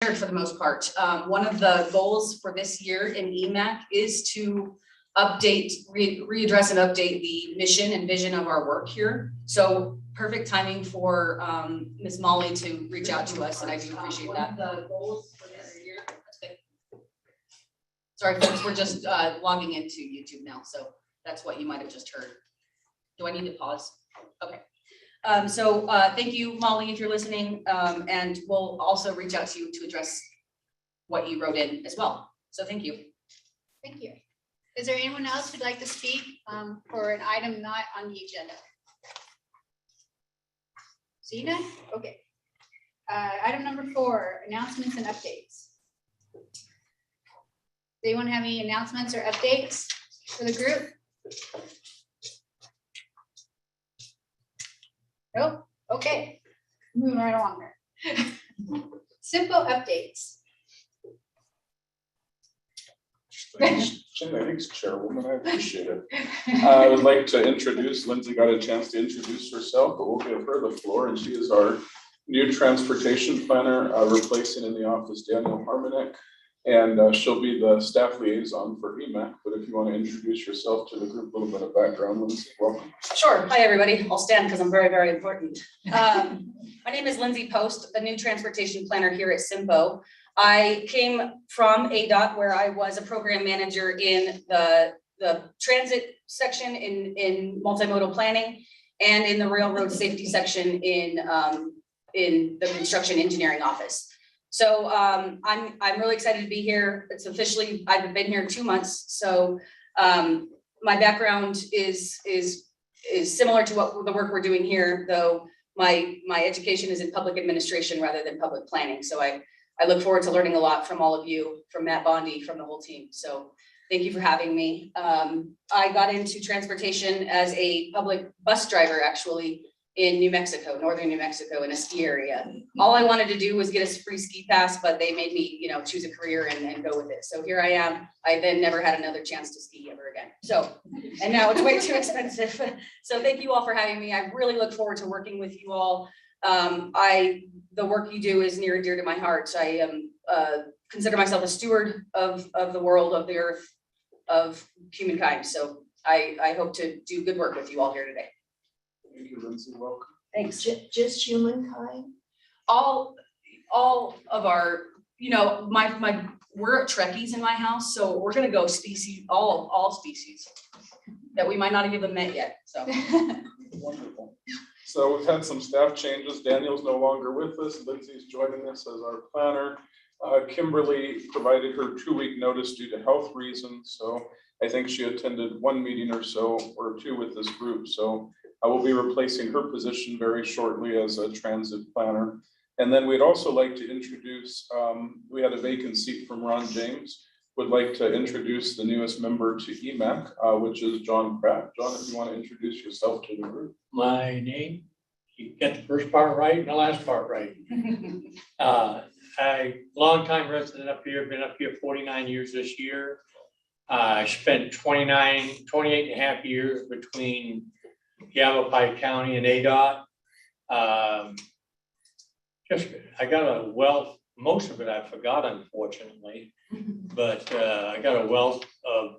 for the most part. One of the goals for this year in EMAC is to update, readdress and update the mission and vision of our work here. So perfect timing for Ms. Molly to reach out to us, and I do appreciate that. The goals for this year. Sorry, folks, we're just logging into YouTube now, so that's what you might have just heard. Do I need to pause? Okay. Thank you, Molly, if you're listening, and we'll also reach out to you to address what you wrote in as well. So thank you. Thank you. Is there anyone else who'd like to speak for an item not on the agenda? See none? Okay. Item number 4, announcements and updates. Does anyone have any announcements or updates for the group? Nope. Okay. Moving right along there. CYMPO updates. Thanks, Chairwoman, I appreciate it. I would like to introduce, Lindsay got a chance to introduce herself, but we'll give her the floor, and she is our new transportation planner, replacing in the office Daniel Harmonic, and she'll be the staff liaison for EMAC. But if you want to introduce yourself to the group, a little bit of background, Lindsay, welcome. Sure. Hi, everybody. I'll stand because I'm very, very important. My name is Lindsay Post, the new transportation planner here at CYMPO. I came from ADOT, where I was a program manager in the transit section in multimodal planning, and in the railroad safety section in the construction engineering office. So I'm really excited to be here. It's officially, I've been here 2 months. So my background is similar to what the work we're doing here, though my education is in public administration rather than public planning. So I look forward to learning a lot from all of you, from Matt Bondi, from the whole team. So thank you for having me. I got into transportation as a public bus driver, actually, in New Mexico, northern New Mexico, in a ski area. All I wanted to do was get a free ski pass, but they made me, choose a career and go with it. So here I am. I then never had another chance to ski ever again. So, and now it's way too expensive. So thank you all for having me. I really look forward to working with you all. The work you do is near and dear to my heart. I consider myself a steward of the world, of the earth, of humankind. So I hope to do good work with you all here today. Thank you, Lindsay. Welcome. Thanks. Just humankind? All of our, we're Trekkies in my house, so we're gonna go species, all species that we might not have even met yet. So Wonderful. So we've had some staff changes. Daniel's no longer with us. Lindsay's joining us as our planner. Kimberly provided her 2-week notice due to health reasons. So I think she attended 1 meeting or so, or 2 with this group. So I will be replacing her position very shortly as a transit planner. And then we'd also like to introduce, we had a vacant seat from Ron James. Would like to introduce the newest member to EMAC, which is John Pratt. John, if you want to introduce yourself to the group. My name, you get the first part right and the last part right. I long-time resident up here, been up here 49 years this year. I spent 28 and a half years between Yavapai County and ADOT. I got a wealth, most of it I forgot, unfortunately, but I got a wealth of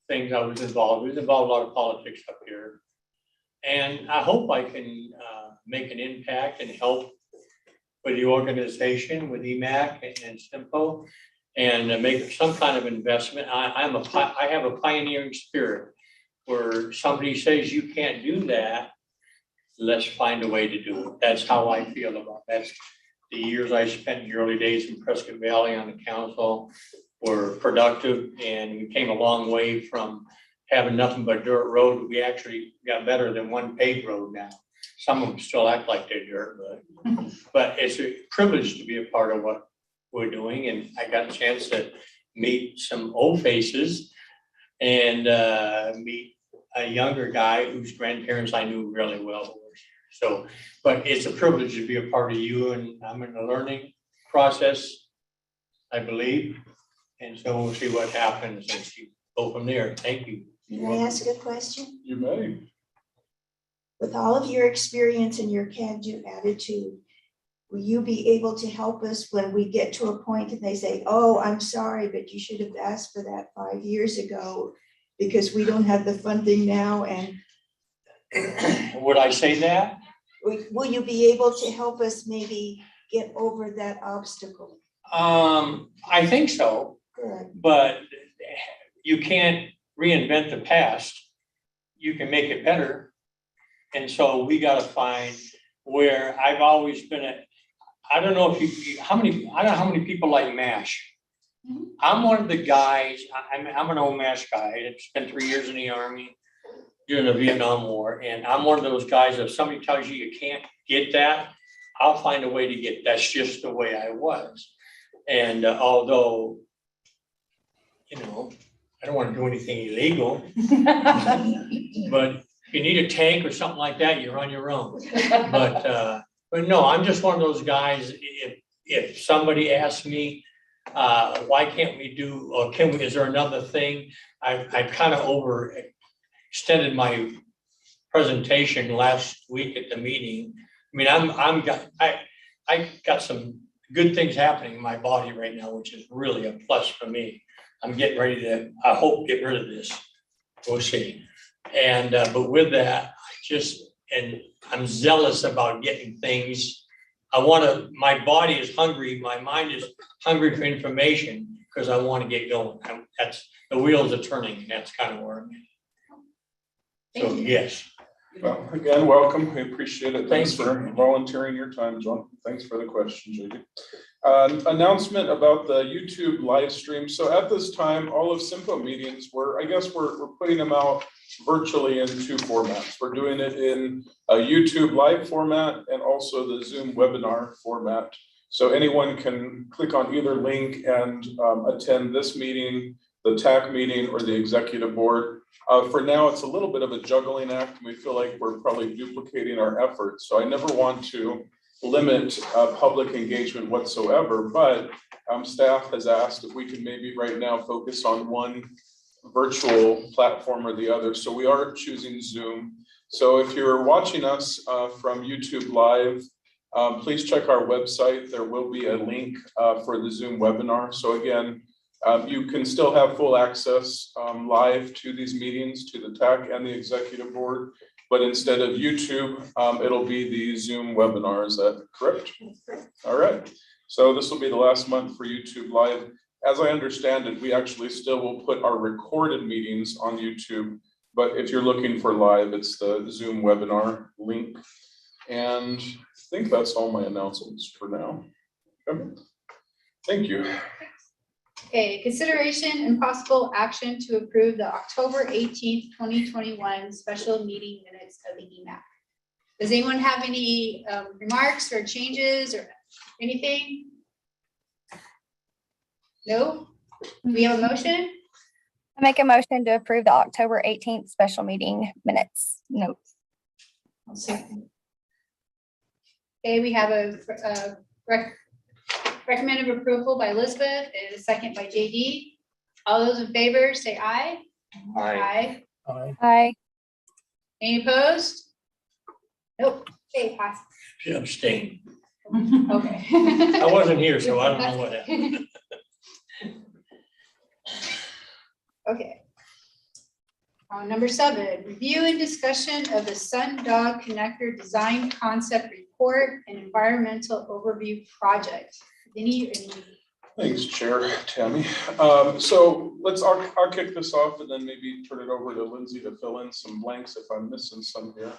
things I was involved. We was involved in a lot of politics up here. And I hope I can make an impact and help with the organization, with EMAC and CYMPO, and make some kind of investment. I have a pioneering spirit where somebody says you can't do that, let's find a way to do it. That's how I feel about that. That's the years I spent in the early days in Prescott Valley on the council were productive, and we came a long way from having nothing but dirt road. We actually got better than one paved road now. Some of them still act like they're dirt, but it's a privilege to be a part of what we're doing. And I got a chance to meet some old faces and meet a younger guy whose grandparents I knew really well. So, but it's a privilege to be a part of you, and I'm in the learning process, I believe. And so we'll see what happens and go from there. Thank you. Can I ask a question? You may. With all of your experience and your can-do attitude, will you be able to help us when we get to a point and they say, oh, I'm sorry, but you should have asked for that 5 years ago because we don't have the funding now, and Would I say that? will you be able to help us maybe get over that obstacle? I think so, Good. but you can't reinvent the past. You can make it better. And so we gotta find where I've always been at. I don't know if I don't know how many people like MASH. I'm one of the guys, I'm an old MASH guy. I spent 3 years in the Army during the Vietnam War. And I'm one of those guys, if somebody tells you you can't get that, I'll find a way to get, that's just the way I was. And although, you know, I don't want to do anything illegal, but if you need a tank or something like that, you're on your own. But no, I'm just one of those guys, if somebody asks me, why can't we do, or is there another thing? I've kind of overextended my presentation last week at the meeting. I mean, I got some good things happening in my body right now, which is really a plus for me. I'm getting ready to, I hope, get rid of this. We'll see. And, but with that, and I'm zealous about getting things. My body is hungry, my mind is hungry for information because I want to get going. The wheels are turning, and that's kind of where I'm at. So, yes. Well, again, welcome. We appreciate it. Thanks Thank for volunteering your time, John. Thanks for the question, JD. Announcement about the YouTube live stream. So at this time, all of CYMPO meetings, we're putting them out virtually in 2 formats. We're doing it in a YouTube live format and also the Zoom webinar format. So anyone can click on either link and attend this meeting, the TAC meeting, or the executive board. For now, it's a little bit of a juggling act, and we feel like we're probably duplicating our efforts. So I never want to limit public engagement whatsoever, but staff has asked if we could maybe right now focus on one virtual platform or the other. So we are choosing Zoom. So if you're watching us from YouTube Live, please check our website. There will be a link for the Zoom webinar. So again, you can still have full access live to these meetings, to the TAC and the executive board, but instead of YouTube, it'll be the Zoom webinar. Is that correct? All right. So this will be the last month for YouTube Live. As I understand it, we actually still will put our recorded meetings on YouTube, but if you're looking for live, it's the Zoom webinar link. And I think that's all my announcements for now. Okay. Thank you. Okay, consideration and possible action to approve the October 18th, 2021 special meeting minutes of the EMAC. Does anyone have any remarks or changes or anything? No? Do we have a motion? I make a motion to approve the October 18th special meeting minutes notes. Okay, we have a recommended approval by Elizabeth and a second by JD. All those in favor say aye. Aye. Aye. Any opposed? Nope. Okay, pass. Should abstain. Okay. I wasn't here, so I don't know what happened. Okay. Number 7, review and discussion of the Sundog Connector Design Concept Report and Environmental Overview Project. Thanks, Chair Tammy. So I'll kick this off and then maybe turn it over to Lindsay to fill in some blanks if I'm missing some here.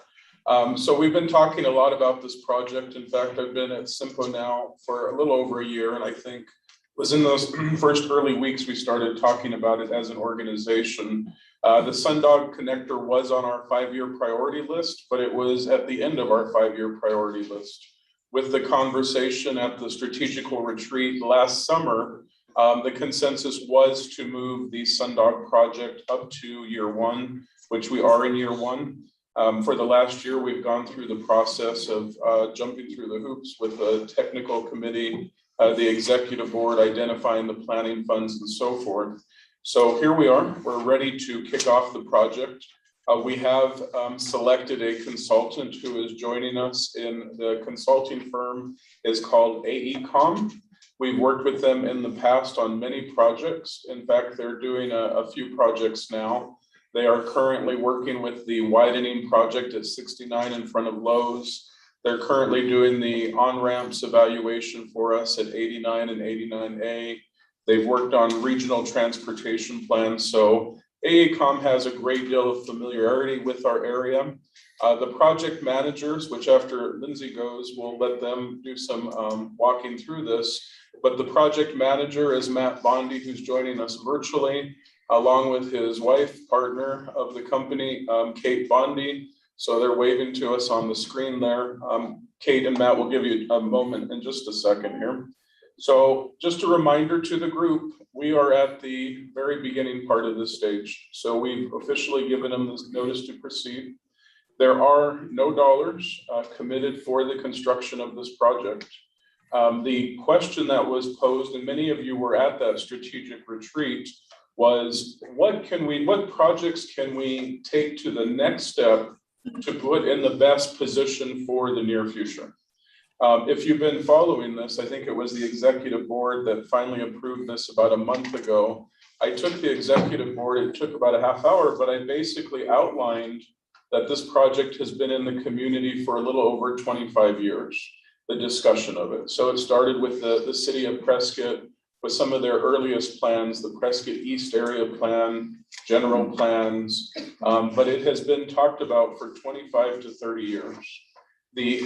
So we've been talking a lot about this project. In fact, I've been at CYMPO now for a little over a year, and I think was in those first early weeks we started talking about it as an organization. The Sundog Connector was on our 5-year priority list, but it was at the end of our 5-year priority list. With the conversation at the strategical retreat last summer, the consensus was to move the Sundog project up to year 1, which we are in year 1. For the last year, we've gone through the process of jumping through the hoops with the technical committee, the executive board, identifying the planning funds and so forth. So here we are, we're ready to kick off the project. We have selected a consultant who is joining us. In the consulting firm is called AECOM. We've worked with them in the past on many projects. In fact, they're doing a few projects now. They are currently working with the widening project at 69 in front of Lowe's. They're currently doing the on-ramps evaluation for us at 89 and 89A. They've worked on regional transportation plans. So AECOM has a great deal of familiarity with our area. The project managers, which after Lindsay goes, we'll let them do some walking through this. But the project manager is Matt Bondi, who's joining us virtually, along with his wife, partner of the company, Kate Bondi. So they're waving to us on the screen there. Kate and Matt will give you a moment in just a second here. So just a reminder to the group, we are at the very beginning part of this stage. So we've officially given them this notice to proceed. There are no dollars committed for the construction of this project. The question that was posed, and many of you were at that strategic retreat, was what projects can we take to the next step to put in the best position for the near future? If you've been following this, I think it was the executive board that finally approved this about a month ago. I took the executive board, it took about a half hour, but I basically outlined that this project has been in the community for a little over 25 years, the discussion of it. So it started with the city of Prescott with some of their earliest plans, the Prescott East area plan, general plans, but it has been talked about for 25 to 30 years. The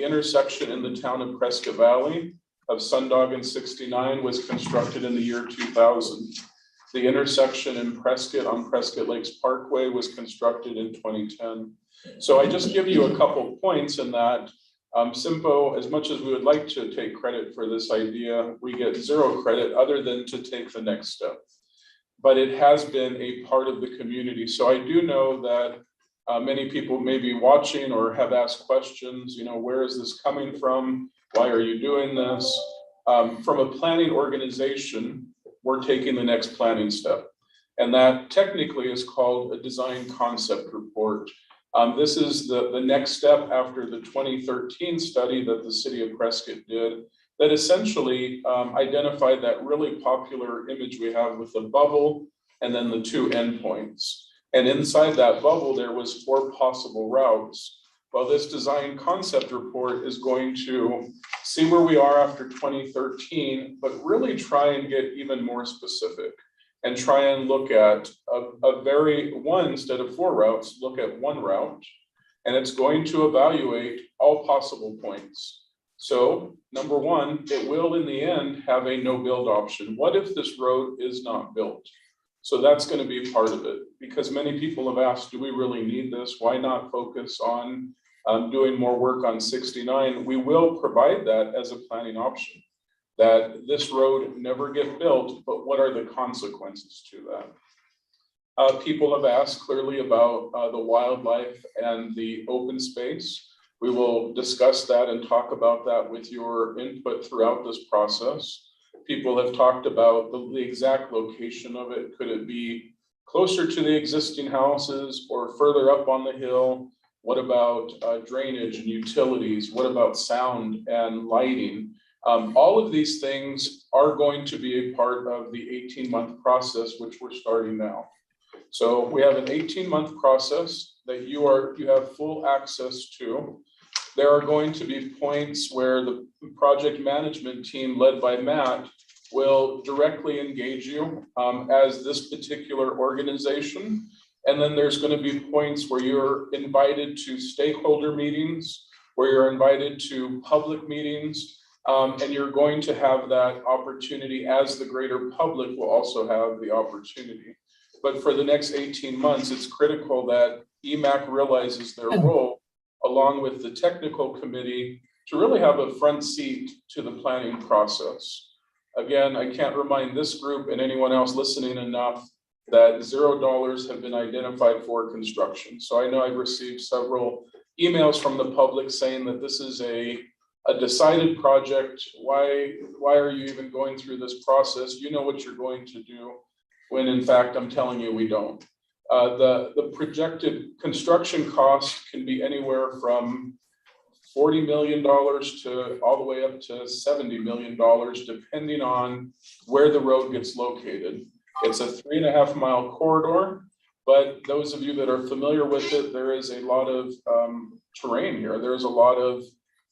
intersection in the town of Prescott Valley of Sundog and 69 was constructed in the year 2000. The intersection in Prescott on Prescott Lakes Parkway was constructed in 2010. So I just give you a couple points in that CYMPO, as much as we would like to take credit for this idea, we get zero credit other than to take the next step. But it has been a part of the community. So I do know that many people may be watching or have asked questions, you know, where is this coming from? Why are you doing this? From a planning organization, we're taking the next planning step. And that technically is called a design concept report. This is the next step after the 2013 study that the city of Prescott did that essentially identified that really popular image we have with the bubble and then the two endpoints. And inside that bubble, there was 4 possible routes. Well, this design concept report is going to see where we are after 2013, but really try and get even more specific and try and look at instead of 4 routes, look at 1 route. And it's going to evaluate all possible points. So number 1, it will in the end have a no build option. What if this road is not built? So that's going to be part of it, because many people have asked, do we really need this? Why not focus on doing more work on 69? We will provide that as a planning option, that this road never get built, but what are the consequences to that? People have asked clearly about the wildlife and the open space. We will discuss that and talk about that with your input throughout this process. People have talked about the exact location of it. Could it be closer to the existing houses or further up on the hill? What about drainage and utilities? What about sound and lighting? All of these things are going to be a part of the 18-month process, which we're starting now. So we have an 18-month process that you have full access to. There are going to be points where the project management team led by Matt will directly engage you as this particular organization. And then there's going to be points where you're invited to stakeholder meetings, where you're invited to public meetings, and you're going to have that opportunity as the greater public will also have the opportunity. But for the next 18 months, it's critical that EMAC realizes their role along with the technical committee to really have a front seat to the planning process. Again, I can't remind this group and anyone else listening enough that $0 have been identified for construction. So I know I've received several emails from the public saying that this is a decided project. Why are you even going through this process? You know what you're going to do, when in fact, I'm telling you we don't. The projected construction cost can be anywhere from $40 million to all the way up to $70 million, depending on where the road gets located. It's a 3.5 mile corridor, but those of you that are familiar with it, there is a lot of terrain here. There's a lot of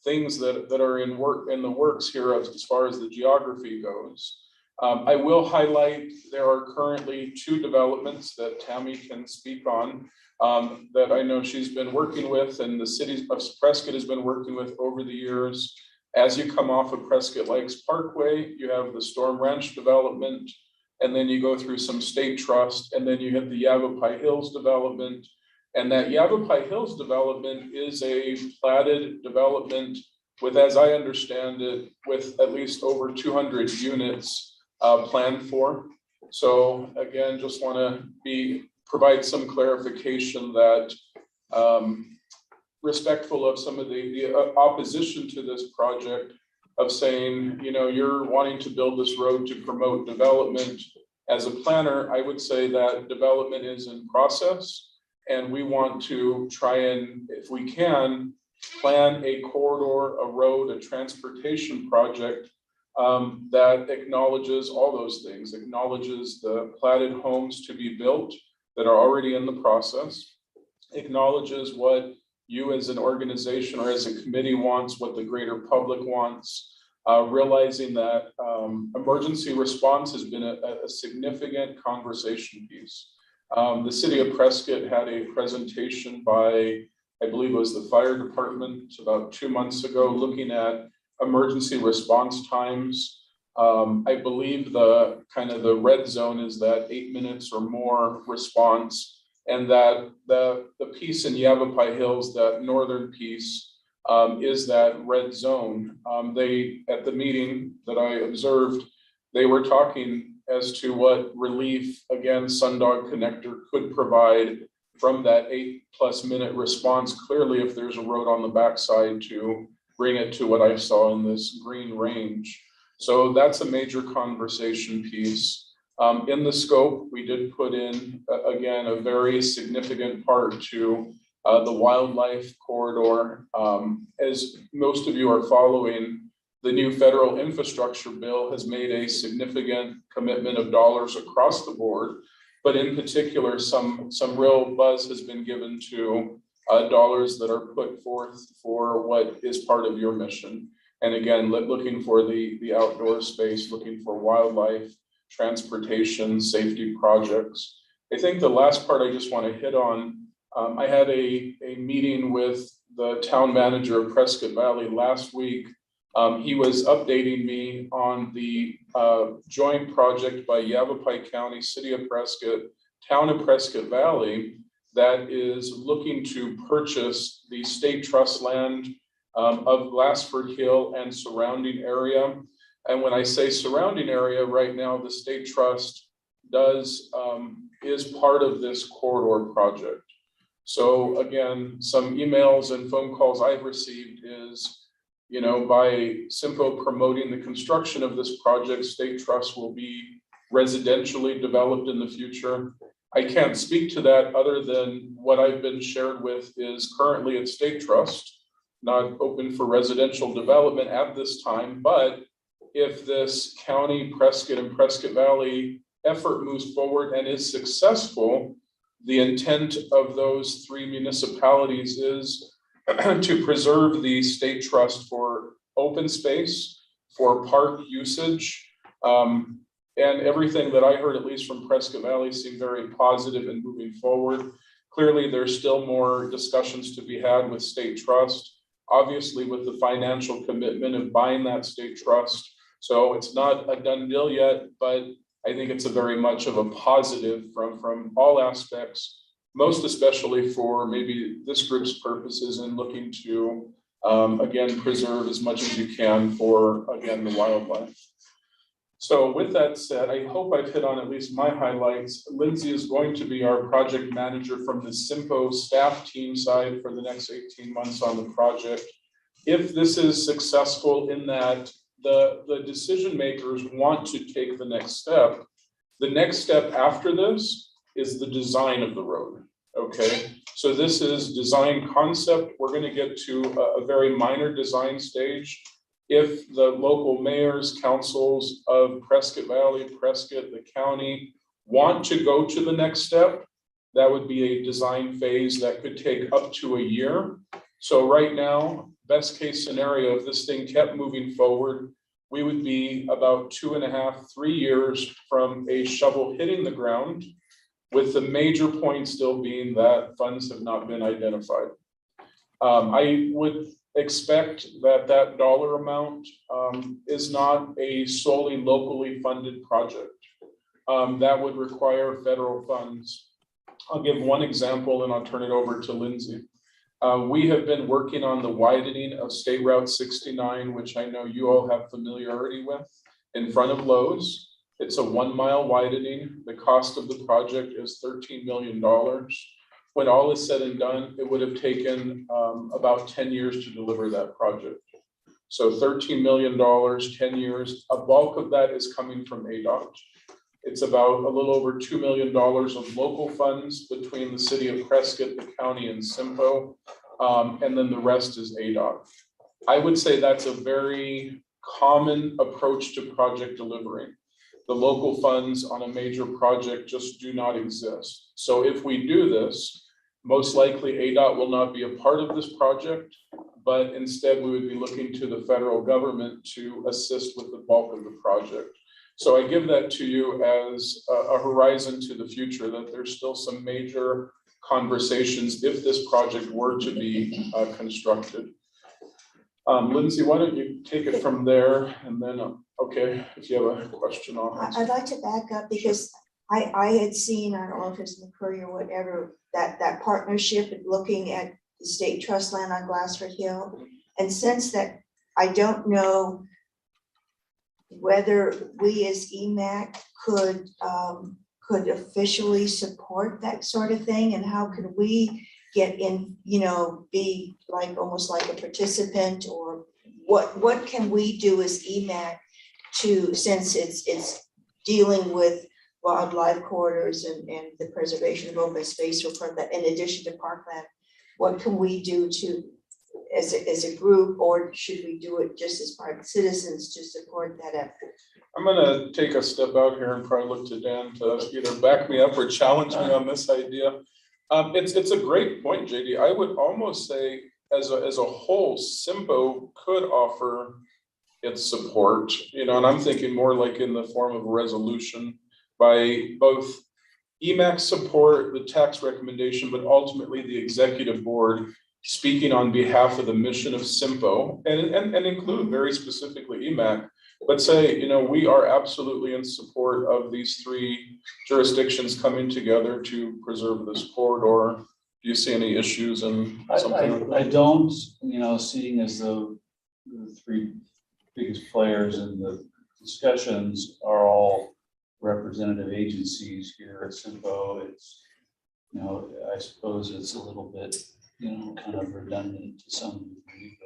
things that are in the works here as far as the geography goes. I will highlight there are currently 2 developments that Tammy can speak on that I know she's been working with, and the city of Prescott has been working with over the years. As you come off of Prescott Lakes Parkway, you have the Storm Ranch development, and then you go through some state trust, and then you hit the Yavapai Hills development. And that Yavapai Hills development is a platted development with, as I understand it, with at least over 200 units planned for. So again, just want to provide some clarification that respectful of some of the opposition to this project of saying, you know, you're wanting to build this road to promote development. As a planner, I would say that development is in process, and we want to try and, if we can, plan a corridor, a road, a transportation project that acknowledges all those things, acknowledges the platted homes to be built that are already in the process, acknowledges what you as an organization or as a committee wants, what the greater public wants, realizing that emergency response has been a significant conversation piece. The city of Prescott had a presentation by, I believe it was the fire department about 2 months ago, looking at emergency response times. I believe the kind of the red zone is that 8 minutes or more response, and that the piece in Yavapai Hills, that northern piece, is that red zone. They, at the meeting that I observed, they were talking as to what relief, again, Sundog Connector could provide from that 8+ minute response. Clearly, if there's a road on the backside, to bring it to what I saw in this green range. So that's a major conversation piece. In the scope, we did put in, again, a very significant part to the wildlife corridor. As most of you are following, the new federal infrastructure bill has made a significant commitment of dollars across the board, but in particular, some real buzz has been given to dollars that are put forth for what is part of your mission. And again, looking for the outdoor space, looking for wildlife, transportation, safety projects. I think the last part I just want to hit on, I had a meeting with the town manager of Prescott Valley last week. He was updating me on the joint project by Yavapai County, City of Prescott, Town of Prescott Valley, that is looking to purchase the state trust land of Glassford Hill and surrounding area. And when I say surrounding area, right now, the state trust is part of this corridor project. So again, some emails and phone calls I've received is, you know, by CYMPO promoting the construction of this project, state trust will be residentially developed in the future. I can't speak to that other than what I've been shared with is currently it's state trust, not open for residential development at this time. But if this county, Prescott and Prescott Valley effort moves forward and is successful, the intent of those 3 municipalities is to preserve the state trust for open space, for park usage, and everything that I heard, at least from Prescott Valley, seemed very positive and moving forward. Clearly, there's still more discussions to be had with state trust, obviously with the financial commitment of buying that state trust. So it's not a done deal yet, but I think it's a very much of a positive from all aspects, most especially for maybe this group's purposes in looking to, again, preserve as much as you can for, again, the wildlife. So with that said, I hope I've hit on at least my highlights. Lindsay is going to be our project manager from the CYMPO staff team side for the next 18 months on the project. If this is successful in that the decision makers want to take the next step after this is the design of the road, okay? So this is design concept. We're gonna get to a very minor design stage. If the local mayors, councils of Prescott Valley, Prescott, the county want to go to the next step, that would be a design phase that could take up to a year. So right now, best case scenario, if this thing kept moving forward, we would be about 2.5, 3 years from a shovel hitting the ground, with the major point still being that funds have not been identified. I would expect that that dollar amount is not a solely locally funded project. That would require federal funds. I'll give one example and I'll turn it over to Lindsay. We have been working on the widening of State Route 69, which I know you all have familiarity with, in front of Lowe's. It's a 1 mile widening. The cost of the project is $13 million. When all is said and done, it would have taken about 10 years to deliver that project. So $13 million, 10 years, a bulk of that is coming from ADOT. It's about a little over $2 million of local funds between the city of Prescott, the county, and CYMPO, and then the rest is ADOT. I would say that's a very common approach to project delivery. The local funds on a major project just do not exist. So if we do this, most likely ADOT will not be a part of this project, but instead we would be looking to the federal government to assist with the bulk of the project. So I give that to you as a horizon to the future, that there's still some major conversations if this project were to be constructed. Lindsay, why don't you take it from there, and then, okay, if you have a question on it. I'd like to back up because I had seen, I don't know if it's in the Courier or whatever, that partnership and looking at the state trust land on Glassford Hill. And since that, I don't know whether we as EMAC could officially support that sort of thing, and how could we get in, be like almost like a participant, or what can we do as EMAC to, since it's dealing with wildlife corridors and the preservation of open space for that, in addition to parkland, what can we do to, as a group, or should we do it just as private citizens to support that effort? I'm gonna take a step out here and probably look to Dan to either back me up or challenge me on this idea. It's a great point, JD. I would almost say as a whole, CYMPO could offer its support, and I'm thinking more like in the form of a resolution by both EMAC support, the tax recommendation, but ultimately the executive board speaking on behalf of the mission of CYMPO, and include very specifically EMAC, but say, we are absolutely in support of these 3 jurisdictions coming together to preserve this corridor. Do you see any issues in something? I don't, seeing as the 3 biggest players in the discussions are all representative agencies here at CYMPO. It's, I suppose it's a little bit, kind of redundant to some degree,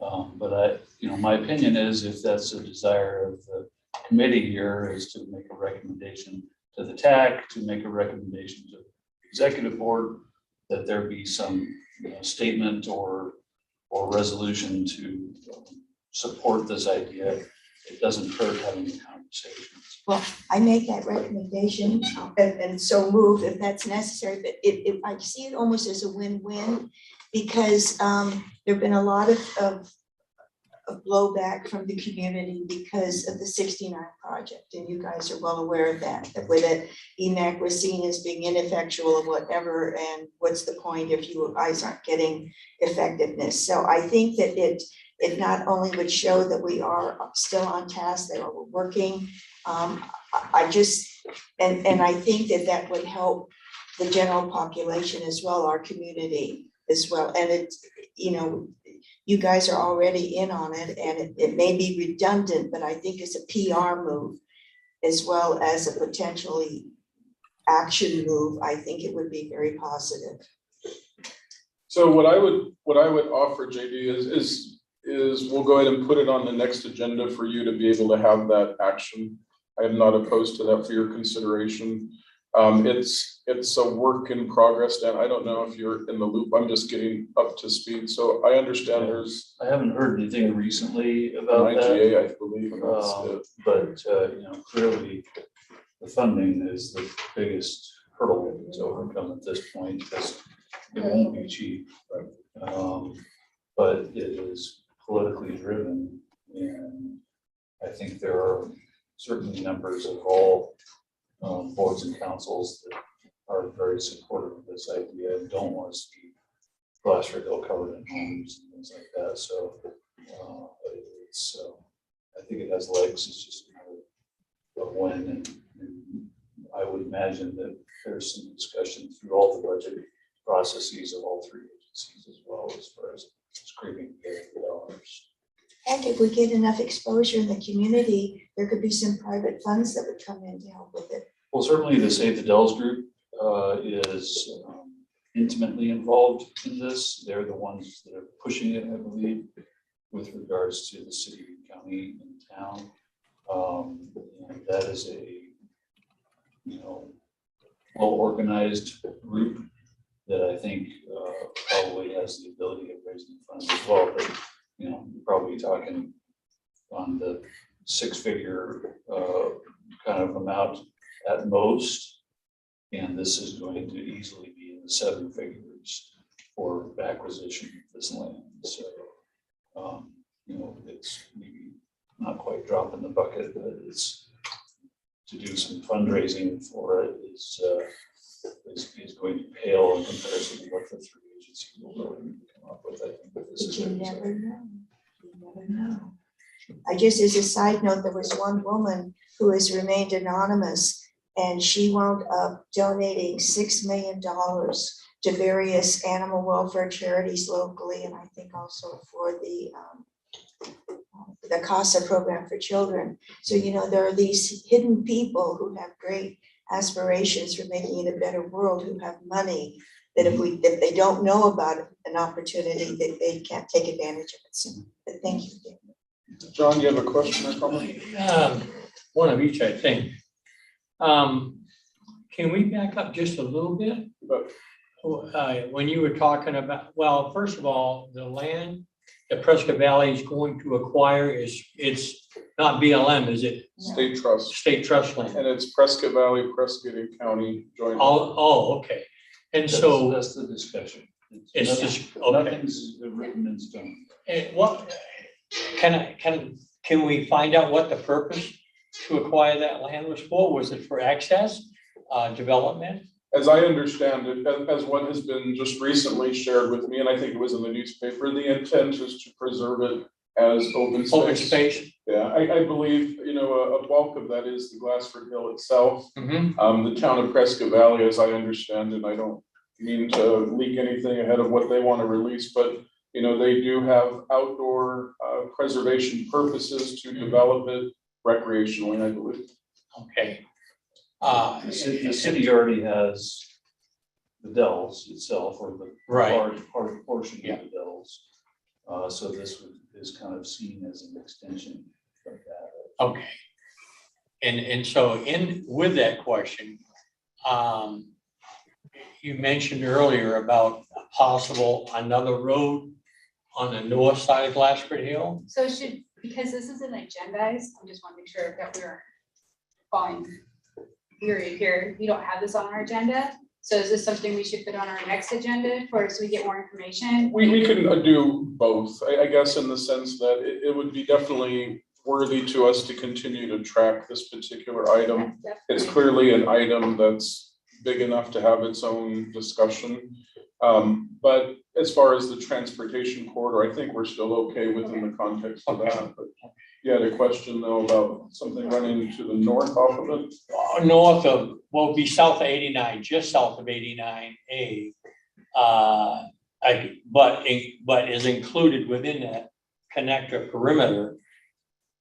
but I, my opinion is, if that's a desire of the committee here, is to make a recommendation to the TAC, to make a recommendation to the executive board, that there be some statement or resolution to support this idea. It doesn't hurt having the conversations. Well, I make that recommendation and so move if that's necessary, but if I see it almost as a win-win, because there've been a lot of blowback from the community because of the 69 project, and you guys are well aware of that, where that EMAC was seen as being ineffectual or whatever, and what's the point if you guys aren't getting effectiveness? So I think that it not only would show that we are still on task, that we're working. I just, and I think that would help the general population as well, our community as well. And it's, you guys are already in on it, and it may be redundant, but I think it's a PR move as well as a potentially action move. I think it would be very positive. So what I would offer, JD, is we'll go ahead and put it on the next agenda for you to be able to have that action. I am not opposed to that for your consideration. It's a work in progress, Dan. I don't know if you're in the loop. I'm just getting up to speed. So I understand there's I haven't heard anything recently an about that. IGA, I believe, and that's it. But, clearly the funding is the biggest hurdle to overcome at this point because it won't be cheap. But it is politically driven, and I think there are certainly members of all boards and councils that are very supportive of this idea and don't want to see Glasford Hill covered in homes and things like that. So I think it has legs. It's just a matter of when, and I would imagine that there's some discussion through all the budget processes of all three agencies as well as far as scraping the dollars. And if we get enough exposure in the community, there could be some private funds that would come in to help with it. Well, certainly the Save the Dells group is intimately involved in this. They're the ones that are pushing it, I believe, with regards to the city, county, and town. And that is a, well-organized group that I think probably has the ability of raising funds as well. But, you're probably talking on the six-figure kind of amount at most. And this is going to easily be in the seven figures for acquisition of this land. So, it's maybe not quite dropping the bucket, but it's to do some fundraising for it is going to pale in comparison to what the three agencies will really need to come up with. I think with this But you is never know. You never know. I just, as a side note, there was one woman who has remained anonymous, and she wound up donating $6 million to various animal welfare charities locally, and I think also for the CASA program for children. So, there are these hidden people who have great aspirations for making it a better world, who have money, that if they don't know about an opportunity, that they can't take advantage of it. So, but thank you. John, you have a question or comment? One of each, I think. Can we back up just a little bit? But When you were talking about, well, first of all, the land that Prescott Valley is going to acquire it's not BLM, is it? state trust, State trust land? and it's Prescott Valley, Prescott County joint. Oh, okay. And so that's the discussion. it's just, okay. Nothing's written in stone. And what, can we find out what the purpose to acquire that land was for? Was it for access, development? As I understand it, as what has been just recently shared with me, and I think it was in the newspaper, the intent is to preserve it as open space. Open space? Yeah, I believe, a bulk of that is the Glassford Hill itself. Mm-hmm. The town of Prescott Valley, as I understand it, I don't mean to leak anything ahead of what they want to release, but they do have outdoor preservation purposes to develop it recreationally, I believe. Okay. The city already has the Dells itself, or the Right. large portion Yeah. of the Dells. So this is kind of seen as an extension of that. Okay. And so with that question, you mentioned earlier about possible another road on the north side of Glassford Hill. So because this isn't agendized, I just want to make sure that we're following theory here. We don't have this on our agenda. So is this something we should put on our next agenda so we get more information? We can do both, I guess, in the sense that it would be definitely worthy to us to continue to track this particular item. It's clearly an item that's big enough to have its own discussion. But as far as the transportation corridor, I think we're still okay within the context of that. But you had a question though about something running to the north off of it? North of, well, it'd be south of 89, just south of 89A. But is included within that connector perimeter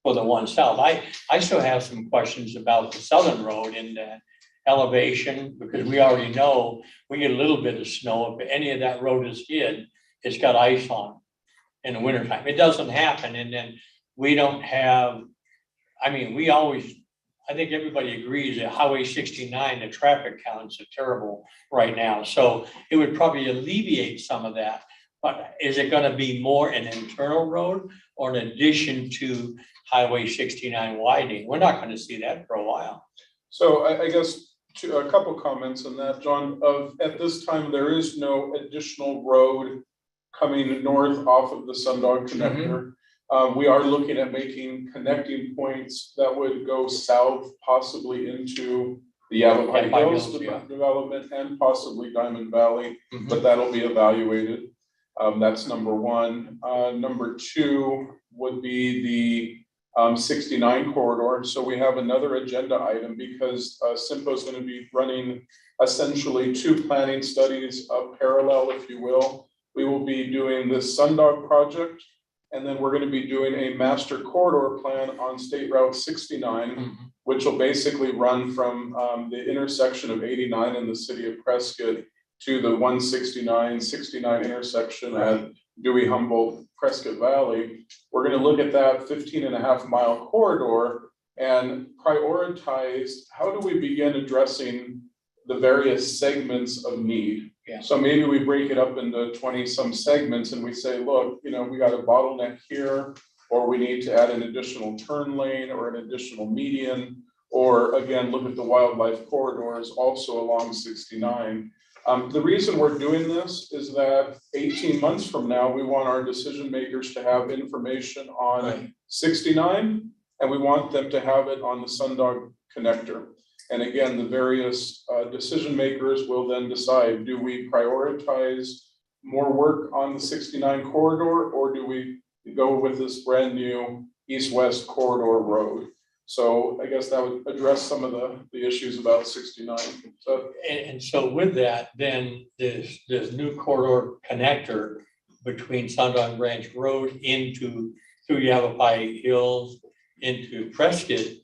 for the one south. I still have some questions about the southern road and the elevation, because we already know we get a little bit of snow. If any of that road is hid, it's got ice on it in the wintertime. It doesn't happen, and then we don't have, we always I think everybody agrees that Highway 69, the traffic counts are terrible right now. So it would probably alleviate some of that. But is it gonna be more an internal road or in addition to Highway 69 widening? We're not gonna see that for a while. So I guess a couple comments on that, John, at this time, there is no additional road coming north off of the Sundog connector. We are looking at making connecting points that would go south, possibly into the Yavapai Hills development and possibly Diamond Valley, but that'll be evaluated. That's number one. Number two would be the 69 corridor. So we have another agenda item because CYMPO is going to be running essentially two planning studies parallel, if you will. We will be doing this Sundog project, and then we're going to be doing a master corridor plan on State Route 69, which will basically run from the intersection of 89 in the city of Prescott to the 169-69 intersection at Dewey, Humboldt, Prescott Valley. We're going to look at that 15.5-mile corridor and prioritize how do we begin addressing the various segments of need. Yeah. So maybe we break it up into 20 some segments and we say, look, we got a bottleneck here, or we need to add an additional turn lane or an additional median, or again, look at the wildlife corridors also along 69. The reason we're doing this is that 18 months from now, we want our decision makers to have information on 69, and we want them to have it on the Sundog connector. And again, the various decision makers will then decide, do we prioritize more work on the 69 corridor, or do we go with this brand new east-west corridor road? So I guess that would address some of the issues about 69. So, and so with that, then this new corridor connector between Sundog Branch Road through Yavapai Hills into Prescott.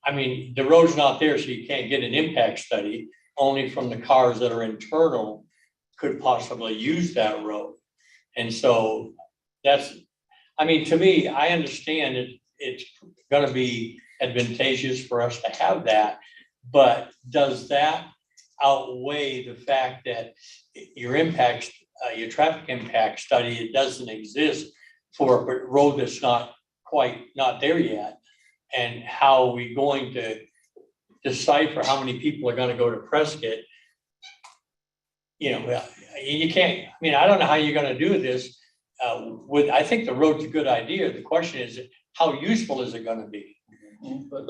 I mean, the road's not there, so you can't get an impact study. Only from the cars that are internal could possibly use that road. And so to me, I understand it's going to be advantageous for us to have that, but does that outweigh the fact that your traffic impact study, it doesn't exist for a road that's not there yet? And how are we going to decipher how many people are going to go to Prescott? You can't, I don't know how you're going to do this. I think the road's a good idea. The question is, how useful is it going to be? But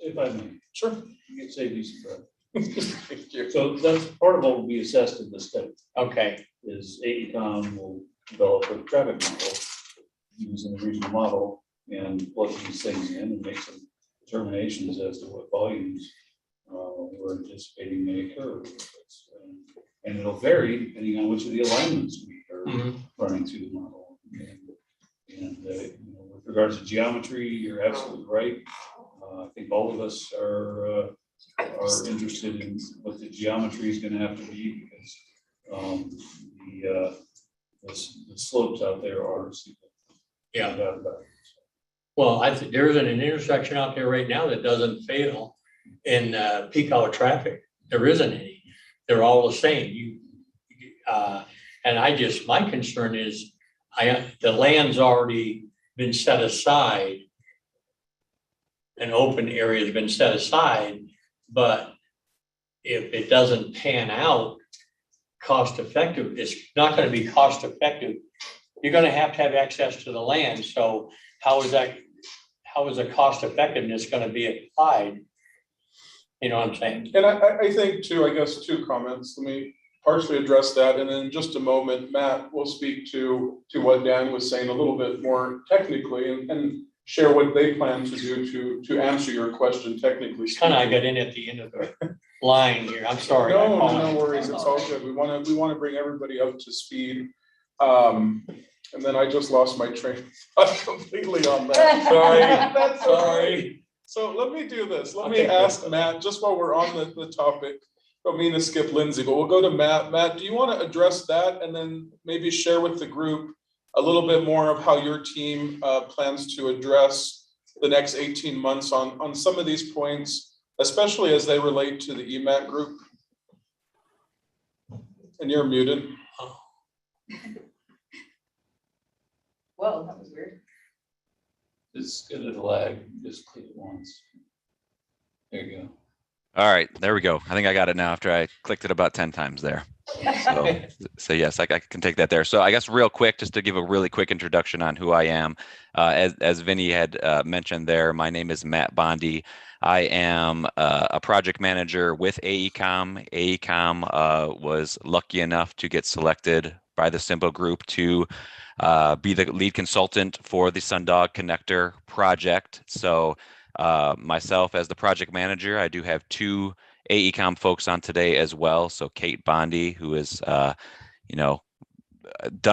if I may. Sure. You can save these. Thank you. So that's part of what will be assessed in the study. Okay. Is AECOM will develop a traffic model using a regional model and plug these things in and make some determinations as to what volumes we're anticipating may occur. And it'll vary depending on which of the alignments we are running through the model. And with regards to geometry, you're absolutely right. I think all of us are interested in what the geometry is going to have to be, because the slopes out there are steep. Yeah. Well, I think there isn't an intersection out there right now that doesn't fail in peak hour traffic. There isn't any. They're all the same. And my concern is the land's already been set aside. An open area has been set aside, but if it doesn't pan out cost effective, it's not going to be cost effective. You're going to have access to the land. So how is the cost effectiveness going to be applied? You know what I'm saying? And I think too, I guess 2 comments. Let me partially address that. And then in just a moment, Matt will speak to what Dan was saying a little bit more technically and share what they plan to do to answer your question technically. I got in at the end of the line here. I'm sorry. No worries. It's all good. We want to bring everybody up to speed. And then I just lost my train of thought completely on that. Sorry. So let me do this. Let me ask Matt, just while we're on the topic. I don't mean to skip Lindsay, but we'll go to Matt. Matt, do you want to address that and then maybe share with the group a little bit more of how your team plans to address the next 18 months on some of these points, especially as they relate to the EMAC group. And you're muted. Whoa, that was weird. It's a little lag, just click it once. There you go. All right, there we go. I think I got it now after I clicked it about 10 times there. So yes, I can take that there. So I guess real quick, just to give a really quick introduction on who I am. As Vinny had mentioned there, my name is Matt Bondi. I am a project manager with AECOM. AECOM was lucky enough to get selected by the CYMPO group to be the lead consultant for the Sundog Connector project. So myself as the project manager, I do have two AECOM folks on today as well. So Kate Bondi, who is, done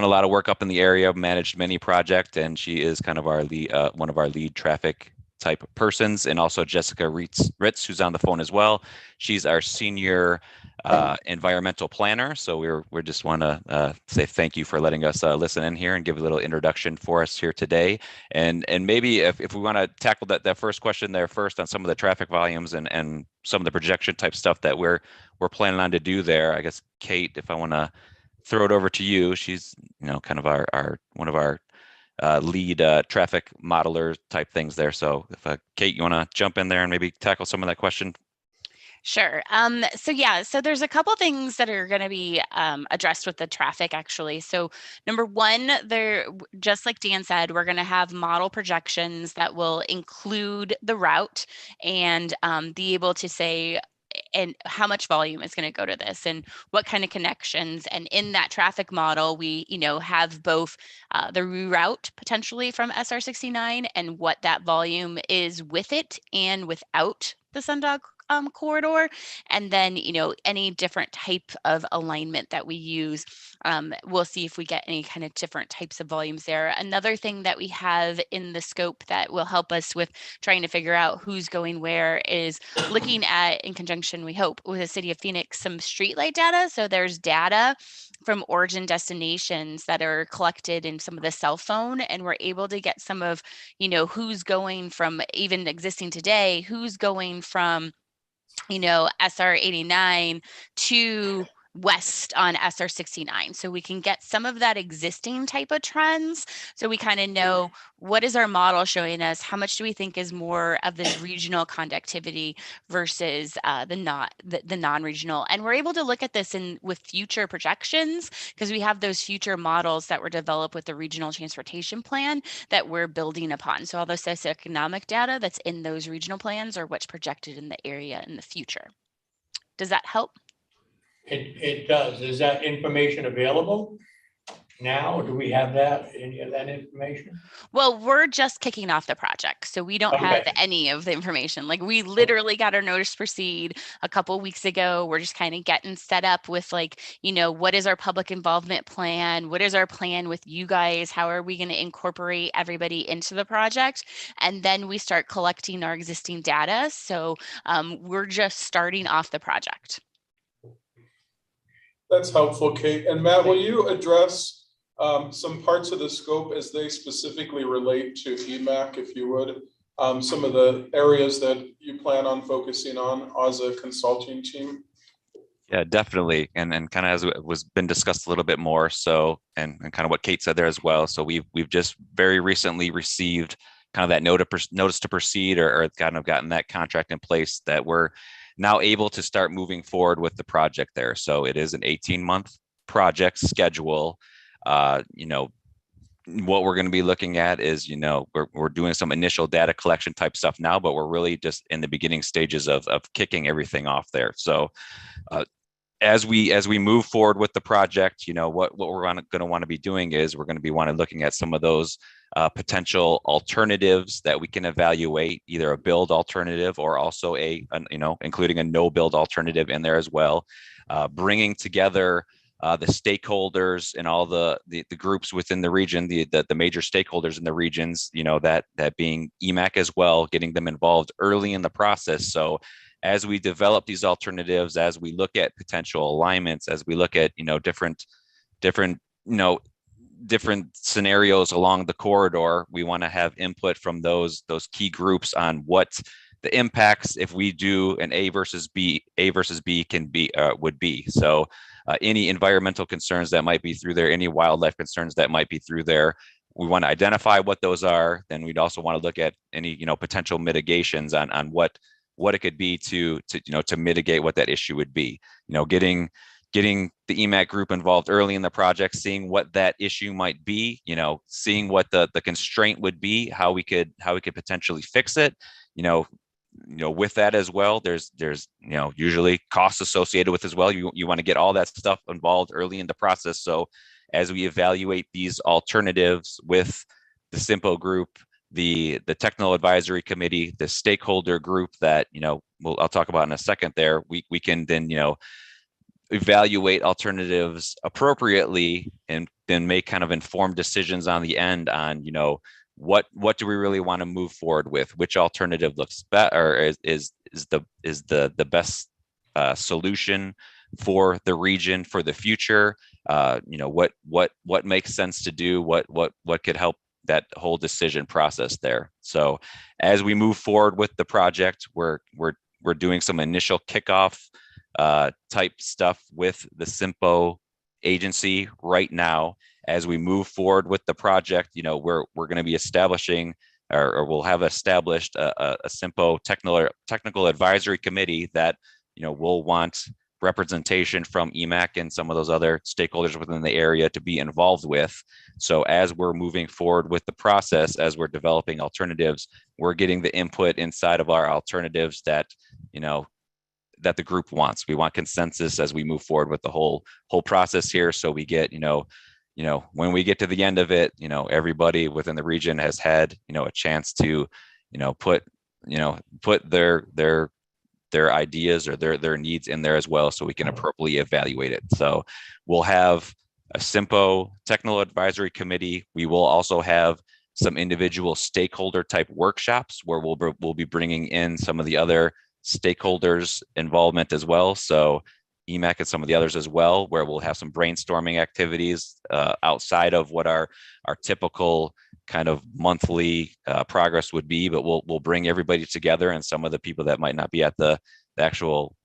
a lot of work up in the area, managed many projects, and she is kind of our lead, one of our lead traffic type persons, and also Jessica Ritz, who's on the phone as well. She's our senior environmental planner. So we're just want to say thank you for letting us listen in here and give a little introduction for us here today. And maybe if we want to tackle that first question there first on some of the traffic volumes and some of the projection type stuff that we're planning on to do there. I guess Kate, if I want to throw it over to you, she's kind of our one of our lead traffic modeler type things there. So if Kate, you want to jump in there and maybe tackle some of that question? Sure. So there's a couple things that are going to be addressed with the traffic actually. So number one, just like Dan said, we're going to have model projections that will include the route and be able to say and how much volume is going to go to this and what kind of connections. And in that traffic model, we, have both the reroute potentially from SR69 and what that volume is with it and without the Sundog corridor, and then any different type of alignment that we use. We'll see if we get any kind of different types of volumes there. Another thing that we have in the scope that will help us with trying to figure out who's going where is looking at, in conjunction, we hope, with the city of Phoenix, some streetlight data. So there's data from origin destinations that are collected in some of the cell phone, and we're able to get some of who's going from, even existing today, who's going from SR 89 to west on SR 69. So we can get some of that existing type of trends. So we kind of know what is our model showing us, how much do we think is more of this regional conductivity versus the non-regional. And we're able to look at this with future projections because we have those future models that were developed with the regional transportation plan that we're building upon. So all the socioeconomic data that's in those regional plans are what's projected in the area in the future. Does that help? It does. Is that information available now? Do we have any of that information? Well, we're just kicking off the project, so we don't have any of the information. Like, we literally got our notice to proceed a couple of weeks ago. We're just kind of getting set up with what is our public involvement plan? What is our plan with you guys? How are we going to incorporate everybody into the project? And then we start collecting our existing data. So we're just starting off the project. That's helpful, Kate. And Matt, will you address some parts of the scope as they specifically relate to EMAC, if you would? Some of the areas that you plan on focusing on as a consulting team? Yeah, definitely. And kind of as it was been discussed a little bit more. So, and kind of what Kate said there as well. So we've just very recently received kind of that notice to proceed or kind of gotten that contract in place that we're now able to start moving forward with the project there. So it is an 18-month project schedule. What we're going to be looking at is, we're doing some initial data collection type stuff now, but we're really just in the beginning stages of kicking everything off there. So as we move forward with the project, what we're going to want to be doing is we're going to be looking at some of those potential alternatives that we can evaluate, either a build alternative or also including a no build alternative in there as well. Bringing together the stakeholders and all the groups within the region, the major stakeholders in the regions, that being EMAC as well, getting them involved early in the process. So as we develop these alternatives, as we look at potential alignments, as we look at different different scenarios along the corridor. We want to have input from those key groups on what the impacts, if we do an A versus B can be would be. So any environmental concerns that might be through there, any wildlife concerns that might be through there, we want to identify what those are. Then we'd also want to look at any potential mitigations on what it could be to mitigate what that issue would be. Getting the EMAC group involved early in the project, seeing what that issue might be, seeing what the constraint would be, how we could potentially fix it. With that as well, there's usually costs associated with as well. You want to get all that stuff involved early in the process. So as we evaluate these alternatives with the CYMPO group, the technical advisory committee, the stakeholder group that I'll talk about in a second there, we can then evaluate alternatives appropriately and then make kind of informed decisions on the end on what do we really want to move forward with, which alternative looks better, is the best solution for the region for the future. What makes sense to do, what could help that whole decision process there. So as we move forward with the project, we're doing some initial kickoff type stuff with the CYMPO agency right now. As we move forward with the project, we're going to be establishing or we'll have established a CYMPO technical advisory committee that will want representation from EMAC and some of those other stakeholders within the area to be involved with. So as we're moving forward with the process, as we're developing alternatives, we're getting the input inside of our alternatives that that the group wants. We want consensus as we move forward with the whole process here. So we get when we get to the end of it, everybody within the region has had a chance to put their ideas or their needs in there as well, so we can appropriately evaluate it. So we'll have a CYMPO technical advisory committee. We will also have some individual stakeholder type workshops where we'll be bringing in some of the other stakeholders involvement as well. So EMAC and some of the others as well, where we'll have some brainstorming activities outside of what our typical kind of monthly progress would be, but we'll bring everybody together, and some of the people that might not be at the actual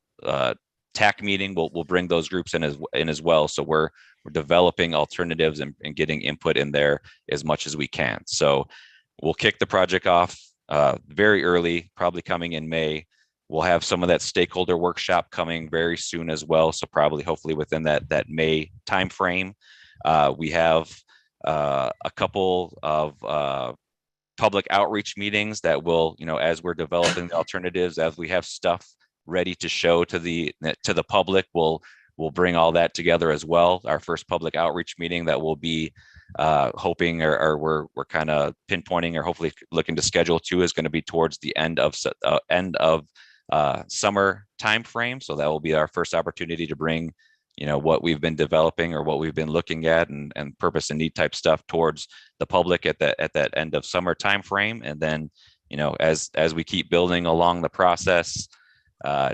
TAC meeting, we'll bring those groups in as well. So we're developing alternatives and getting input in there as much as we can. So we'll kick the project off very early, probably coming in May. We'll have some of that stakeholder workshop coming very soon as well. So probably hopefully within that May timeframe. We have a couple of public outreach meetings that will, as we're developing the alternatives, as we have stuff ready to show to the public, we'll bring all that together as well. Our first public outreach meeting that will be hoping or we're kind of pinpointing or hopefully looking to schedule to is going to be towards the end of summer timeframe. So that will be our first opportunity to bring what we've been developing or what we've been looking at and purpose and need type stuff towards the public at that end of summer timeframe. And then as we keep building along the process,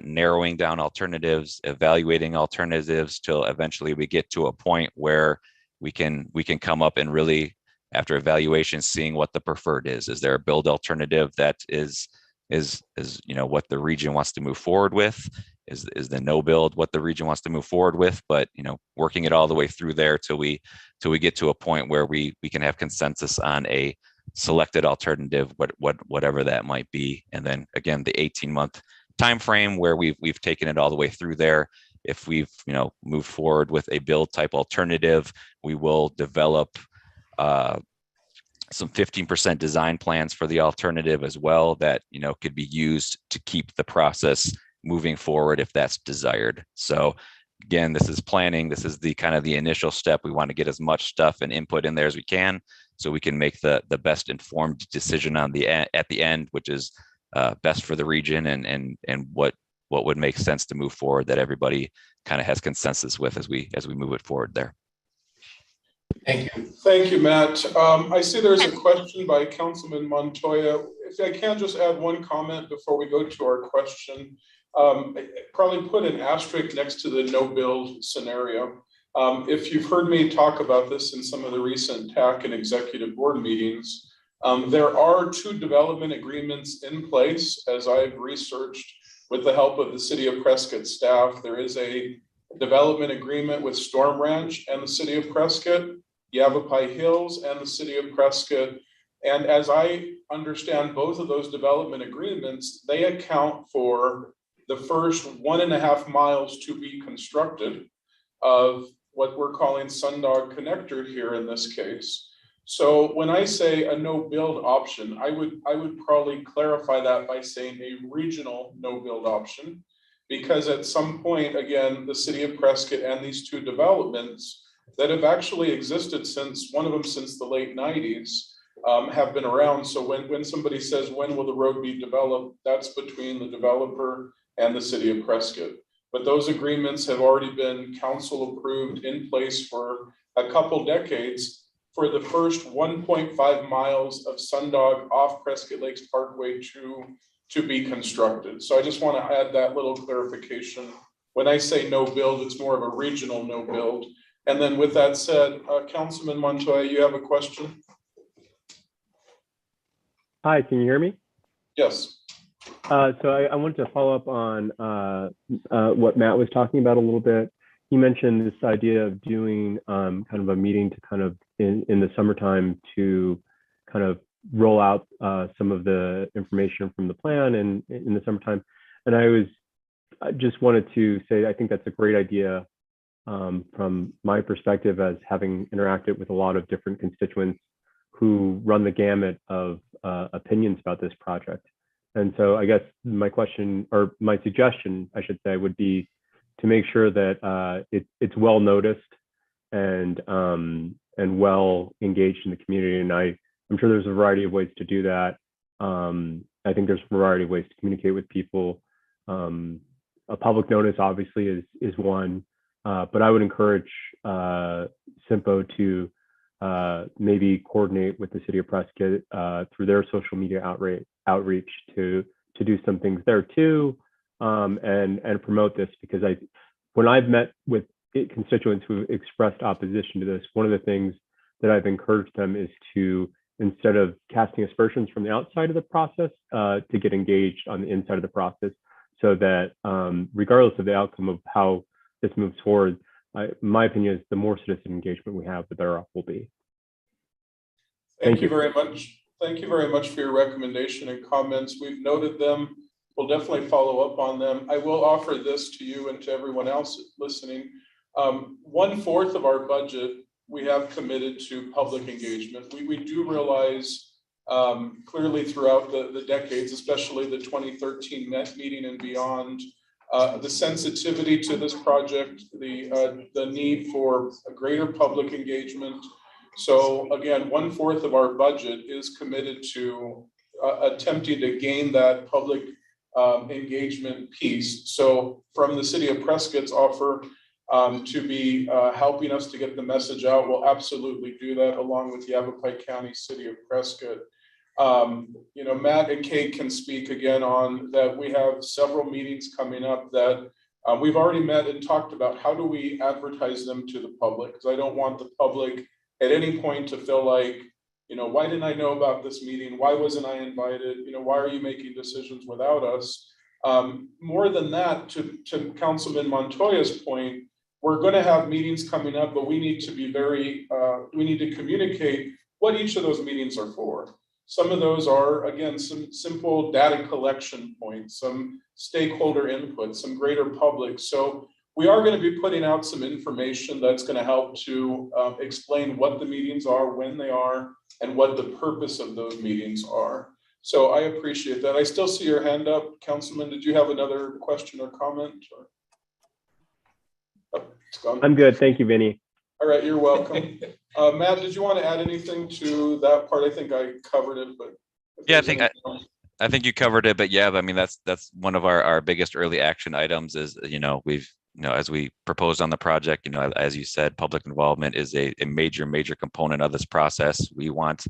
narrowing down alternatives, evaluating alternatives till eventually we get to a point where we can come up and really, after evaluation, seeing what the preferred is. Is there a build alternative that is what the region wants to move forward with? Is the no build what the region wants to move forward with? But working it all the way through there till we get to a point where we can have consensus on a selected alternative, whatever that might be. And then again, the 18-month time frame where we've taken it all the way through there. If we've moved forward with a build type alternative, we will develop some 15% design plans for the alternative as well that could be used to keep the process moving forward if that's desired. So again, this is planning. This is the kind of the initial step. We want to get as much stuff and input in there as we can, so we can make the best informed decision at the end, which is best for the region and what would make sense to move forward, that everybody kind of has consensus with as we move it forward there. Thank you. Thank you, Matt. I see there's a question by Councilman Montoya. If I can just add one comment before we go to our question. Probably put an asterisk next to the no build scenario. If you've heard me talk about this in some of the recent TAC and executive board meetings, there are 2 development agreements in place. As I've researched with the help of the City of Prescott staff, there is a development agreement with Storm Ranch and the City of Prescott, Yavapai Hills and the City of Prescott. And as I understand both of those development agreements, they account for the first 1.5 miles to be constructed of what we're calling Sundog Connector here in this case. So when I say a no build option, I would probably clarify that by saying a regional no build option, because at some point, again, the City of Prescott and these 2 developments that have actually existed since, one of them since the late 90s, have been around. So when somebody says, when will the road be developed, that's between the developer and the City of Prescott. But those agreements have already been council approved in place for a couple decades for the first 1.5 miles of Sundog off Prescott Lakes Parkway to be constructed. So I just want to add that little clarification. When I say no build, it's more of a regional no build. And then with that said, Councilman Montoya, you have a question? Hi, can you hear me? Yes. So I wanted to follow up on what Matt was talking about a little bit. He mentioned this idea of doing kind of a meeting to kind of in the summertime to kind of roll out some of the information from the plan and in the summertime. And I just wanted to say, I think that's a great idea from my perspective as having interacted with a lot of different constituents who run the gamut of opinions about this project. And so I guess my question, or my suggestion, I should say, would be to make sure that it's well noticed and well engaged in the community. And I'm sure there's a variety of ways to do that. I think there's a variety of ways to communicate with people. A public notice obviously is one, but I would encourage CYMPO to maybe coordinate with the City of Prescott through their social media outreach to do some things there too, and promote this, because when I've met with constituents who expressed opposition to this, one of the things that I've encouraged them is to, instead of casting aspersions from the outside of the process, to get engaged on the inside of the process, so that regardless of the outcome of how this moves forward, my opinion is the more citizen engagement we have, the better off we'll be. Thank you very much. Thank you very much for your recommendation and comments. We've noted them. We'll definitely follow up on them. I will offer this to you and to everyone else listening. 1/4 of our budget we have committed to public engagement. We do realize clearly throughout the decades, especially the 2013 Met meeting and beyond, the sensitivity to this project, the need for a greater public engagement. So again, 1/4 of our budget is committed to attempting to gain that public engagement piece. So from the City of Prescott's offer to be helping us to get the message out, we'll absolutely do that along with Yavapai County, City of Prescott. Matt and Kate can speak again on that. We have several meetings coming up that we've already met and talked about how do we advertise them to the public, because I don't want the public at any point to feel like, why didn't I know about this meeting? Why wasn't I invited? Why are you making decisions without us? More than that, to Councilman Montoya's point, we're going to have meetings coming up, but we need to be we need to communicate what each of those meetings are for. Some of those are, again, some simple data collection points, some stakeholder input, some greater public. So we are going to be putting out some information that's going to help to explain what the meetings are, when they are, and what the purpose of those meetings are. So I appreciate that. I still see your hand up. Councilman, did you have another question or comment? Oh, it's gone. I'm good. Thank you, Vinny. All right, you're welcome. Matt, did you want to add anything to that part? I think I covered it, but yeah, I think you covered it, but yeah, I mean, that's one of our biggest early action items is, as we proposed on the project, as you said, public involvement is a major component of this process. We want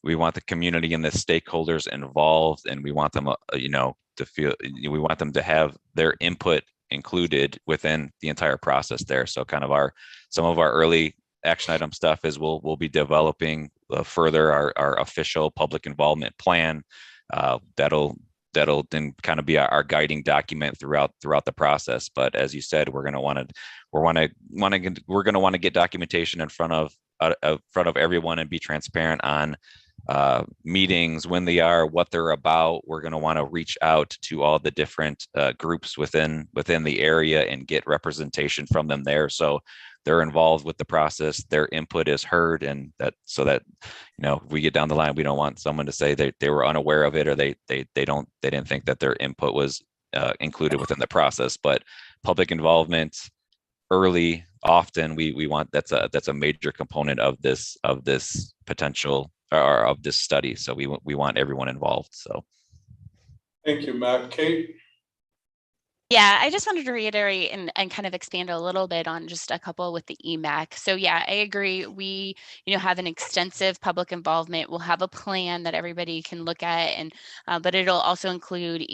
the community and the stakeholders involved, and we want them, to feel, we want them to have their input included within the entire process there. So kind of some of our early action item stuff is we'll be developing further our official public involvement plan. That'll then kind of be our guiding document throughout the process. But as you said, we're going to want to get documentation in front of everyone and be transparent on meetings, when they are, what they're about. We're going to want to reach out to all the different groups within the area and get representation from them there. So they're involved with the process, their input is heard, and so that if we get down the line, we don't want someone to say they were unaware of it, or they didn't think that their input was included within the process. But public involvement early, often, we want that's a major component of this potential or of this study. So we want everyone involved. So Thank you, Matt. Kate? Yeah, I just wanted to reiterate and kind of expand a little bit on just a couple with the EMAC. So yeah, I agree. We, have an extensive public involvement. We'll have a plan that everybody can look at, and but it'll also include,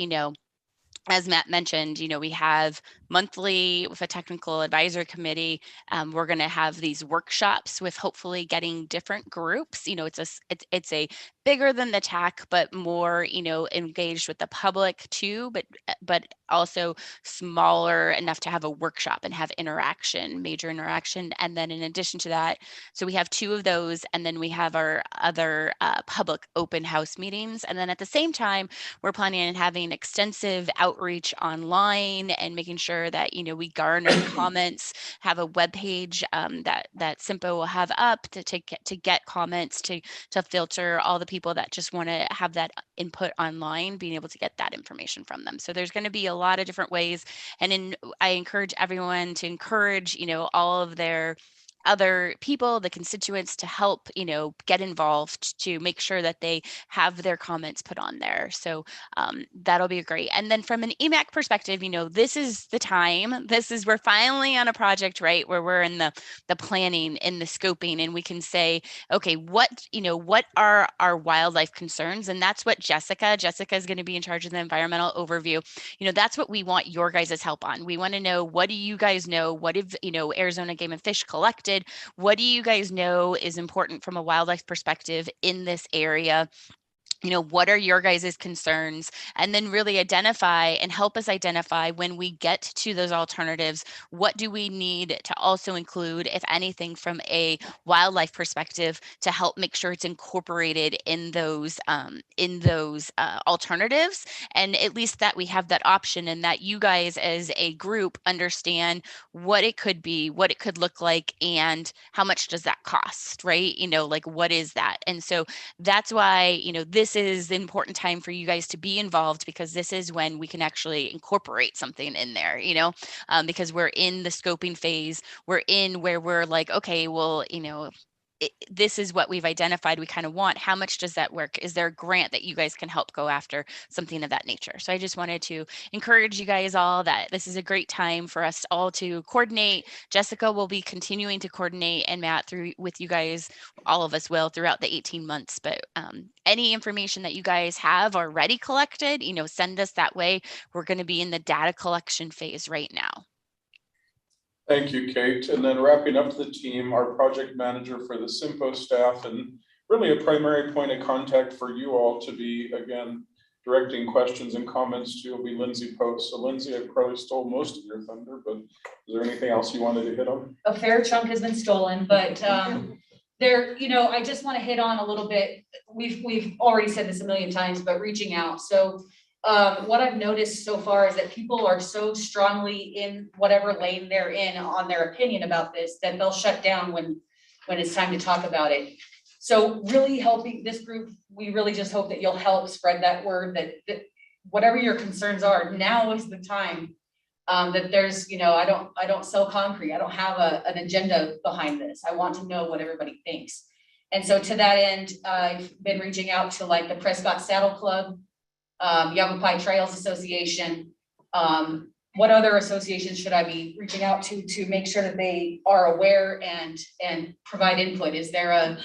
as Matt mentioned, we have monthly with a technical advisory committee. We're going to have these workshops with hopefully getting different groups. It's a bigger than the TAC, but more, engaged with the public too, but also smaller enough to have a workshop and have major interaction. And then in addition to that, so we have 2 of those, and then we have our other public open house meetings. And then at the same time, we're planning on having extensive outreach online and making sure that we garner comments, have a webpage that CYMPO will have up to get comments, to filter all the people that just want to have that input online, being able to get that information from them. So there's going to be a lot of different ways, and I encourage everyone to encourage all of their other people, the constituents, to help, get involved, to make sure that they have their comments put on there. So that'll be great. And then from an EMAC perspective, this is the time. We're finally on a project, right, where we're in the planning, in the scoping, and we can say, okay, what are our wildlife concerns? And that's what Jessica is going to be in charge of the environmental overview. That's what we want your guys' help on. We want to know, what do you guys know? What if, Arizona Game and Fish collected? What do you guys know is important from a wildlife perspective in this area? What are your guys' concerns? And then really identify and help us identify, when we get to those alternatives, what do we need to also include, if anything, from a wildlife perspective, to help make sure it's incorporated in those alternatives. And at least that we have that option, and that you guys as a group understand what it could be, what it could look like, and how much does that cost, right? What is that? And so that's why, this is the important time for you guys to be involved, because this is when we can actually incorporate something in there, because we're in the scoping phase. We're in where we're like, okay, well, this is what we've identified we kind of want. How much does that work? Is there a grant that you guys can help go after, something of that nature? So I just wanted to encourage you guys all that this is a great time for us all to coordinate. Jessica will be continuing to coordinate, and Matt with you guys, all of us will, throughout the 18 months. But any information that you guys have already collected, send us that way. We're going to be in the data collection phase right now. Thank you, Kate. And then wrapping up the team, our project manager for the CYMPO staff, and really a primary point of contact for you all to be, again, directing questions and comments to, will be Lindsay Post. So Lindsay, I probably stole most of your thunder, but is there anything else you wanted to hit on? A fair chunk has been stolen, but I just want to hit on a little bit. We've already said this a million times, but reaching out. So what I've noticed so far is that people are so strongly in whatever lane they're in on their opinion about this, that they'll shut down when it's time to talk about it. So really helping this group, we really just hope that you'll help spread that word, that whatever your concerns are, now is the time. That there's, I don't sell concrete. I don't have an agenda behind this. I want to know what everybody thinks. And so to that end, I've been reaching out to like the Prescott Saddle Club, Yavapai Trails Association. What other associations should I be reaching out to make sure that they are aware and provide input? Is there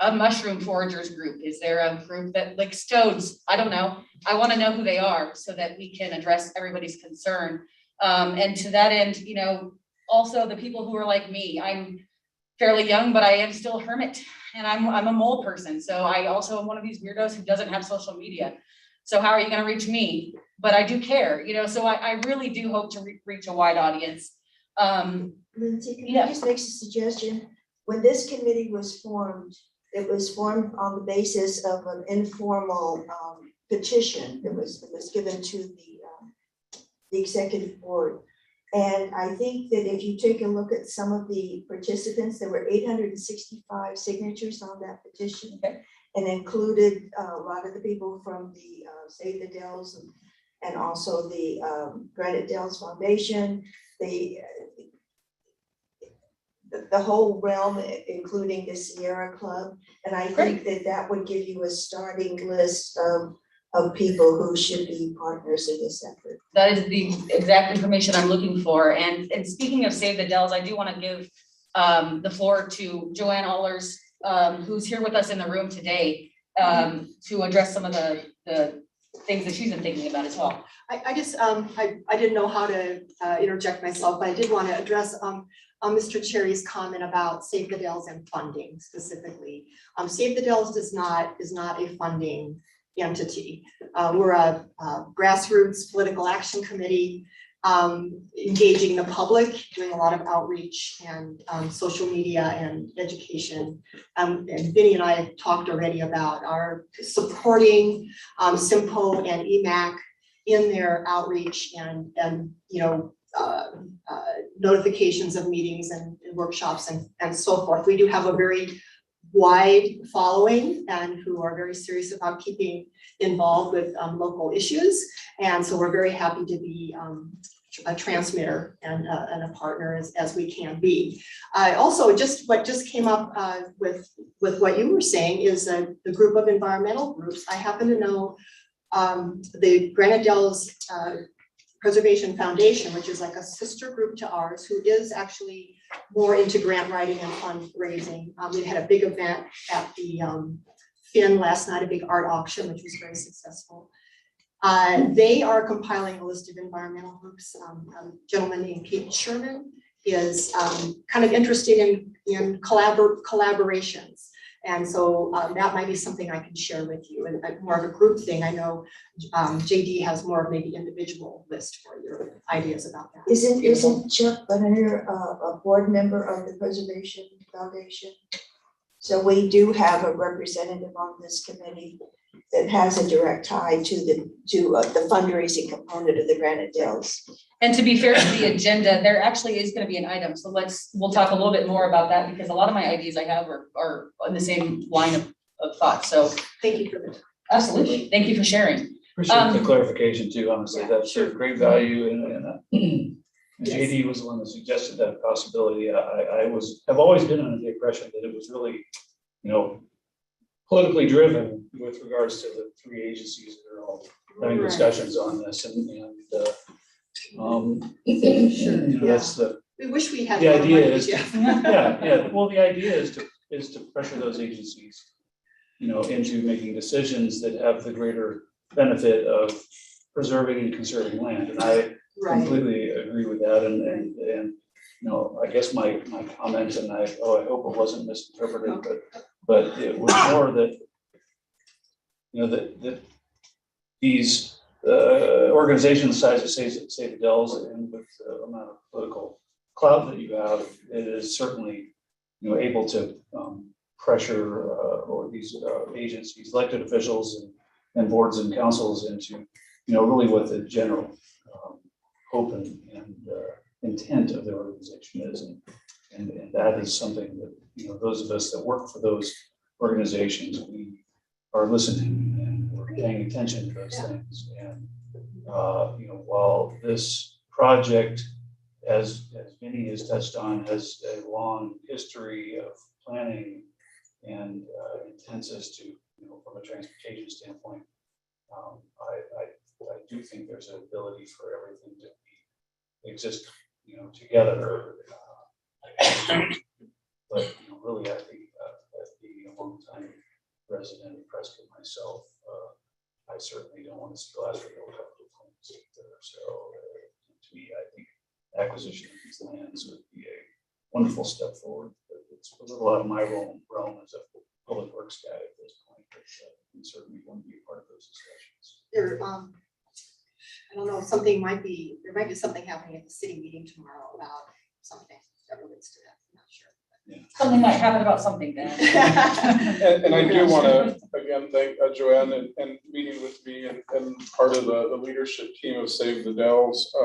a mushroom foragers group? Is there a group that likes toads? I don't know. I want to know who they are so that we can address everybody's concern. And to that end, you know, also the people who are like me, I'm fairly young, but I am still a hermit, and I'm a mole person. So I also am one of these weirdos who doesn't have social media. So how are you gonna reach me? But I do care, you know, so I really do hope to reach a wide audience. Lindsay, can Yeah. I just make a suggestion? When this committee was formed, it was formed on the basis of an informal petition that was given to the executive board. And I think that if you take a look at some of the participants, there were 865 signatures on that petition. Okay. And included a lot of the people from the Save the Dells and also the Granite Dells Foundation, the whole realm, including the Sierra Club. And I think that that would give you a starting list of people who should be partners in this effort. That is the exact information I'm looking for. And speaking of Save the Dells, I do want to give the floor to Joanne Allers, who's here with us in the room today, to address some of the things that she's been thinking about as well. I just, I didn't know how to interject myself, but I did want to address Mr. Cherry's comment about Save the Dells and funding specifically. Save the Dells is not a funding entity. We're a grassroots political action committee, engaging the public, doing a lot of outreach and social media and education. And Vinny and I have talked already about our supporting CYMPO and EMAC in their outreach and you know, notifications of meetings and workshops and so forth. We do have a very wide following and who are very serious about keeping involved with local issues. And so we're very happy to be a transmitter and a partner as we can be. Also, what just came up with what you were saying is the group of environmental groups. I happen to know the Granite Dells Preservation Foundation, which is like a sister group to ours, who is actually more into grant writing and fundraising. We had a big event at the Finn last night, a big art auction, which was very successful. They are compiling a list of environmental groups. A gentleman named Pete Sherman is kind of interested in collaborations. And so that might be something I can share with you, and more of a group thing. I know JD has more of maybe individual list for your ideas about that. Isn't Chuck Bunner a board member of the Preservation Foundation? So we do have a representative on this committee that has a direct tie to the fundraising component of the Granite Dells. And to be fair to the agenda, there actually is going to be an item. So we'll talk a little bit more about that, because a lot of my ideas I have are in the same line of thought. So thank you for that. Absolutely. Thank you for sharing. Appreciate the clarification too, honestly. That's sure. of great value and JD was the one that suggested that possibility. Have always been under the impression that it was really, you know, politically driven with regards to the three agencies that are all having discussions on this you know, that's We wish we had. the more idea money, is, Jeff. well, the idea is to pressure those agencies, you know, into making decisions that have the greater benefit of preserving and conserving land. And I completely agree with that. And you know, I guess my comment, and I hope it wasn't misinterpreted, but it was more that, you know, that these organizations size of Save the Dells, and with the amount of political clout that you have, it is certainly, you know, able to pressure or these agencies, elected officials and boards and councils into, you know, really what the general hope and intent of the organization is. And that is something that, you know, those of us that work for those organizations, we are listening and we're paying attention to those things. And, you know, while this project, as Vinny has touched on, has a long history of planning and intents as to, you know, from a transportation standpoint, I do think there's an ability for everything to exist, you know, together. But, you know, really, I think as being a long-time resident of Prescott myself, I certainly don't want to see Glasgow go up to things. So to me, I think acquisition of these lands. So it'd be a wonderful step forward, but it's a little out of my realm as a public works guy at this point, but we certainly want to be a part of those discussions. There, I don't know, there might be something happening at the city meeting tomorrow about something that relates to that, I'm not sure. Something might happen about something then. And I do want to, again, thank Joanne and meeting with me and part of the leadership team of Save the Dells,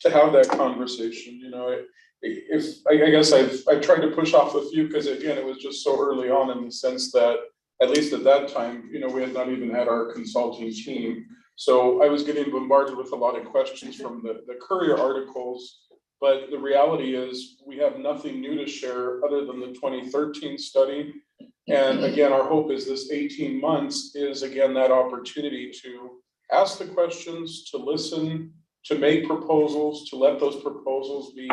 to have that conversation, you know, I guess I've tried to push off a few, because again, it was just so early on in the sense that, at least at that time, you know, we had not even had our consulting team. So I was getting bombarded with a lot of questions from the Courier articles. But the reality is we have nothing new to share other than the 2013 study. And again, our hope is this 18 months is again that opportunity to ask the questions, to listen, to make proposals, to let those proposals be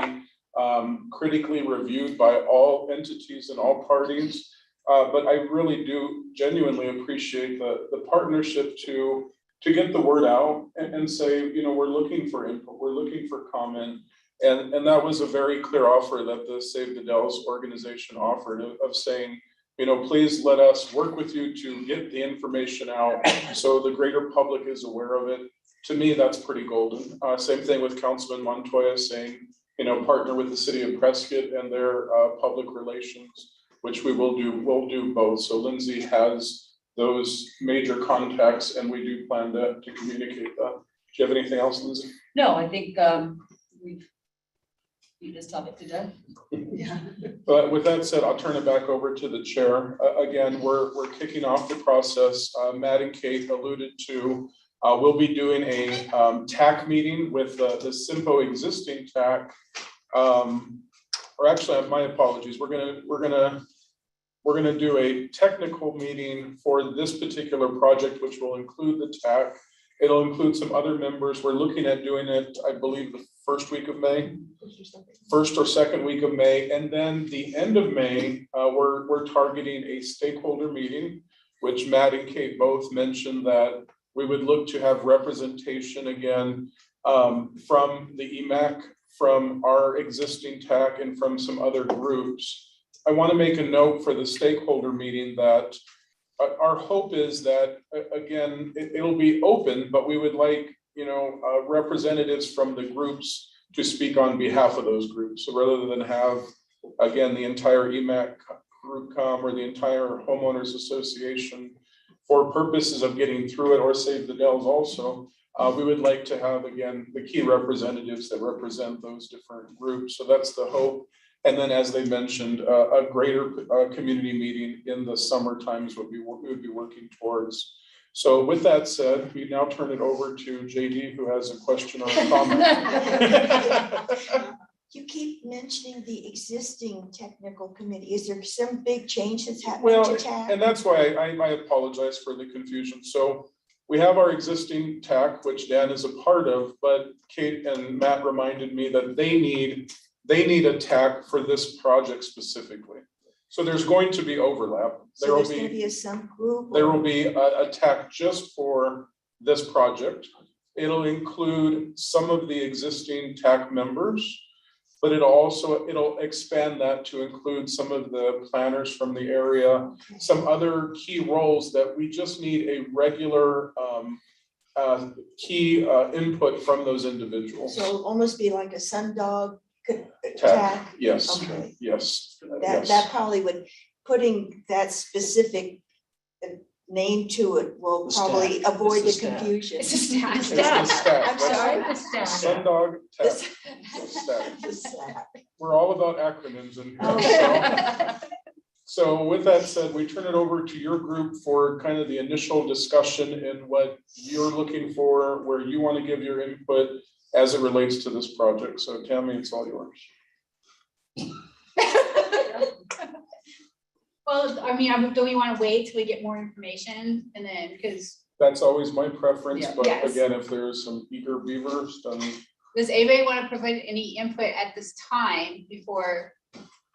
critically reviewed by all entities and all parties. But I really do genuinely appreciate the partnership to get the word out and say, you know, we're looking for input, we're looking for comment. And that was a very clear offer that the Save the Dells organization offered of saying, you know, please let us work with you to get the information out so the greater public is aware of it. To me, that's pretty golden. Same thing with Councilman Montoya saying, you know, partner with the city of Prescott and their public relations, which we will do. We'll do both. So Lindsay has those major contacts and we do plan to communicate that. Do you have anything else, Lindsay? No, I think we've beat this topic to death. Yeah. But with that said, I'll turn it back over to the chair. Again, we're kicking off the process. Matt and Kate alluded to, we'll be doing a TAC meeting with the CYMPO existing TAC. Or actually, my apologies. We're gonna do a technical meeting for this particular project, which will include the TAC. It'll include some other members. We're looking at doing it, I believe, the first week of May, first or second week of May. And then the end of May, we're targeting a stakeholder meeting, which Matt and Kate both mentioned that we would look to have representation again from the EMAC, from our existing TAC, and from some other groups. I want to make a note for the stakeholder meeting that our hope is that, again, it'll be open, but we would like, you know, representatives from the groups to speak on behalf of those groups. So rather than have, again, the entire EMAC group come or the entire homeowners association for purposes of getting through it, or Save the Dells also, we would like to have, again, the key representatives that represent those different groups. So that's the hope. And then, as they mentioned, a greater community meeting in the summertime is what we would be working towards. So with that said, we now turn it over to JD, who has a question or a comment. You keep mentioning the existing technical committee. Is there some big change that's happening Well, to TAC? and that's why I apologize for the confusion. So we have our existing TAC, which Dan is a part of, but Kate and Matt reminded me that they need a TAC for this project specifically. So there's going to be overlap. So there's going to be a subgroup? There will be a TAC just for this project. It'll include some of the existing TAC members, but it'll expand that to include some of the planners from the area, some other key roles that we just need a regular key input from those individuals. So it'll almost be like a sundog TAC, TAC? yes, Okay. yes. That probably would, putting that specific name to it will probably avoid the confusion. It's a staff. It's the staff. I'm sorry? Sundog TAC. The staff. We're all about acronyms in here. Okay. So with that said, we turn it over to your group for kind of the initial discussion and what you're looking for, where you want to give your input as it relates to this project. So Tammy, it's all yours. Well, I mean, do we want to wait till we get more information and then, because That's always my preference, Yeah. but Yes. again, if there's some eager beavers, then does anybody want to provide any input at this time before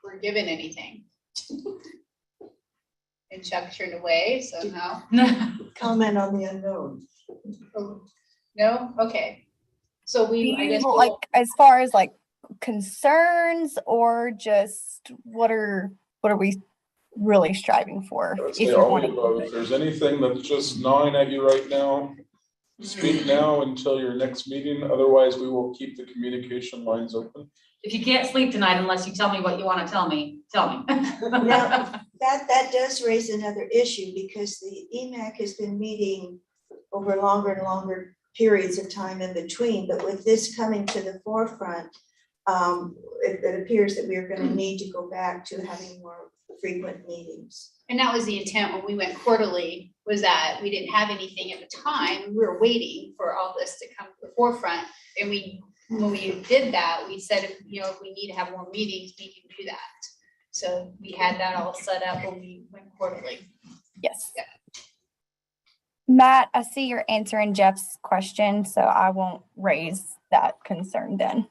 we're given anything? And Chuck turned away, so no. Comment on the unknown. No? Okay. So I guess. Like, as far as like concerns or just what are we really striving for? I would If say you're all wanting- the above. If there's anything that's just gnawing at you right now, speak now until your next meeting. Otherwise, we will keep the communication lines open. If you can't sleep tonight unless you tell me what you want to tell me, tell me. Now, that does raise another issue because the EMAC has been meeting over longer and longer periods of time in between, but with this coming to the forefront, it appears that we are going to need to go back to having more frequent meetings. And that was the intent when we went quarterly, was that we didn't have anything at the time. We were waiting for all this to come to the forefront. And when we did that, we said, if we need to have more meetings, we can do that. So we had that all set up when we went quarterly. Yes. Matt, I see you're answering Jeff's question, so I won't raise that concern then.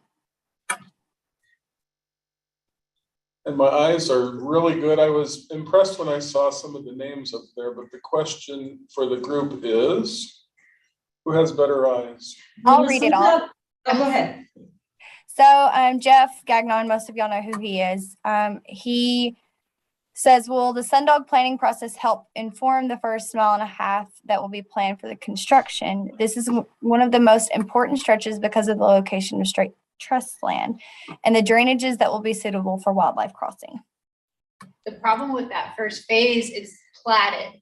And my eyes are really good. I was impressed when I saw some of the names up there, but the question for the group is, who has better eyes? I'll read it all. Oh, go ahead. So Jeff Gagnon, most of y'all know who he is. He says, will the Sundog planning process help inform the first mile and a half that will be planned for the construction? This is one of the most important stretches because of the location of straight trust land and the drainages that will be suitable for wildlife crossing. The problem with that first phase is platted.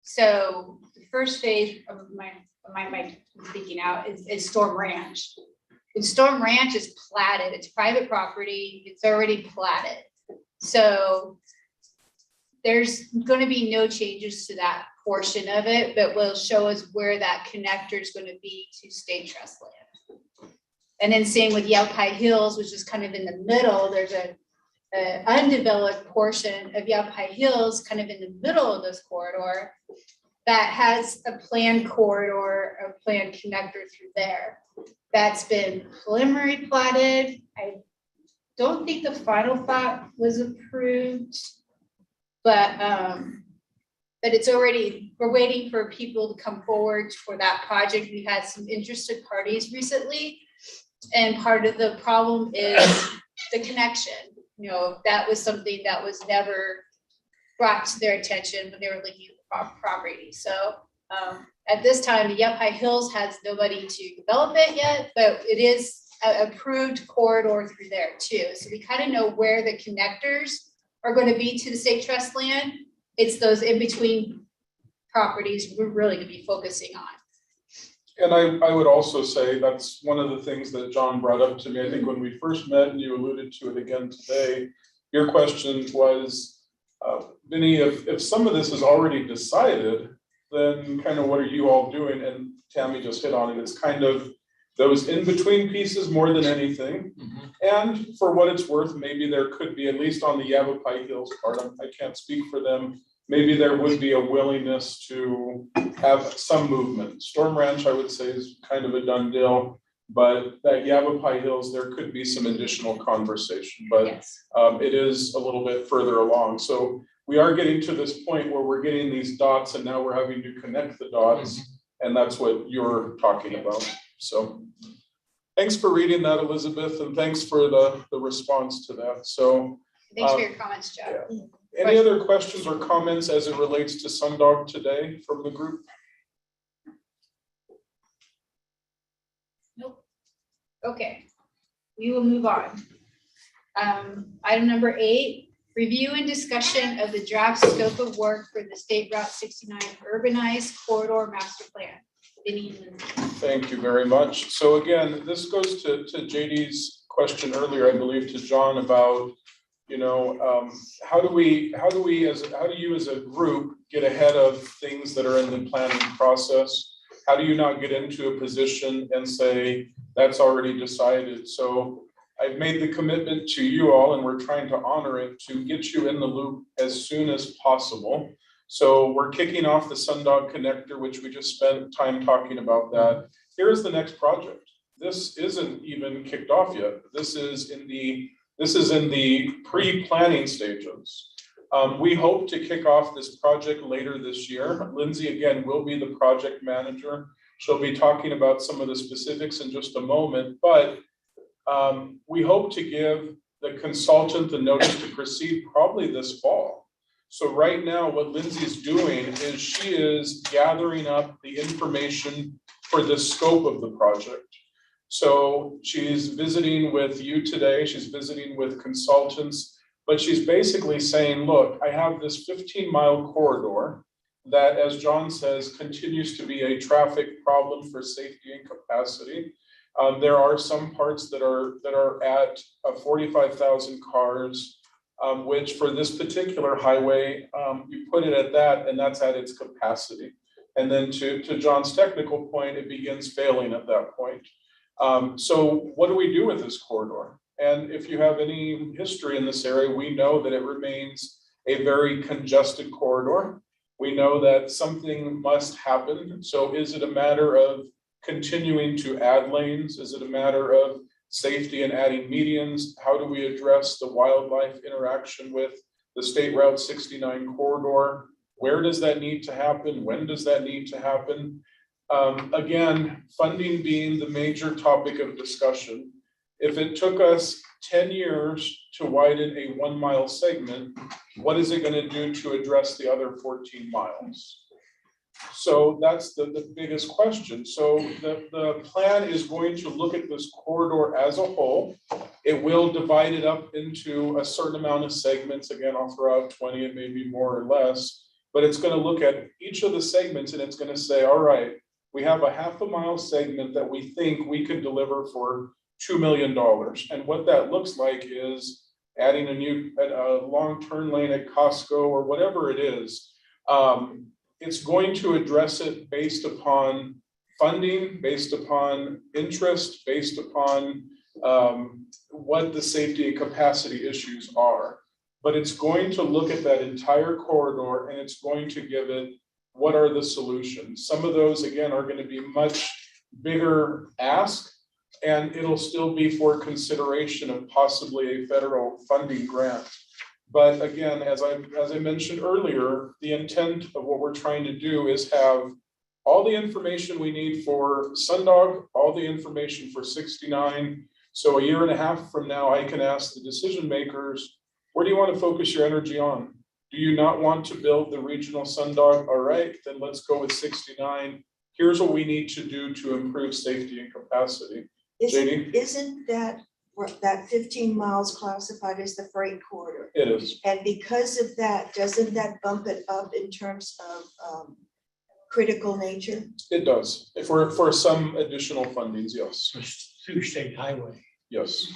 So the first phase of my speaking out is Storm Ranch. And Storm Ranch is platted. It's private property. It's already platted. So there's going to be no changes to that portion of it, but will show us where that connector is going to be to state trust land. And then same with Yaupai Hills, which is kind of in the middle. There's a undeveloped portion of Yaupai Hills kind of in the middle of this corridor that has a planned corridor, a planned connector through there. That's been preliminary platted. I don't think the final plat was approved, but it's already, we're waiting for people to come forward for that project. We had some interested parties recently. And part of the problem is the connection. That was something that was never brought to their attention when they were looking at the property. So at this time, the Yaupai Hills has nobody to develop it yet, but it is an approved corridor through there too. So we kind of know where the connectors are going to be to the state trust land. It's those in between properties we're really going to be focusing on. And I would also say that's one of the things that John brought up to me. I think when we first met, and you alluded to it again today, your question was, Vinny, if some of this is already decided, then kind of what are you all doing? And Tammy just hit on it. It's kind of those in-between pieces more than anything. And for what it's worth, maybe there could be, at least on the Yavapai Hills part, I can't speak for them, maybe there would be a willingness to have some movement. Storm Ranch, I would say, is kind of a done deal, but that Yavapai Hills, there could be some additional conversation, but Yes. It is a little bit further along. So we are getting to this point where we're getting these dots and now we're having to connect the dots. And that's what you're talking about. So thanks for reading that, Elizabeth, and thanks for the response to that. So Thanks for your comments, Jeff. yeah. Any other questions or comments as it relates to Sundog today from the group? Nope. Okay, we will move on. Item number 8, review and discussion of the draft scope of work for the State Route 69 urbanized corridor master plan. Thank you very much. So again, this goes to JD's question earlier, I believe, to John about, how do you as a group get ahead of things that are in the planning process? How do you not get into a position and say, that's already decided? So I've made the commitment to you all, and we're trying to honor it, to get you in the loop as soon as possible. So we're kicking off the Sundog connector, which we just spent time talking about that. Here's the next project. This isn't even kicked off yet. This is in the pre-planning stages. We hope to kick off this project later this year. Lindsay, again, will be the project manager. She'll be talking about some of the specifics in just a moment, but We hope to give the consultant the notice to proceed probably this fall. So right now, what Lindsay's doing is she is gathering up the information for the scope of the project. So she's visiting with you today, she's visiting with consultants, but she's basically saying, look, I have this 15-mile corridor that, as John says, continues to be a traffic problem for safety and capacity. There are some parts that are at 45,000 cars, which for this particular highway, you put it at that, and that's at its capacity. And then to John's technical point, it begins failing at that point. So what do we do with this corridor? And if you have any history in this area, we know that it remains a very congested corridor. We know that something must happen. So is it a matter of continuing to add lanes? Is it a matter of safety and adding medians? How do we address the wildlife interaction with the State Route 69 corridor? Where does that need to happen? When does that need to happen? Again, funding being the major topic of discussion. If it took us 10 years to widen a 1-mile segment, what is it going to do to address the other 14 miles? So that's the biggest question. So the plan is going to look at this corridor as a whole. It will divide it up into a certain amount of segments. Again, I'll throw out 20, it may be more or less, but it's going to look at each of the segments and it's going to say, all right, we have a 1/2 mile segment that we think we could deliver for $2 million. And what that looks like is adding a long turn lane at Costco or whatever it is. It's going to address it based upon funding, based upon interest, based upon what the safety and capacity issues are. But it's going to look at that entire corridor and it's going to give it what are the solutions. Some of those, again, are going to be much bigger ask, and it'll still be for consideration of possibly a federal funding grant. But again, as I mentioned earlier, the intent of what we're trying to do is have all the information we need for Sundog, all the information for 69. So a 1.5 years from now, I can ask the decision makers, where do you want to focus your energy on? Do you not want to build the regional Sundog? All right, then let's go with 69. Here's what we need to do to improve safety and capacity. Isn't that 15 miles classified as the freight corridor? It is. And because of that, doesn't that bump it up in terms of critical nature? It does. For some additional fundings, yes. Through state highway. Yes.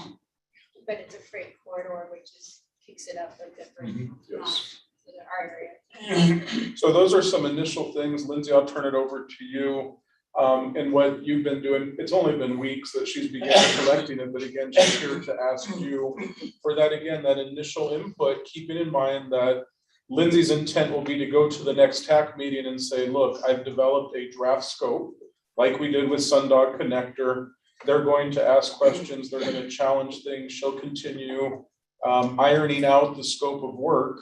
But it's a freight corridor, which is kicks it up a different. Yes. To the area. So those are some initial things. Lindsay, I'll turn it over to you. And what you've been doing, it's only been weeks that she's began collecting it, but again, she's here to ask you for that, again, that initial input, keeping in mind that Lindsay's intent will be to go to the next TAC meeting and say, look, I've developed a draft scope, like we did with Sundog Connector. They're going to ask questions, they're going to challenge things, she'll continue ironing out the scope of work.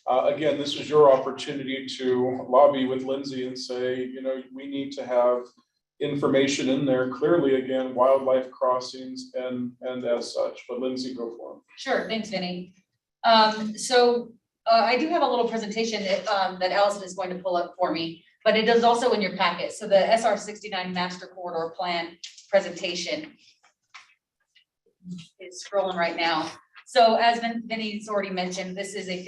Again, this is your opportunity to lobby with Lindsay and say, you know, we need to have information in there, clearly, again, wildlife crossings and as such, but Lindsay, go for it. Sure, thanks, Vinny. I do have a little presentation that Allison is going to pull up for me, but it is also in your packet. So the SR 69 Master Corridor Plan presentation is scrolling right now. So as Vinny's already mentioned, this is a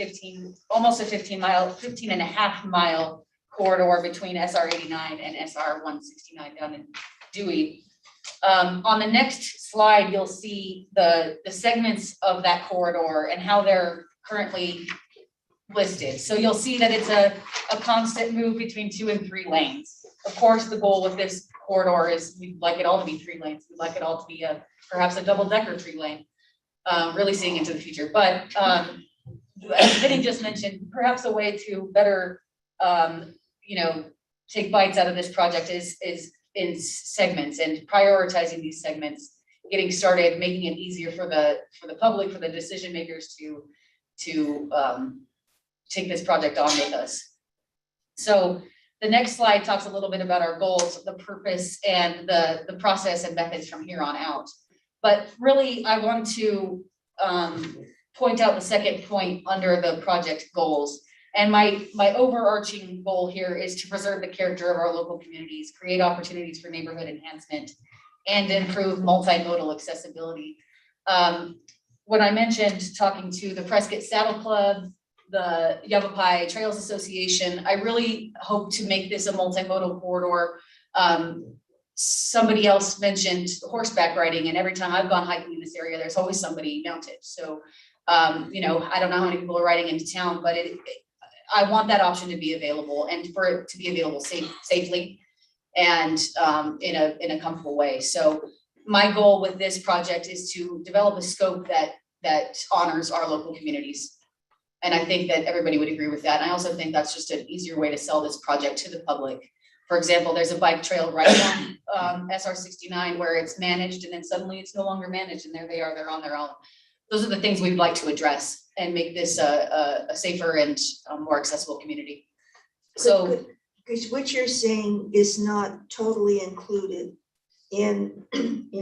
almost a 15.5 mile corridor between SR 89 and SR 169 down in Dewey. On the next slide, you'll see the segments of that corridor and how they're currently listed. So you'll see that it's a constant move between 2 and 3 lanes. Of course, the goal with this corridor is we'd like it all to be 3 lanes. We'd like it all to be perhaps a double-decker 3 lane. Really seeing into the future, but as Vinny just mentioned, perhaps a way to better, take bites out of this project is in segments and prioritizing these segments, getting started, making it easier for the public, for the decision makers to take this project on with us. So the next slide talks a little bit about our goals, the purpose, and the process and methods from here on out. But really, I want to point out the second point under the project goals. And my overarching goal here is to preserve the character of our local communities, create opportunities for neighborhood enhancement, and improve multimodal accessibility. When I mentioned talking to the Prescott Saddle Club, the Yavapai Trails Association, I really hope to make this a multimodal corridor. Somebody else mentioned horseback riding, and every time I've gone hiking in this area, there's always somebody mounted. So, you know, I don't know how many people are riding into town, but I want that option to be available and for it to be available safely and in a comfortable way. So my goal with this project is to develop a scope that honors our local communities. And I think that everybody would agree with that. And I also think that's just an easier way to sell this project to the public. For example, there's a bike trail right along SR 69 where it's managed and then suddenly it's no longer managed and there they are, they're on their own. Those are the things we'd like to address and make this a safer and more accessible community. So, because what you're saying is not totally included in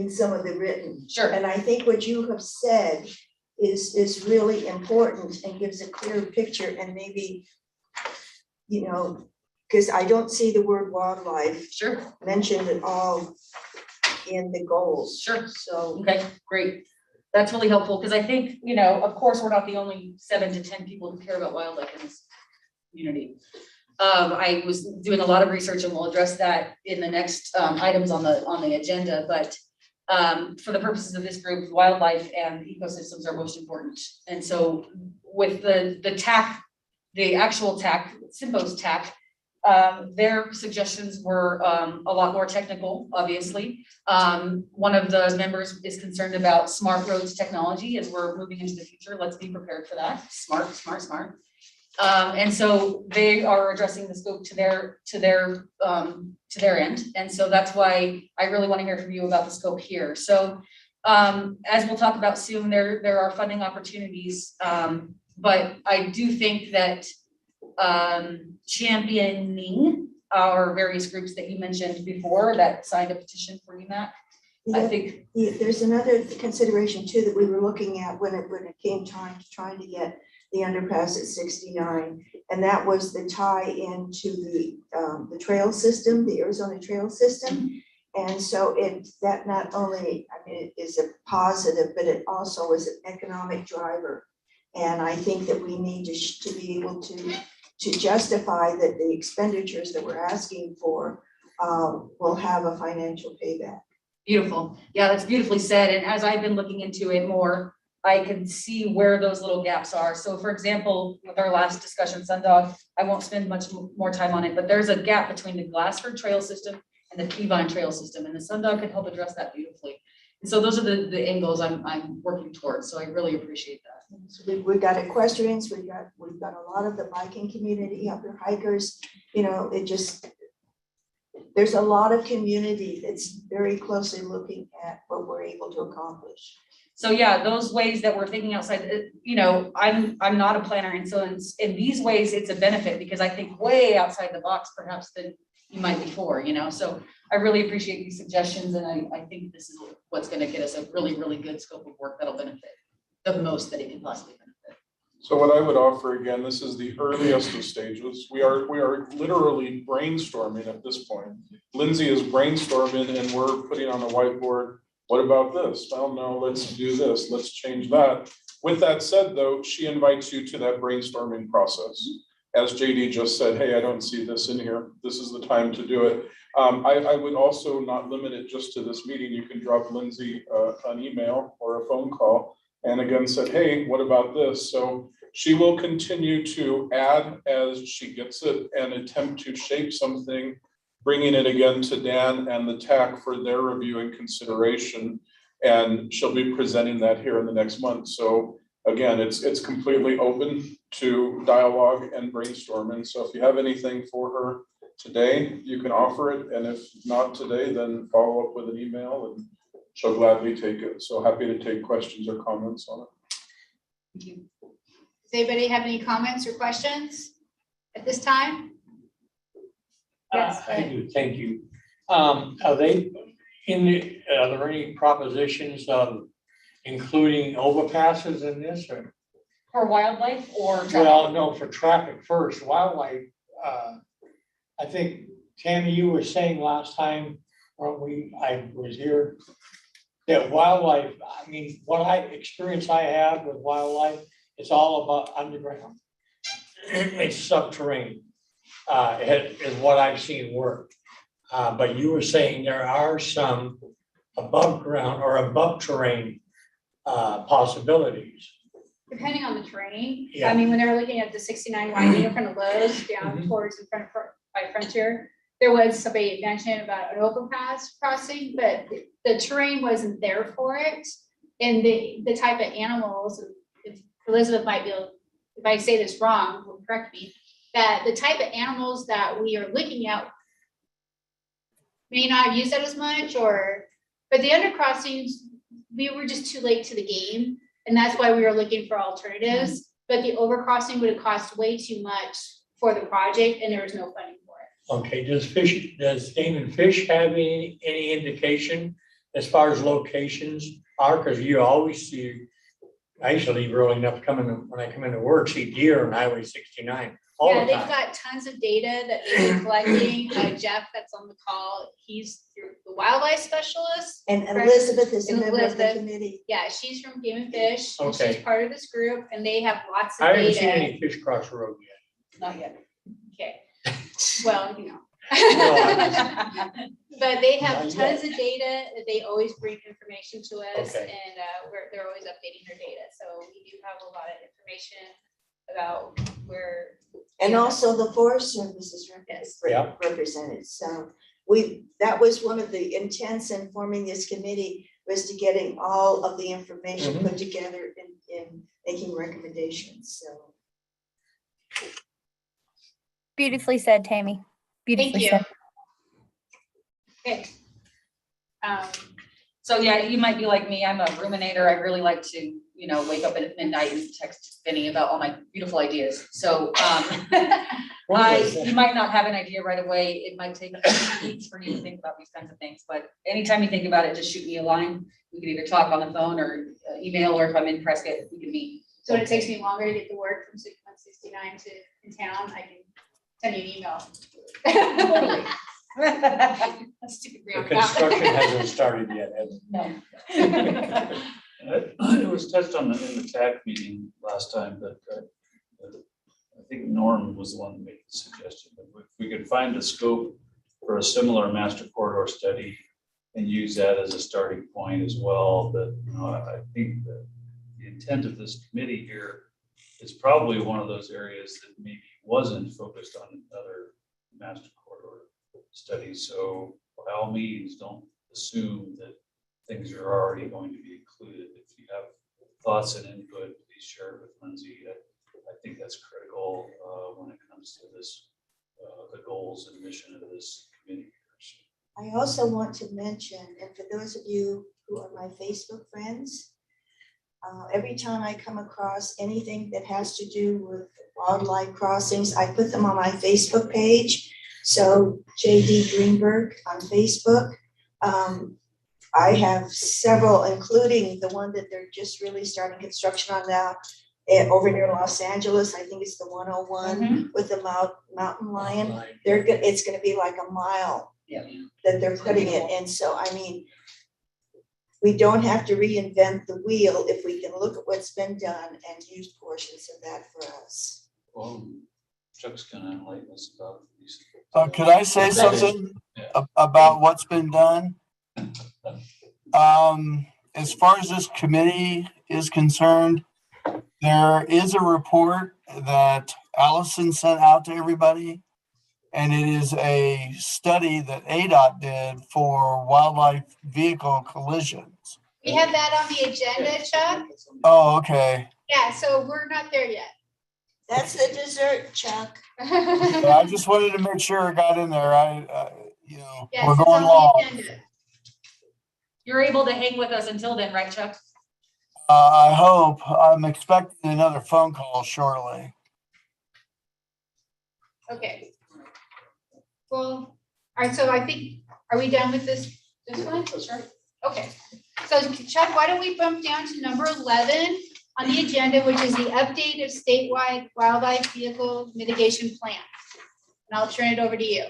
some of the written. sure. And I think what you have said is really important and gives a clear picture, and maybe, you know, because I don't see the word wildlife Sure. mentioned at all in the goals. Sure. So, Okay, great. That's really helpful because I think, you know, of course, we're not the only 7 to 10 people who care about wildlife in this community. I was doing a lot of research and we'll address that in the next items on the agenda, but for the purposes of this group, wildlife and ecosystems are most important. And so with the TAC, the actual TAC, CYMPO's TAC, their suggestions were a lot more technical, obviously. One of the members is concerned about smart roads technology as we're moving into the future. Let's be prepared for that. Smart, smart, smart. And so they are addressing the scope to their end. And so that's why I really want to hear from you about the scope here. So as we'll talk about soon, there are funding opportunities. But I do think that championing our various groups that you mentioned before that signed a petition for EMAC, I think. There's another consideration too that we were looking at when it came time to trying to get the underpass at 69, and that was the tie into the trail system, the Arizona trail system. And so that not only, I mean, it is a positive, but it also is an economic driver. And I think that we need to be able to justify that the expenditures that we're asking for will have a financial payback. Beautiful. Yeah, that's beautifully said. And as I've been looking into it more, I can see where those little gaps are. So for example, with our last discussion, Sundog, I won't spend much more time on it, but there's a gap between the Glassford Trail System and the Peavine Trail System, and the Sundog can help address that beautifully. And so those are the angles I'm working towards. So I really appreciate that. So we've got equestrians, we've got a lot of the biking community, other hikers, you know, there's a lot of community that's very closely looking at what we're able to accomplish. So yeah, those ways that we're thinking outside, you know, I'm not a planner. And so in these ways, it's a benefit because I think way outside the box, perhaps than you might before, you know? So I really appreciate these suggestions. And I think this is what's going to get us a really, really good scope of work that'll benefit the most that it can possibly benefit. So what I would offer, again, this is the earliest of stages. We are literally brainstorming at this point. Lindsay is brainstorming and we're putting on a whiteboard, what about this? Well, no, let's do this, let's change that. With that said, though, she invites you to that brainstorming process. As JD just said, hey, I don't see this in here. This is the time to do it. I would also not limit it just to this meeting. You can drop Lindsay an email or a phone call and again said, hey, what about this? So she will continue to add as she gets it and attempt to shape something, bringing it again to Dan and the TAC for their review and consideration. And she'll be presenting that here in the next month. So again, it's completely open to dialogue and brainstorming. So if you have anything for her today, you can offer it. And if not today, then follow up with an email and she'll gladly take it. So happy to take questions or comments on it. Thank you. Does anybody have any comments or questions at this time? Yes, I do, thank you. Are they Are there any propositions of including overpasses in this or? For wildlife or traffic? Well, no, for traffic first, wildlife, I think, Tammy, you were saying last time, when I was here, that wildlife, I mean, experience I have with wildlife, it's all about underground. It's subterranean, is what I've seen work. But you were saying there are some above ground or above terrain, possibilities. Depending on the terrain. Yeah. I mean, when they were looking at the 69 winding in front of Lowe's down towards in front of by Frontier, there was somebody mentioned about an overpass crossing, but the terrain wasn't there for it. And the type of animals, if Elizabeth might be able, if I say this wrong, will correct me, that the type of animals that we are looking at may not have used that as much but the undercrossings, we were just too late to the game. And that's why we were looking for alternatives, but the overcrossing would have cost way too much for the project and there was no funding for it. Okay, does Game and Fish have any indication as far as locations are? Because you always see, I used to leave early enough when I come into work, see deer on Highway 69 all Yeah, the they've time. got tons of data that they've been collecting. Jeff, that's on the call, he's the wildlife specialist. And Correct. Elizabeth is a And member of the Elizabeth. committee. Yeah, she's from Game and Fish. And Okay. she's part of this group and they have lots of I haven't seen data. any fish cross the road yet. Not yet. Okay, well, you know. No, But they have Not tons of data, they always bring information to us Okay. and they're always updating their data. So we do have a lot of information about where. And also the Forest Service is Yeah. represented, so that was one of the intents in forming this committee, was to getting all of the information put together in making recommendations, so. Beautifully said, Tammy. Thank Beautifully you. said. Okay. So yeah, you might be like me, I'm a ruminator, I really like to, wake up at midnight and text Vinny about all my beautiful ideas, so, you might not have an idea right away, it might take a few weeks for you to think about these kinds of things, but anytime you think about it, just shoot me a line, we can either talk on the phone or email, or if I'm in Prescott, we can meet. So when it takes me longer to get the word from 6169 to in town, I can send you an email. That's stupid. The construction hasn't started yet, has it? No. It was touched on in the TAC meeting last time, but I think Norm was the one that made the suggestion that if we could find a scope for a similar master corridor study and use that as a starting point as well, that, I think that the intent of this committee here is probably one of those areas that maybe wasn't focused on other master corridor studies. So by all means, don't assume that things are already going to be included. If you have thoughts and input, please share it with Lindsay. I think that's critical when it comes to this, the goals and mission of this committee. I also want to mention, and for those of you who are my Facebook friends, every time I come across anything that has to do with wildlife crossings, I put them on my Facebook page. So JD Greenberg on Facebook. I have several, including the one that they're just really starting construction on now over near Los Angeles. I think it's the 101 with the mountain lion. It's going to be like a mile that they're putting it in. So, I mean, we don't have to reinvent the wheel if we can look at what's been done and use portions of that for us. Well, Chuck's gonna enlighten us about these. Could I say something about what's been done? As far as this committee is concerned, there is a report that Allison sent out to everybody. And it is a study that ADOT did for wildlife vehicle collisions. We have that on the agenda, Chuck. Oh, okay. Yeah, so we're not there yet. That's the dessert, Chuck. But I just wanted to make sure it got in there. Yes, we're it's going on the long. agenda. You're able to hang with us until then, right, Chuck? I hope. I'm expecting another phone call shortly. Okay. Well, all right, so I think, are we done with this This one? Sure. Okay. So Chuck, why don't we bump down to number 11 on the agenda, which is the update of statewide wildlife vehicle mitigation plan. And I'll turn it over to you.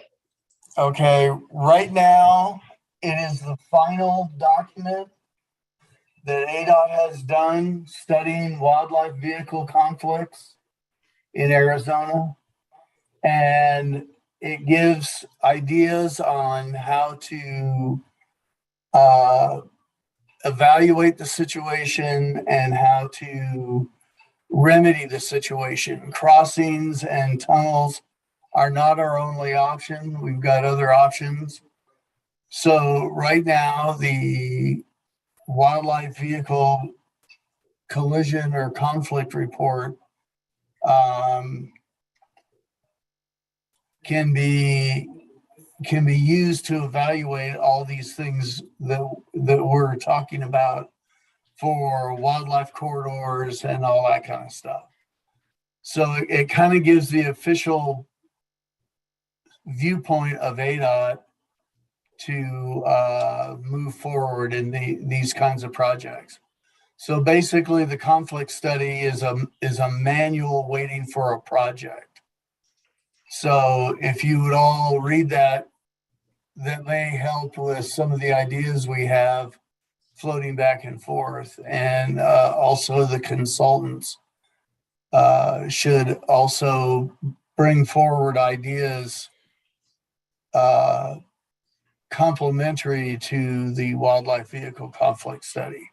Okay, right now, it is the final document that ADOT has done studying wildlife vehicle conflicts in Arizona. And it gives ideas on how to evaluate the situation and how to remedy the situation. Crossings and tunnels are not our only option. We've got other options. So right now, the wildlife vehicle collision or conflict report can be used to evaluate all these things that we're talking about for wildlife corridors and all that kind of stuff. So it kind of gives the official viewpoint of ADOT to move forward in these kinds of projects. So basically, the conflict study is a manual waiting for a project. So if you would all read that, that may help with some of the ideas we have floating back and forth. And also the consultants should also bring forward ideas complementary to the wildlife vehicle conflict study.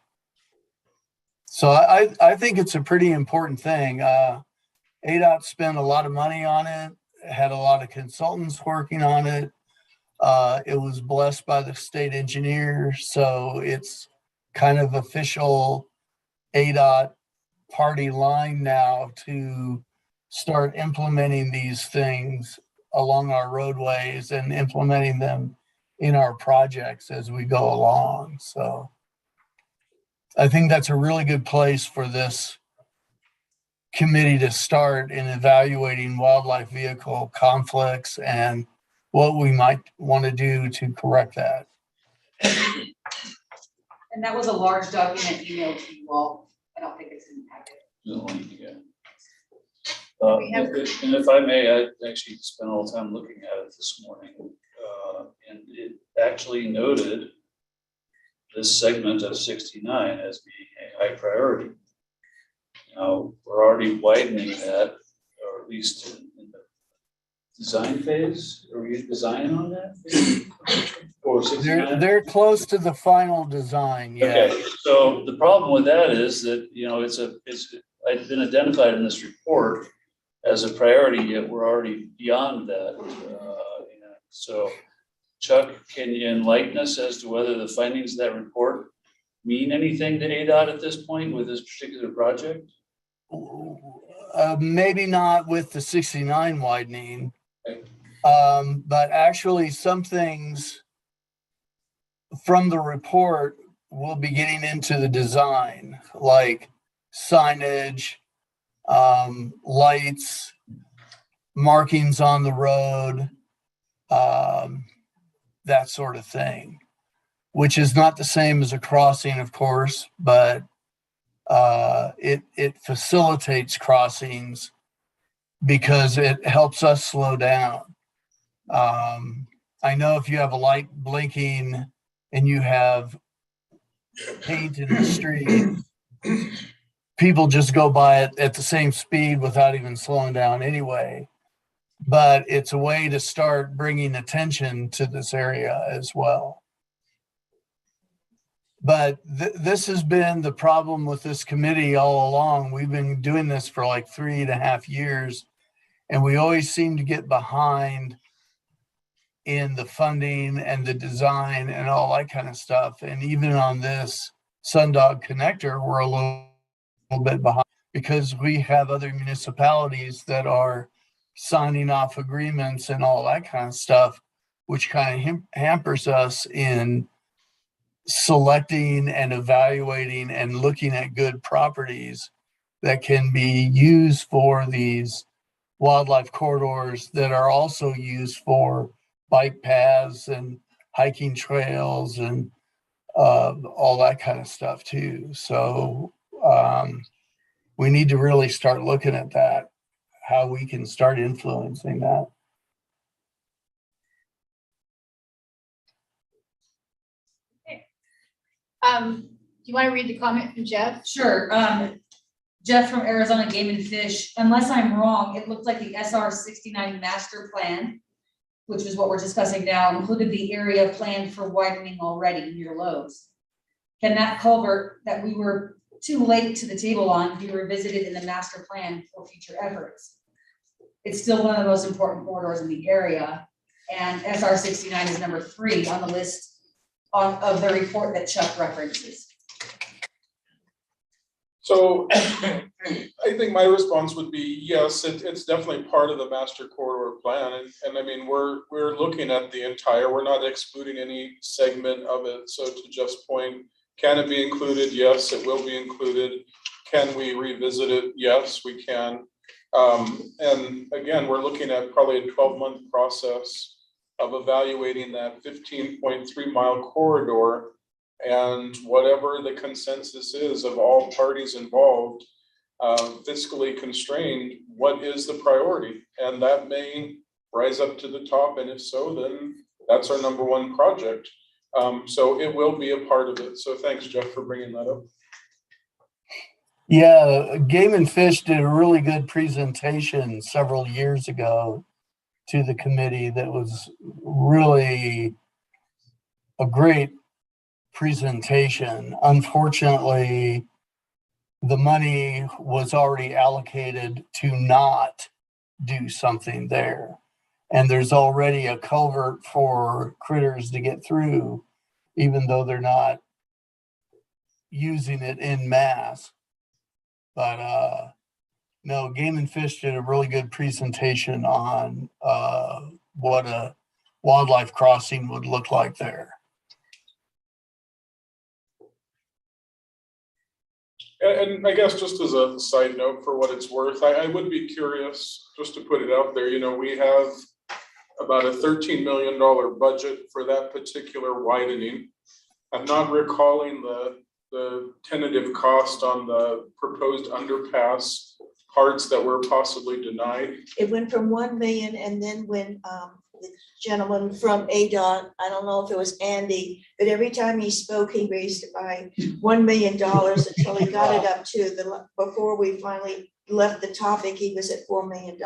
So I think it's a pretty important thing. ADOT spent a lot of money on it, had a lot of consultants working on it. It was blessed by the state engineer, so it's kind of official ADOT party line now to start implementing these things along our roadways and implementing them in our projects as we go along. So I think that's a really good place for this committee to start in evaluating wildlife vehicle conflicts and what we might want to do to correct that. And that was a large document emailed to you all. I don't think it's in the packet. Yeah. And if I may, I actually spent all the time looking at it this morning. And it actually noted this segment of 69 as being a high priority. Now, we're already widening that, or at least in the design phase. Are we designing on that? Or 69? They're close to the final design, yeah. Okay, so the problem with that is that, you know, it's been identified in this report as a priority, yet we're already beyond that. So Chuck, can you enlighten us as to whether the findings of that report mean anything to ADOT at this point with this particular project? Maybe not with the 69 widening, Okay. but actually some things from the report will be getting into the design, like signage, lights, markings on the road, that sort of thing, which is not the same as a crossing, of course, but it facilitates crossings because it helps us slow down. I know if you have a light blinking and you have paint in the street, people just go by it at the same speed without even slowing down anyway. But it's a way to start bringing attention to this area as well. But this has been the problem with this committee all along. We've been doing this for like 3.5 years, and we always seem to get behind in the funding and the design and all that kind of stuff. And even on this Sundog connector, we're a little bit behind because we have other municipalities that are signing off agreements and all that kind of stuff, which kind of hampers us in selecting and evaluating and looking at good properties that can be used for these wildlife corridors that are also used for bike paths and hiking trails and all that kind of stuff too. So we need to really start looking at that, how we can start influencing that. Do you want to read the comment from Jeff? Sure. Jeff from Arizona Game and Fish, unless I'm wrong, it looked like the SR 69 master plan, which is what we're discussing now, included the area planned for widening already near Lowe's. Can that culvert that we were too late to the table on be revisited in the master plan for future efforts? It's still one of the most important corridors in the area, and SR 69 is number 3 on the list of the report that Chuck references. So I think my response would be, yes, it's definitely part of the master corridor plan. And I mean, we're looking at the entire, we're not excluding any segment of it. So to Jeff's point, can it be included? Yes, it will be included. Can we revisit it? Yes, we can. And again, we're looking at probably a 12-month process of evaluating that 15.3 mile corridor, and whatever the consensus is of all parties involved, fiscally constrained, what is the priority? And that may rise up to the top, and if so, then that's our #1 project. So it will be a part of it. So thanks, Jeff, for bringing that up. Yeah, Game and Fish did a really good presentation several years ago to the committee that was really a great presentation. Unfortunately, the money was already allocated to not do something there. And there's already a culvert for critters to get through, even though they're not using it en masse. But no, Game and Fish did a really good presentation on what a wildlife crossing would look like there. And I guess just as a side note for what it's worth, I would be curious, just to put it out there, you know, we have about a $13 million budget for that particular widening. I'm not recalling the tentative cost on the proposed underpass parts that were possibly denied. It went from 1 million, and then when the gentleman from ADOT, I don't know if it was Andy, but every time he spoke, he raised it by $1 million until he got it up to before we finally left the topic, he was at $4 million.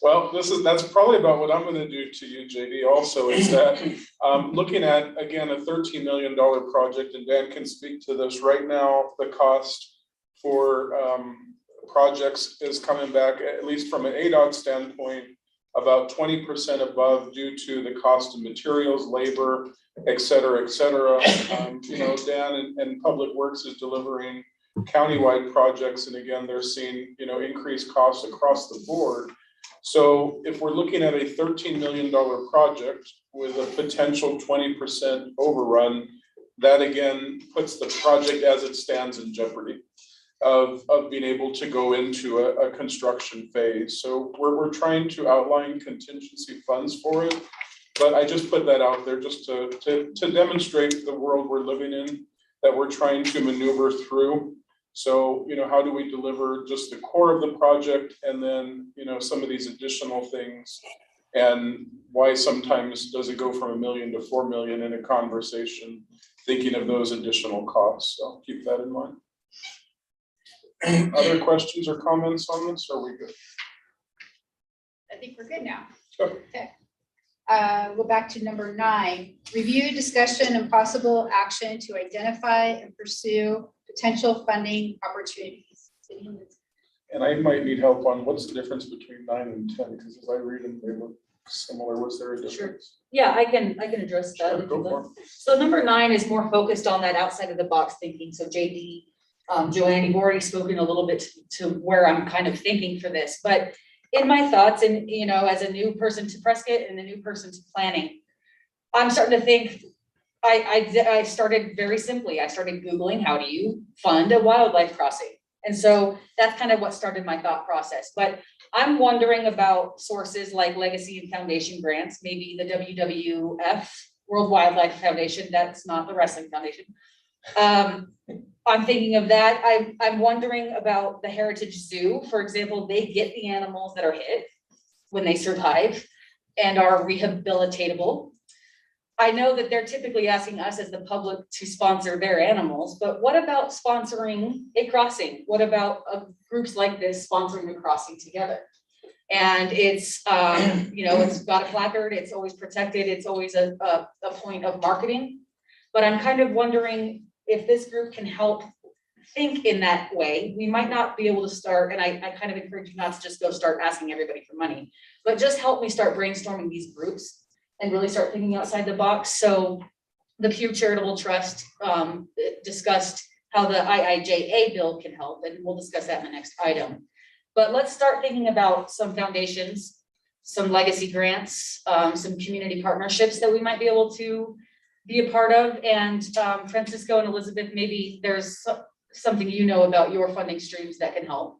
Well, that's probably about what I'm gonna do to you, JD, also, is that looking at, again, a $13 million project, and Dan can speak to this right now, the cost for projects is coming back, at least from an ADOT standpoint, about 20% above due to the cost of materials, labor, et cetera, et cetera. You know, Dan and Public Works is delivering countywide projects, and again, they're seeing, you know, increased costs across the board. So if we're looking at a $13 million project with a potential 20% overrun, that again puts the project as it stands in jeopardy of being able to go into a construction phase. So we're trying to outline contingency funds for it, but I just put that out there just to demonstrate the world we're living in, that we're trying to maneuver through. So, you know, how do we deliver just the core of the project, and then, you know, some of these additional things, and why sometimes does it go from $1 million to $4 million in a conversation, thinking of those additional costs. So keep that in mind. Other questions or comments on this? Or are we good? I think we're good now. Sure. Okay. Go back to number 9, review, discussion, and possible action to identify and pursue potential funding opportunities. And I might need help on what's the difference between 9 and 10, because as I read them, they look similar. Was there a difference? Sure. Yeah, I can address that. Sure, if go you'd for like. it. So number 9 is more focused on that outside of the box thinking. So JD, Joanne, you've already spoken a little bit to where I'm kind of thinking for this, but in my thoughts, and you know, as a new person to Prescott and a new person to planning, I'm starting to think, I started very simply, I started Googling, how do you fund a wildlife crossing? And so that's kind of what started my thought process. But I'm wondering about sources like legacy and foundation grants, maybe the WWF World Wildlife Foundation, that's not the wrestling foundation. I'm thinking of that. I'm wondering about the Heritage Zoo, for example. They get the animals that are hit when they survive and are rehabilitatable. I know that they're typically asking us as the public to sponsor their animals, but what about sponsoring a crossing? What about groups like this sponsoring a crossing together? And it's, you know, it's got a placard, it's always protected, it's always a point of marketing. But I'm kind of wondering if this group can help think in that way. We might not be able to start, and I kind of encourage you not to just go start asking everybody for money, but just help me start brainstorming these groups and really start thinking outside the box. So the Pew Charitable Trust discussed how the IIJA bill can help, and we'll discuss that in the next item. But let's start thinking about some foundations, some legacy grants, some community partnerships that we might be able to be a part of. And Francisco and Elizabeth, maybe there's something you know about your funding streams that can help.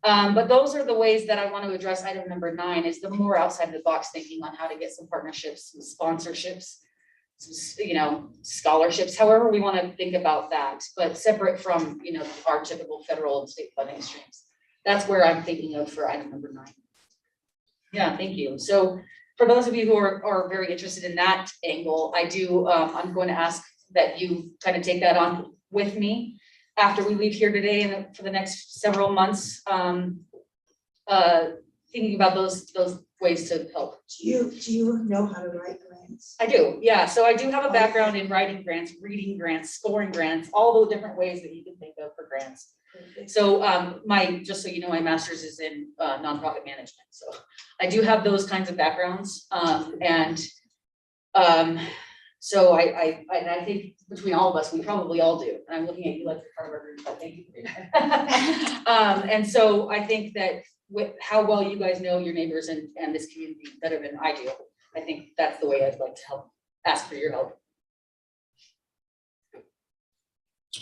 But those are the ways that I want to address item number 9, is the more outside the box thinking on how to get some partnerships, some sponsorships, some, you know, scholarships, however we want to think about that, but separate from, you know, our typical federal and state funding streams. That's where I'm thinking of for item number 9. Yeah, thank you. So for those of you who are very interested in that angle, I do, I'm going to ask that you kind of take that on with me after we leave here today and for the next several months, thinking about those ways to help. Do you know how to write grants? I do, yeah. So I do have a background in writing grants, reading grants, scoring grants, all the different ways that you can think of for grants. So just so you know, my master's is in nonprofit management. So I do have those kinds of backgrounds. So I think between all of us, we probably all do. And I'm looking at you like you're part of our group, but thank you for that. And so I think that with how well you guys know your neighbors and this community better than I do, I think that's the way I'd like to help, ask for your help.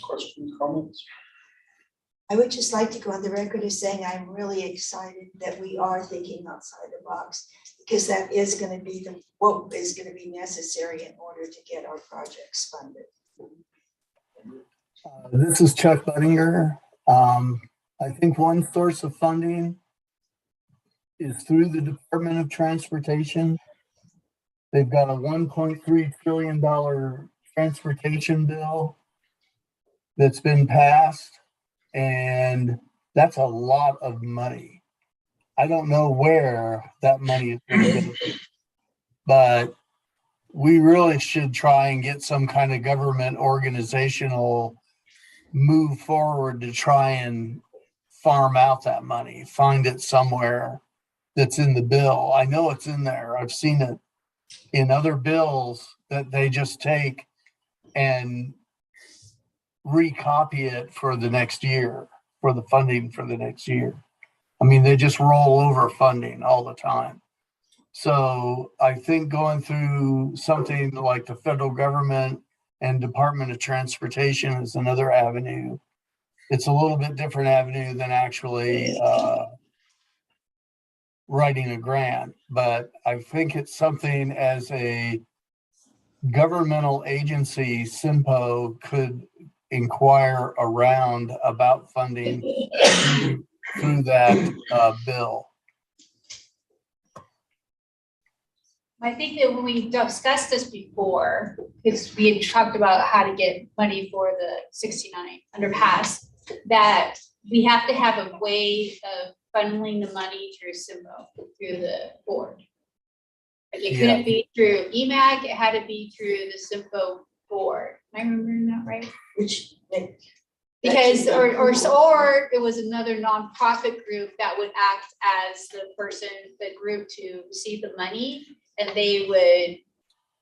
Questions, comments? I would just like to go on the record as saying I'm really excited that we are thinking outside the box, because that is going to be what is going to be necessary in order to get our projects funded. This is Chuck Buttinger. I think one source of funding is through the Department of Transportation. They've got a $1.3 trillion transportation bill that's been passed, and that's a lot of money. I don't know where that money is going to go, but we really should try and get some kind of government organizational move forward to try and farm out that money, find it somewhere that's in the bill. I know it's in there. I've seen it in other bills that they just take and recopy it for the next year, for the funding for the next year. I mean, they just roll over funding all the time. So I think going through something like the federal government and Department of Transportation is another avenue. It's a little bit different avenue than actually writing a grant, but I think it's something as a governmental agency, CYMPO could inquire around about funding through that bill. I think that when we discussed this before, because we had talked about how to get money for the 69 underpass, that we have to have a way of funneling the money through CYMPO, through the board. Like it couldn't be through EMAC, it had to be through the CYMPO board. Am I remembering that right? Because, or it was another nonprofit group that would act as the group to receive the money, and they would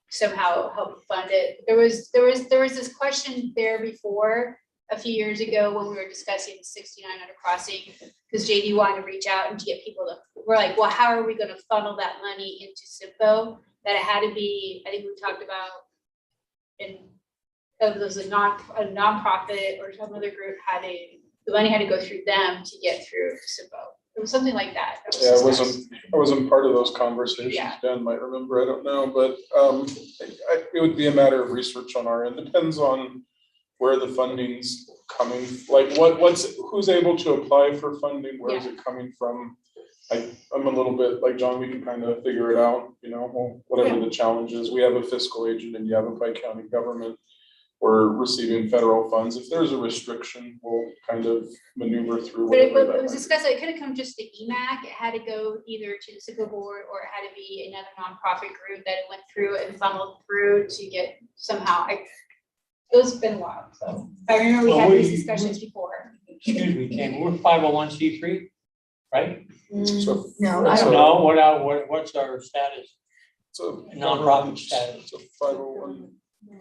somehow help fund it. There was this question there before a few years ago when we were discussing the 69 under crossing, because JD wanted to reach out and to get people to, we're like, well, how are we going to funnel that money into CYMPO? That it had to be, I think we talked about it was a nonprofit or some other group the money had to go through them to get through CYMPO. It was something like that. Yeah, discussed. I wasn't part of those conversations. Yeah. Dan might remember, I don't know, but it would be a matter of research on our end. Depends on where the funding's coming, like who's able to apply for funding, where is it coming from? I'm a little bit like John, we can kind of figure it out, whatever the challenge is. We have a fiscal agent in Yavapai County government. We're receiving federal funds. If there's a restriction, we'll kind of maneuver through. But it whatever that was might be. discussed, it could have come just to EMAC, it had to go either to the CYMPO board or it had to be another nonprofit group that it went through and funneled through to get somehow, it's been a while, so. I remember we had these discussions before. Excuse me, Ken, we're 501c3, right? So- No, I so- don't. What's our status? It's a Nonprofit status. It's a 501.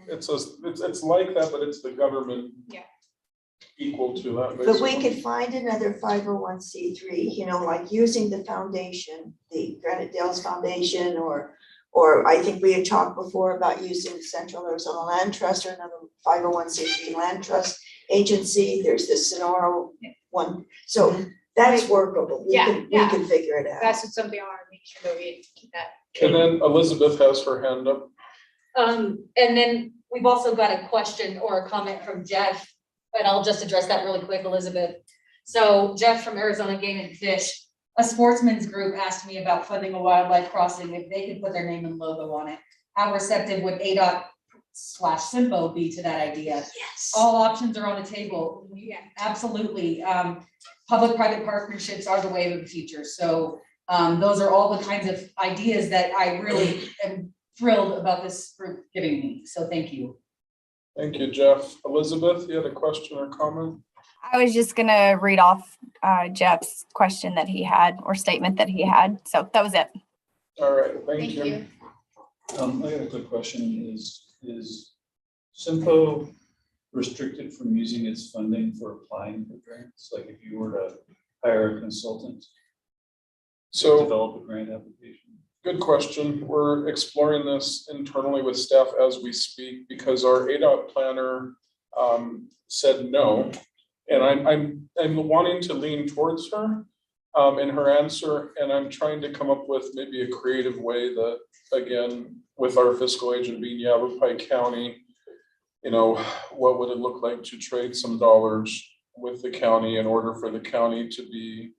It's like that, but it's the government. Yeah. Equal to that. But we basically. could find another 501c3, like using the foundation, the Granite Dales Foundation, or I think we had talked before about using the Central Arizona Land Trust or another 501c3 land trust agency. There's the Sonora one. So that's workable. We can figure it out. That's something I want to make sure that we keep that. And then Elizabeth has her hand up. And then we've also got a question or a comment from Jeff, but I'll just address that really quick, Elizabeth. So Jeff from Arizona Game and Fish, a sportsman's group asked me about funding a wildlife crossing if they could put their name and logo on it. How receptive would ADOT/CYMPO be to that idea? Yes. All options are on the table. Absolutely. Public-private partnerships are the wave of the future. So those are all the kinds of ideas that I really am thrilled about this group giving me. So thank you. Thank you, Jeff. Elizabeth, you had a question or comment? I was just gonna read off Jeff's question that he had or statement that he had. So that was it. All right, thank you. I got a quick question. Is CYMPO restricted from using its funding for applying for grants? Like if you were to hire a consultant to So develop a grant application? good question. We're exploring this internally with staff as we speak because our ADOT planner said no. And I'm wanting to lean towards her in her answer, and I'm trying to come up with maybe a creative way that, again, with our fiscal agent being Yavapai County, what would it look like to trade some dollars with the county in order for the county to be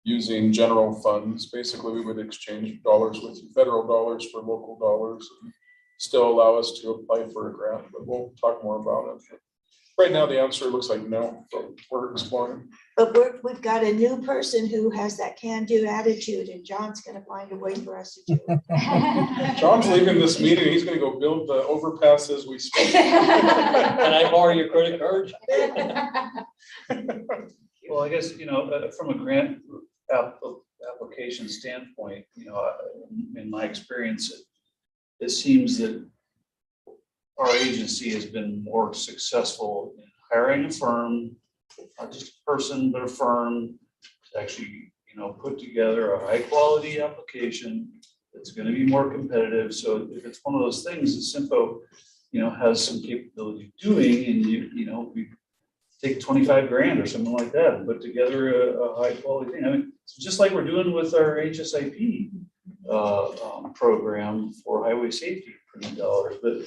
using general funds. Basically, we would exchange dollars with federal dollars for local dollars and still allow us to apply for a grant, but we'll talk more about it. Right now, the answer looks like no, but we're exploring. But we've got a new person who has that can-do attitude, and John's gonna find a way for us to do it. John's leaving this meeting. He's gonna go build the overpass as we speak. Can I borrow your credit card? Well, I guess, from a grant application standpoint, in my experience, it seems that our agency has been more successful in hiring a firm, not just a person, but a firm to actually, put together a high quality application that's going to be more competitive. So if it's one of those things that CYMPO, has some capability of doing, and we take 25 grand or something like that and put together a high quality thing. I mean, it's just like we're doing with our HSIP program for highway safety $1 million, but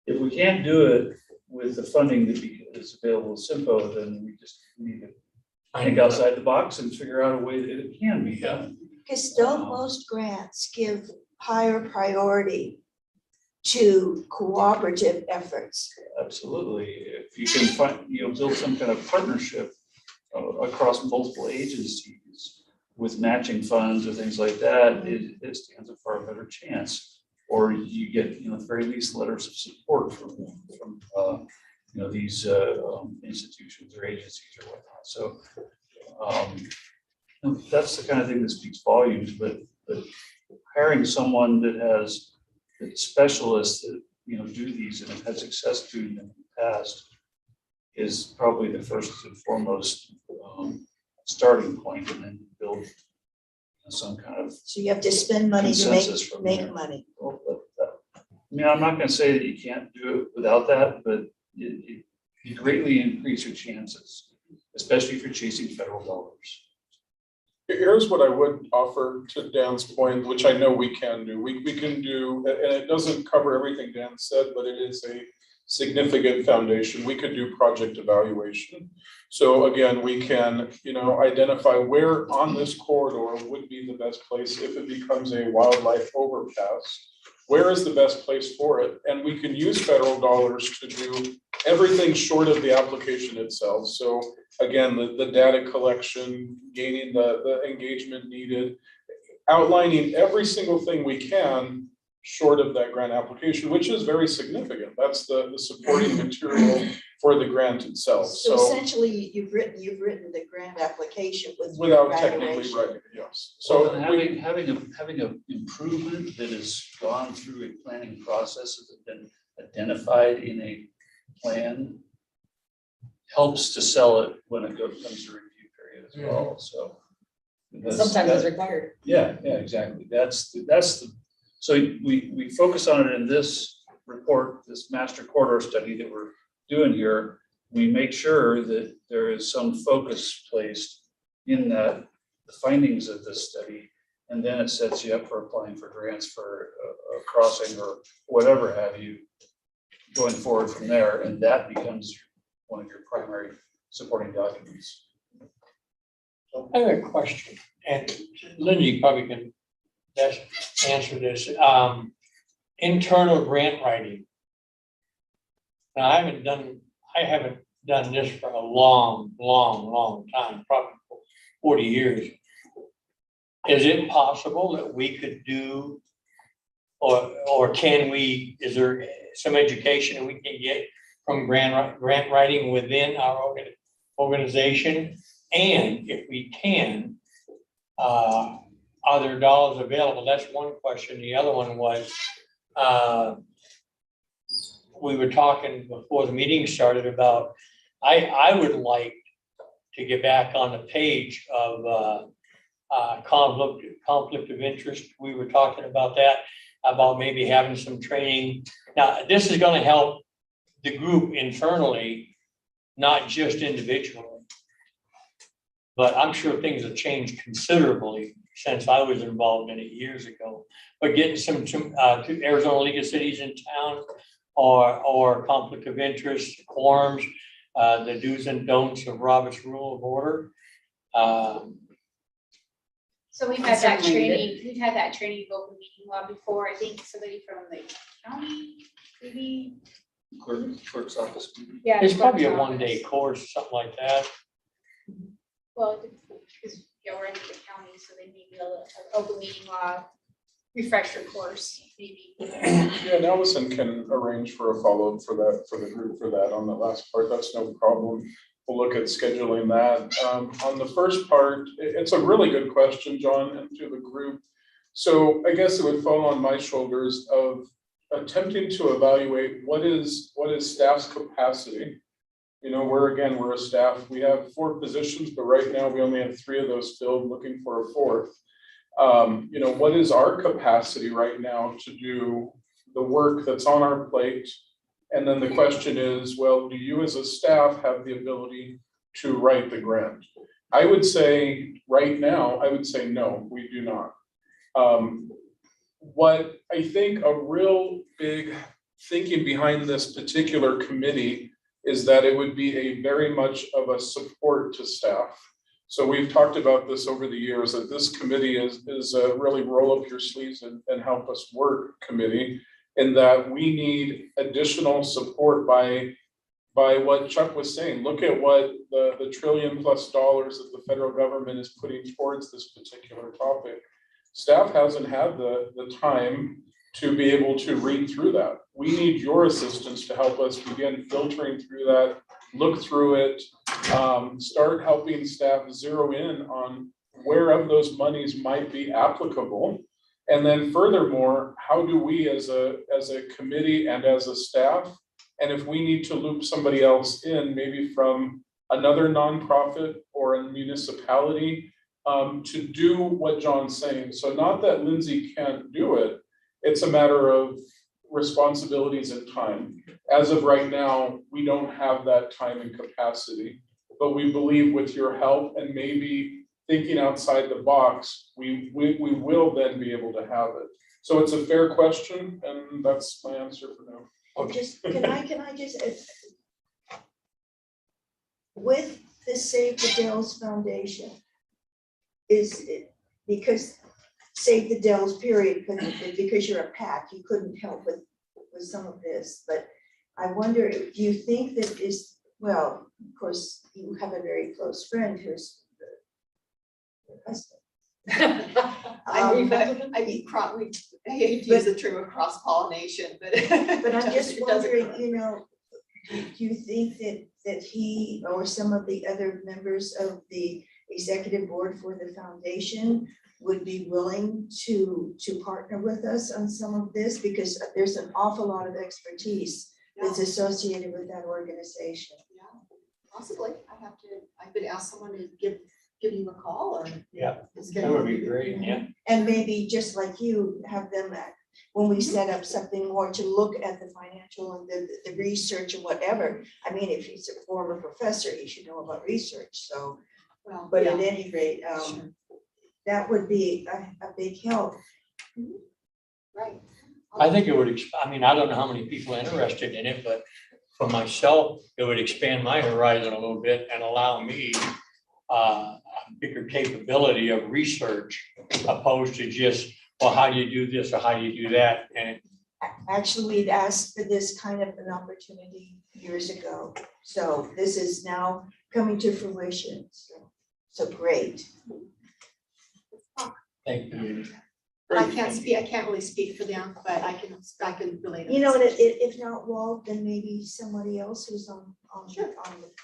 if we can't do it with the funding that is available to CYMPO, then we just need to think outside the box and figure out a way that it can be done. Because still most grants give higher priority to cooperative efforts. Absolutely. If you can find, build some kind of partnership across multiple agencies with matching funds or things like that, it stands a far better chance. Or you get, at the very least, letters of support from these institutions or agencies or whatnot. So that's the kind of thing that speaks volumes. But hiring someone that's specialists that do these and have had success doing them in the past is probably the first and foremost starting point, and then build some kind of. So you have to spend money to make money. Well, I'm not going to say that you can't do it without that, but you greatly increase your chances especially if you're chasing federal dollars. Here's what I would offer to Dan's point, which I know we can do. We can do, and it doesn't cover everything Dan said, but it is a significant foundation. We could do project evaluation. So again, we can, identify where on this corridor would be the best place if it becomes a wildlife overpass. Where is the best place for it? And we can use federal dollars to do everything short of the application itself. So again, the data collection, gaining the engagement needed, outlining every single thing we can short of that grant application, which is very significant. That's the supporting material for the grant itself. So essentially, you've written the grant application with your without technically evaluation. writing it, yes. So So having an improvement that has gone through a planning process, that has been identified in a plan, helps to sell it when it comes to review period as well, so. Sometimes it's required. Yeah, exactly. So we focus on it in this report, this master corridor study that we're doing here. We make sure that there is some focus placed in the findings of this study, and then it sets you up for applying for grants for a crossing or whatever have you going forward from there, and that becomes one of your primary supporting documents. I have a question, and Lindsay probably can best answer this. Internal grant writing. Now, I haven't done this for a long time, probably 40 years. Is it possible that we could do, or can we, is there some education we can get from grant writing within our organization? And if we can, are there dollars available? That's one question. The other one was, we were talking before the meeting started about, I would like to get back on the page of conflict of interest. We were talking about that, about maybe having some training. Now, this is going to help the group internally, not just individually. But I'm sure things have changed considerably since I was involved in it years ago. But getting some to Arizona League of Cities in town, or conflict of interest, quorums, the do's and don'ts of Robert's Rule of Order. So we've had that Certainly training, we've had that training of open meeting law before. I think somebody from the county, maybe. Clerk's office. Yeah. It's probably a clerk's one-day office. course, something like that. Well, because, we're in the county, so they may be an open meeting law refresher course, maybe. yeah, and Allison can arrange for a follow-up for the group for that on the last part. That's no problem. We'll look at scheduling that. On the first part, it's a really good question, John, and to the group. So I guess it would fall on my shoulders of attempting to evaluate what is staff's capacity. We're a staff. We have 4 positions, but right now we only have 3 of those filled, looking for a 4th. What is our capacity right now to do the work that's on our plate? And then the question is, well, do you as a staff have the ability to write the grant? I would say right now, no, we do not. What I think a real big thinking behind this particular committee is that it would be a very much of a support to staff. So we've talked about this over the years, that this committee is a really roll up your sleeves and help us work committee, in that we need additional support by what Chuck was saying. Look at what the $1 trillion+ that the federal government is putting towards this particular topic. Staff hasn't had the time to be able to read through that. We need your assistance to help us begin filtering through that, look through it, start helping staff zero in on where of those monies might be applicable. And then furthermore, how do we as a committee and as a staff, and if we need to loop somebody else in, maybe from another nonprofit or a municipality, to do what John's saying. So not that Lindsay can't do it, it's a matter of responsibilities and time. As of right now, we don't have that time and capacity. but we believe with your help and maybe thinking outside the box, we will then be able to have it. So it's a fair question, and that's my answer for now. Okay. Just, can I just, with the Save the Dells Foundation, is it, because Save the Dells period, because you're a PAC, you couldn't help with some of this, but I wonder, do you think that is, well, of course, you have a very close friend who's your husband. I hate to use the term of cross-pollination, but. But I'm just it does occur. wondering, you know, do you think that he or some of the other members of the executive board for the foundation would be willing to partner with us on some of this? Because there's an awful lot of expertise that's associated with that organization. Yeah, possibly. I could ask someone to give you a call or. Yeah, that would be great, yeah. And maybe just like you, have them when we set up something more to look at the financial and the research and whatever. I mean, if he's a former professor, he should know about research, so. Well, But yeah. at any rate, Sure. that would be a big help. Right. I think it would, I mean, I don't know how many people are interested in it, but for myself, it would expand my horizon a little bit and allow me a bigger capability of research opposed to just, well, how do you do this or how do you do that? And Actually, we'd asked for this kind of an opportunity years ago. So this is now coming to fruition. So great. thank you. I can't really speak for them, but I can relate. You know, and if not Walt, then maybe somebody else who's on,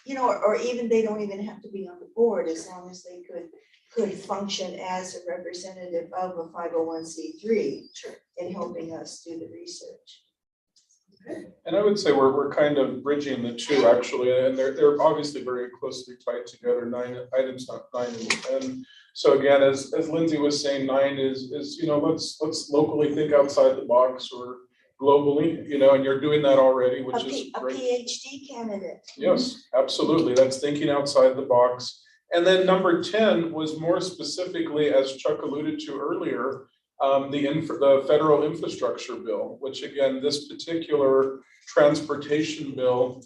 you know, or even they don't even have to be on the board, as long as they could function as a representative of a 501c3 in helping us do the research. And I would say we're kind of bridging the two actually, and they're obviously very closely tied together. 9 items, not 9 and 10. So again, as Lindsay was saying, 9 is, you know, let's locally think outside the box or globally, you know, and you're doing that already, which is great. A PhD candidate. Yes, absolutely. That's thinking outside the box. And then number 10 was more specifically, as Chuck alluded to earlier, the federal infrastructure bill, which again, this particular transportation bill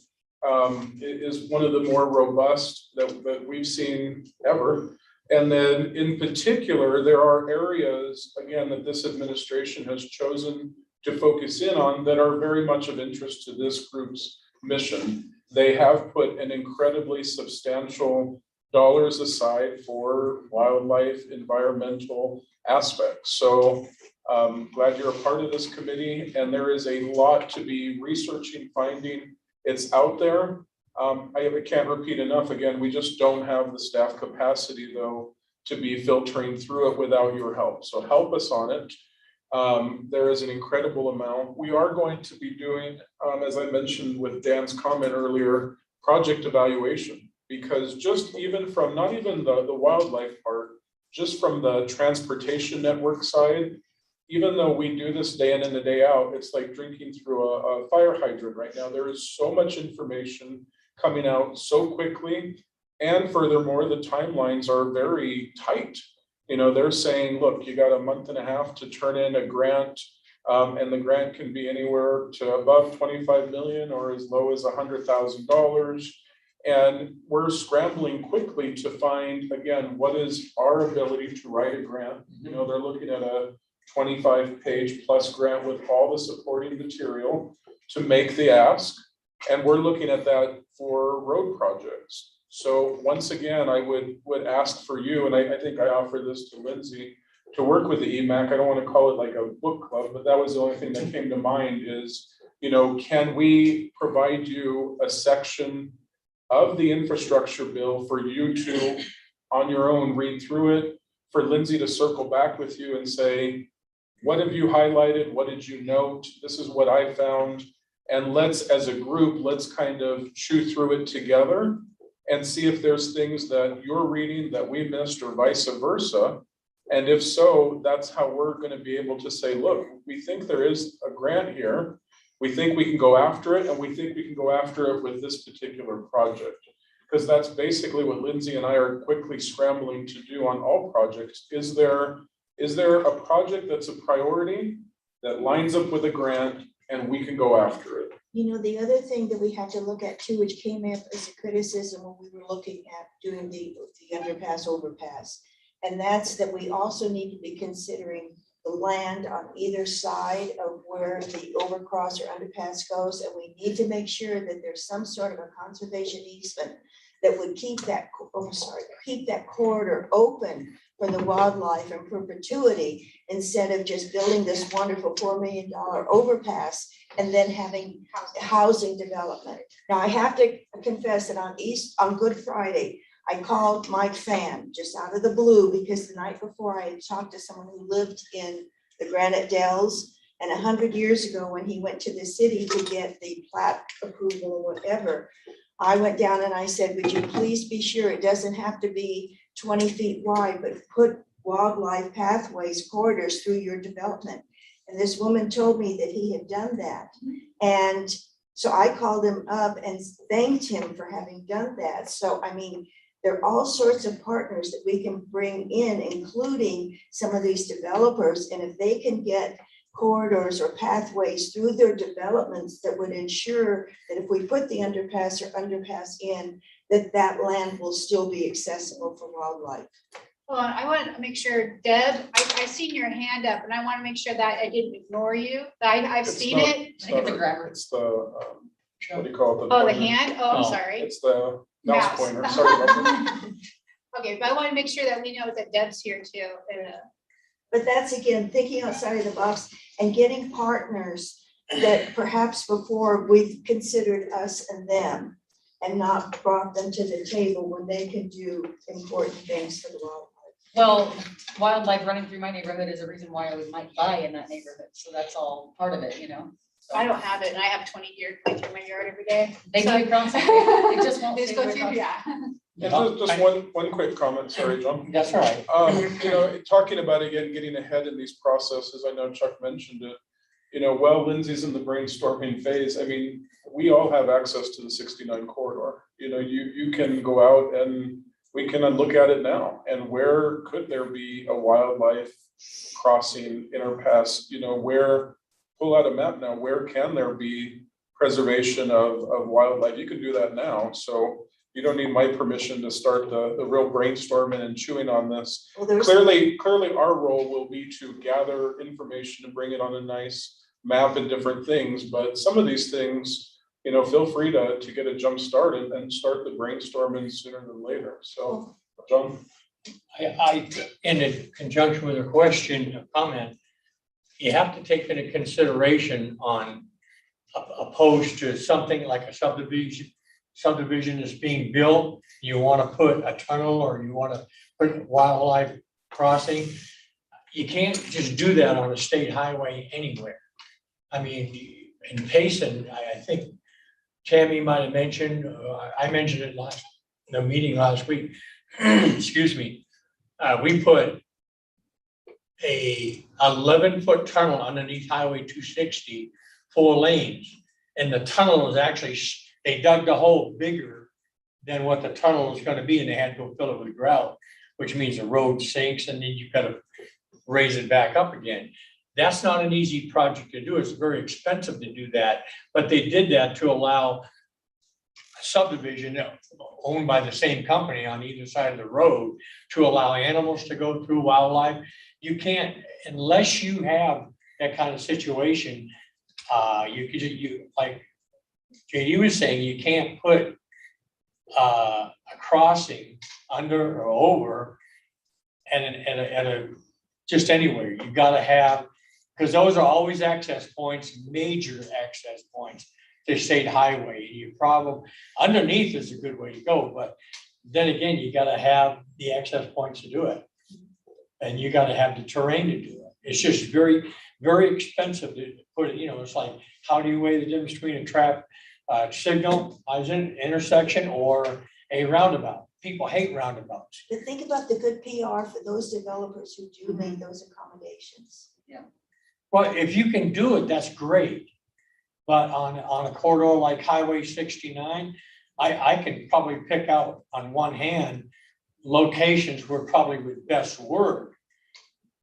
is one of the more robust that we've seen ever. And then in particular, there are areas, again, that this administration has chosen to focus in on that are very much of interest to this group's mission. They have put an incredibly substantial dollars aside for wildlife, environmental aspects. So glad you're a part of this committee, and there is a lot to be researching, finding. It's out there. I can't repeat enough. Again, we just don't have the staff capacity though to be filtering through it without your help. So help us on it. There is an incredible amount. We are going to be doing, as I mentioned with Dan's comment earlier, project evaluation, because just even from not even the wildlife part, just from the transportation network side, even though we do this day in and the day out, it's like drinking through a fire hydrant right now. There is so much information coming out so quickly. And furthermore, the timelines are very tight. You know, they're saying, look, you got a month and a half to turn in a grant, and the grant can be anywhere to above 25 million or as low as $100,000. And we're scrambling quickly to find, again, what is our ability to write a grant. You know, they're looking at a 25-page plus grant with all the supporting material to make the ask. And we're looking at that for road projects. So once again, I would ask for you, and I think I offer this to Lindsay, to work with the EMAC. I don't want to call it like a book club, but that was the only thing that came to mind is, you know, can we provide you a section of the infrastructure bill for you to, on your own, read through it, for Lindsay to circle back with you and say, what have you highlighted? What did you note? This is what I found. And let's, as a group, let's kind of chew through it together and see if there's things that you're reading that we missed or vice versa. And if so, that's how we're going to be able to say, look, we think there is a grant here. We think we can go after it, and we think we can go after it with this particular project. because that's basically what Lindsay and I are quickly scrambling to do on all projects. Is there a project that's a priority that lines up with a grant and we can go after it? You know, the other thing that we have to look at too, which came up as a criticism when we were looking at doing the underpass, overpass. And that's that we also need to be considering the land on either side of where the overcross or underpass goes. And we need to make sure that there's some sort of a conservation easement that would keep that, keep that corridor open for the wildlife in perpetuity, instead of just building this wonderful $4 million overpass and then having housing development. Now, I have to confess that on Good Friday, I called Mike Fan just out of the blue, because the night before I had talked to someone who lived in the Granite Dells, and 100 years ago when he went to the city to get the plat approval or whatever, I went down and I said, would you please be sure it doesn't have to be 20 feet wide, but put wildlife pathways, corridors through your development. And this woman told me that he had done that. And so I called him up and thanked him for having done that. So, I mean, there are all sorts of partners that we can bring in, including some of these developers. And if they can get corridors or pathways through their developments that would ensure that if we put the underpass in, that land will still be accessible for wildlife. Hold on, I want to make sure, Deb, I seen your hand up, and I want to make sure that I didn't ignore you. I've seen it. It's the, what do you call it? Oh, the hand? Oh, I'm sorry. It's the mouse pointer, sorry about that. Okay, but I want to make sure that we know that Deb's here too. But that's, again, thinking outside of the box and getting partners that perhaps before we've considered us and them, and not brought them to the table when they can do important things for the wildlife. Well, wildlife running through my neighborhood is a reason why I might buy in that neighborhood, so that's all part of it, you know? So I don't have it, and I have 20 deer going through my yard every day. They So- do cross, they just won't. They just stay go where through, it yeah. And just one quick comment, sorry, John. That's all right. You know, talking about, again, getting ahead in these processes, I know Chuck mentioned it. You know, while Lindsay's in the brainstorming phase, I mean, we all have access to the 69 corridor. You know, you can go out and we can look at it now. And where could there be a wildlife crossing interpass? You know, pull out a map now, where can there be preservation of wildlife? You can do that now. So you don't need my permission to start the real brainstorming and chewing on this. Well, Clearly our role will be to gather information and bring it on a nice map and different things, but some of these things, you know, feel free to get a jump start and start the brainstorming sooner than later. So, John? I, in conjunction with a question, a comment, you have to take into consideration on opposed to something like a subdivision is being built, you want to put a tunnel or you want to put wildlife crossing. You can't just do that on a state highway anywhere. I mean, in Payson, I think Tammy might have mentioned, I mentioned it in the meeting last week, excuse me. We put a 11-foot tunnel underneath Highway 260, 4 lanes. And the tunnel is actually, they dug the hole bigger than what the tunnel was gonna be, and they had to go fill it with gravel, which means the road sinks and then you've got to raise it back up again. That's not an easy project to do. It's very expensive to do that, but they did that to allow a subdivision owned by the same company on either side of the road to allow animals to go through, wildlife. You can't, unless you have that kind of situation, you like JD was saying, you can't put a crossing under or over and just anywhere. You gotta have, because those are always access points, major access points to state highway. You probably, underneath is a good way to go, but then again, you gotta have the access points to do it. And you gotta have the terrain to do it. It's just very, very expensive to put it, you know, it's like, how do you weigh the difference between a traffic signal as an intersection or a roundabout? People hate roundabouts. But think about the good PR for those developers who do make those accommodations. Yeah. Well, if you can do it, that's great. But on a corridor like Highway 69, I can probably pick out on one hand locations where probably would best work.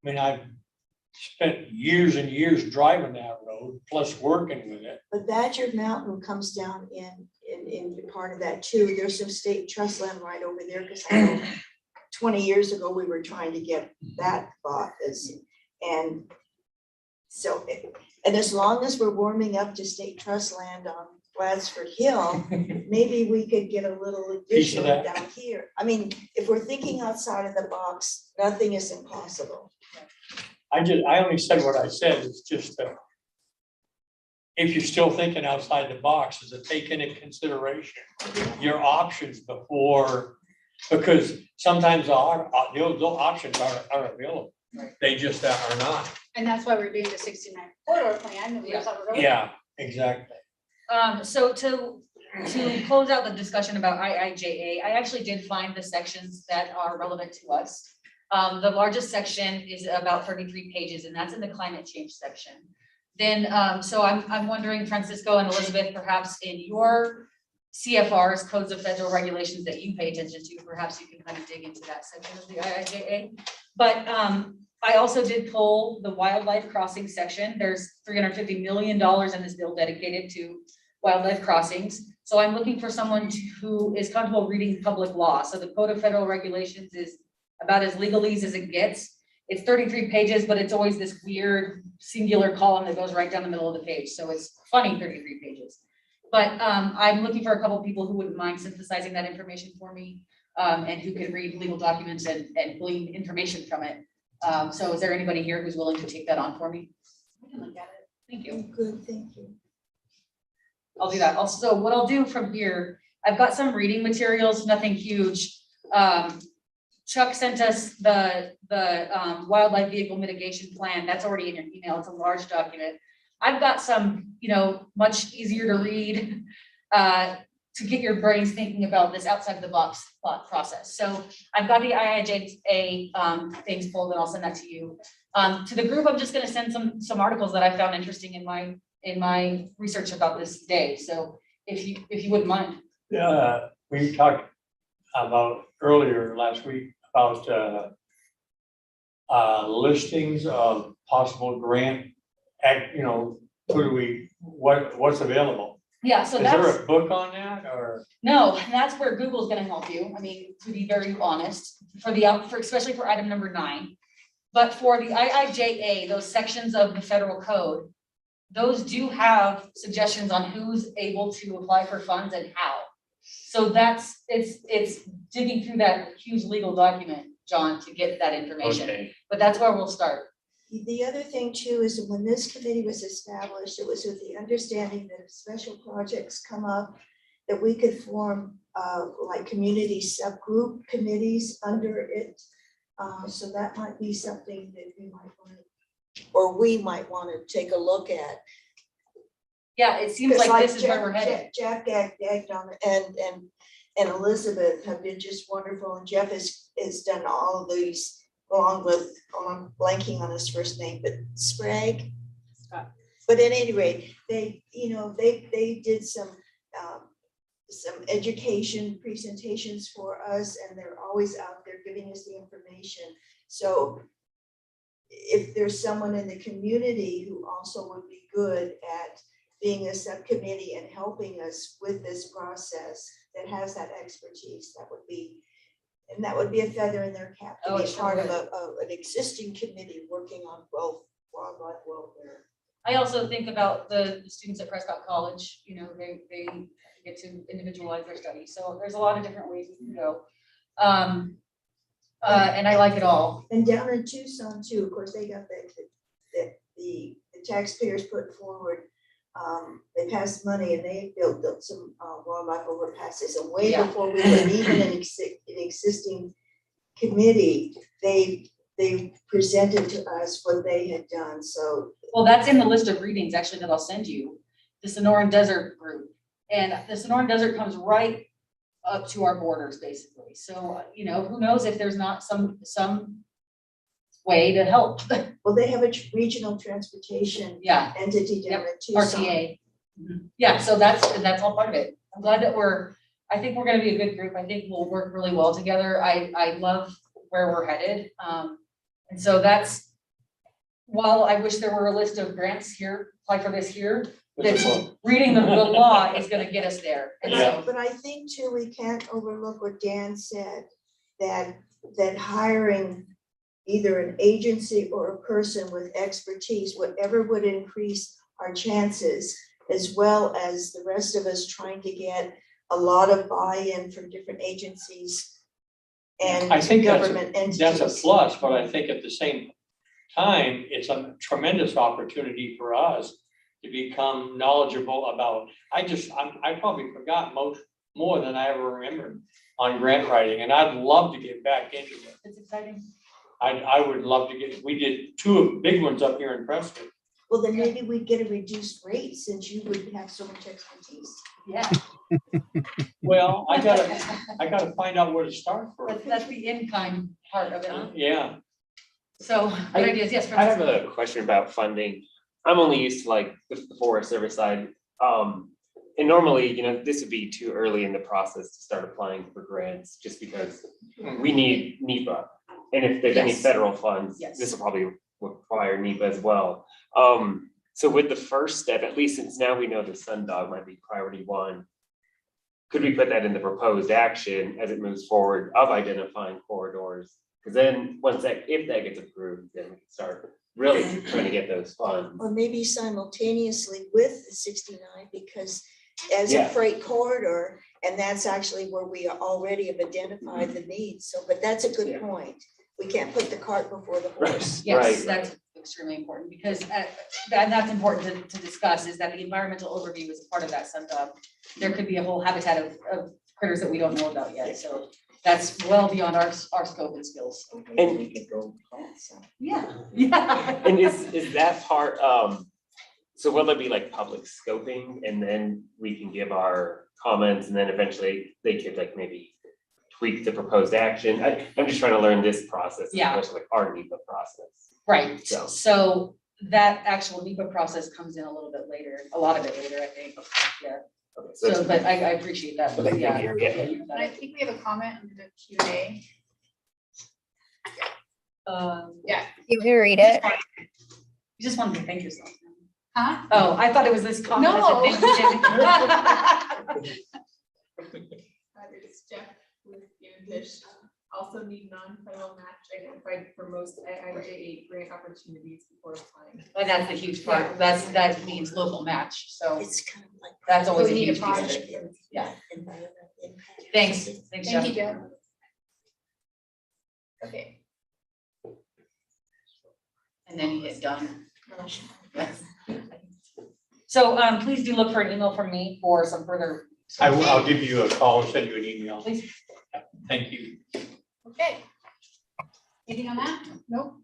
I mean, I've spent years and years driving that road, plus working with it. But Badger Mountain comes down in part of that too. There's some state trust land right over there, because I know 20 years ago, we were trying to get that bought and so, and as long as we're warming up to state trust land on Gladsford Hill, maybe we could get a little Piece of addition that. down here. I mean, if we're thinking outside of the box, nothing is impossible. I only said what I said, it's just, if you're still thinking outside the box, is to take into consideration your options before, because sometimes the options are available. They just are not. And that's why we're doing the 69 corridor plan. that we thought were really- Yeah, exactly. So to close out the discussion about IIJA, I actually did find the sections that are relevant to us. The largest section is about 33 pages, and that's in the climate change section. Then, so I'm wondering, Francisco and Elizabeth, perhaps in your CFRs, codes of federal regulations that you pay attention to, perhaps you can kind of dig into that section of the IIJA. But I also did pull the wildlife crossing section. There's $350 million in this bill dedicated to wildlife crossings. So I'm looking for someone who is comfortable reading public law. So the code of federal regulations is about as legalese as it gets. It's 33 pages, but it's always this weird singular column that goes right down the middle of the page. So it's funny 33 pages. But I'm looking for a couple of people who wouldn't mind synthesizing that information for me, and who can read legal documents and glean information from it. So is there anybody here who's willing to take that on for me? I can look at it. Thank you. Good, thank you. I'll do that. Also, what I'll do from here, I've got some reading materials, nothing huge. Chuck sent us the wildlife vehicle mitigation plan. That's already in your email. It's a large document. I've got some, much easier to read, to get your brains thinking about this outside the box thought process. So I've got the IIJA things pulled, and I'll send that to you. To the group, I'm just going to send some articles that I found interesting in my research about this day. So if you wouldn't mind. Yeah, we talked about earlier last week about listings of possible grant, what's available? Yeah, so Is that's. there a book on that, or? No, and that's where Google's gonna help you. I mean, to be very honest, especially for item number 9. But for the IIJA, those sections of the federal code, those do have suggestions on who's able to apply for funds and how. So it's digging through that huge legal document, John, to get that information. Okay. But that's where we'll start. The other thing too is that when this committee was established, it was with the understanding that if special projects come up, that we could form like community subgroup committees under it. So that might be something that we might want to take a look at. Yeah, it seems like this is where we're headed. Jeff Gagnon and Elizabeth have been just wonderful, and Jeff has done all of these along with, I'm blanking on his first name, but Sprague. Scott. But at any rate, they did some education presentations for us, and they're always out there giving us the information. So if there's someone in the community who also would be good at being a subcommittee and helping us with this process that has that expertise, that would be a feather in their cap to be part of an existing committee working on wildlife welfare. I also think about the students at Prescott College, they get to individualize their study. So there's a lot of different ways we can go. And I like it all. And down in Tucson too, of course, they got the taxpayers put forward. They passed money and they built some wildlife overpasses, and way before we were even an existing committee, they presented to us what they had done. So well, that's in the list of readings actually that I'll send you, the Sonoran Desert group, and the Sonoran Desert comes right up to our borders basically. So who knows if there's not some way to help. Well, they have a regional transportation entity down at Tucson. RTA. Yeah, so that's all part of it. I'm glad that I think we're gonna be a good group. I think we'll work really well together. I love where we're headed. And so that's, while I wish there were a list of grants here, apply for this here, that reading the law is gonna get us there. And so, But I think too, we can't overlook what Dan said, that hiring either an agency or a person with expertise, whatever would increase our chances, as well as the rest of us trying to get a lot of buy-in from different agencies and I think government entities. that's a plus, but I think at the same time, it's a tremendous opportunity for us to become knowledgeable about, I probably forgot more than I ever remembered on grant writing, and I'd love to get back into it. it's exciting. I would love to we did 2 big ones up here in Preston. Well, then maybe we'd get a reduced rate since you would have so much expertise. Yeah. Well, I gotta find out where to start first. That's the in-kind part of it, huh? Yeah. So, good ideas, yes. I have Francis? a question about funding. I'm only used to like the Forest Service side. And normally, this would be too early in the process to start applying for grants, just because we need NEPA. And if there's any Yes. federal funds, Yes. this will probably require NEPA as well. So with the first step, at least since now we know the Sundog might be priority 1, could we put that in the proposed action as it moves forward of identifying corridors? Because then if that gets approved, then we can start really trying to get those funds. Or maybe simultaneously with the 69, because as a Yeah. freight corridor, and that's actually where we already have identified the needs. So, but that's a good point. We can't put the cart before the horse. Yes, that's extremely important, because that's important to discuss, is that the environmental overview is part of that Sundog. There could be a whole habitat of critters that we don't know about yet, so that's well beyond our scope and skills. And We could go plant some. Yeah. And is that part, so will there be like public scoping, and then we can give our comments, and then eventually they could like maybe tweak the proposed action? I'm just trying to learn this process, Yeah. especially like our NEPA process. Right, So- so that actual NEPA process comes in a little bit later, a lot of it later, I think, yeah. Okay, So, but I appreciate that, Okay, yeah. thank you. Yeah. And I think we have a comment under the Q&A. Yeah. You can read it. You just wanted to thank yourself. Huh? Oh, I thought it was this comment. No. that said thank you, Jimmy. It's Jeff with Fish. Also need non-federal match identified for most IIJA grant opportunities before applying. And that's the huge part, that means local match, so It's kind of like. that's always a We need a huge piece of project. it. Yeah. Environmental impact. Thanks, Thank Jeff. you, Jeff. Okay. And then you hit done. Yes. So, please do look for an email from me for some further. I'll give you a call, send you an email. Please. Thank you. Okay. Anything on that? Nope.